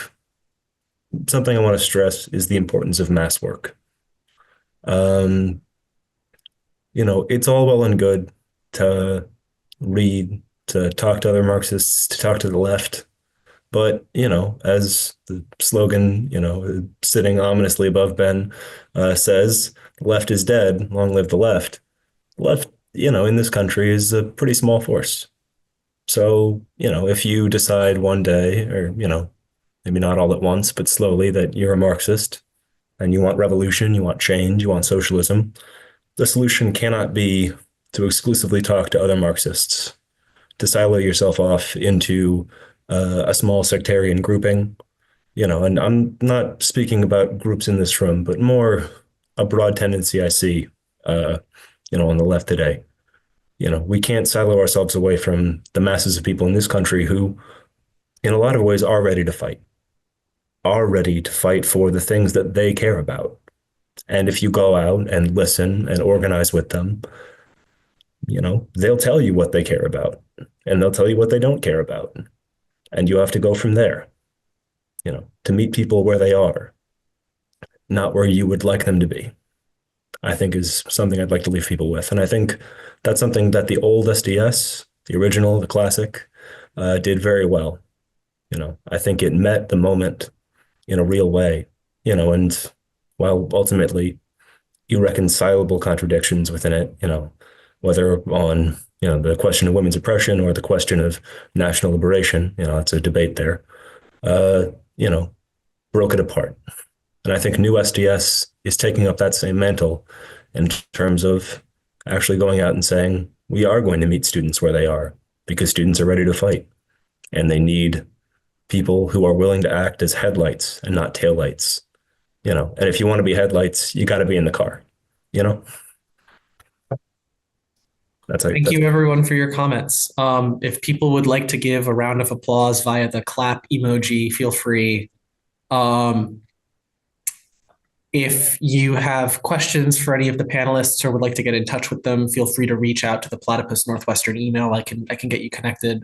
something I want to stress is the importance of mass work. It's all well and good to read, to talk to other Marxists, to talk to the left. But, as the slogan, sitting ominously above Ben says, the left is dead, long live the left. The left, in this country is a pretty small force. So, if you decide one day, or, maybe not all at once, but slowly, that you're a Marxist and you want revolution, you want change, you want socialism, the solution cannot be to exclusively talk to other Marxists, to silo yourself off into a small sectarian grouping, and I'm not speaking about groups in this room, but more a broad tendency I see, on the left today. We can't silo ourselves away from the masses of people in this country who, in a lot of ways, are ready to fight for the things that they care about. And if you go out and listen and organize with them, they'll tell you what they care about, and they'll tell you what they don't care about. And you have to go from there, to meet people where they are, not where you would like them to be, I think is something I'd like to leave people with. And I think that's something that the old SDS, the original, the classic, did very well. I think it met the moment in a real way, and while ultimately irreconcilable contradictions within it, whether on, the question of women's oppression or the question of national liberation, it's a debate there, broke it apart. And I think new SDS is taking up that same mantle in terms of actually going out and saying, we are going to meet students where they are, because students are ready to fight. And they need people who are willing to act as headlights and not taillights. And if you want to be headlights, you got to be in the car, Thank you, everyone, for your comments. If people would like to give a round of applause via the clap emoji, feel free. If you have questions for any of the panelists or would like to get in touch with them, feel free to reach out to the Platypus Northwestern email. I can get you connected.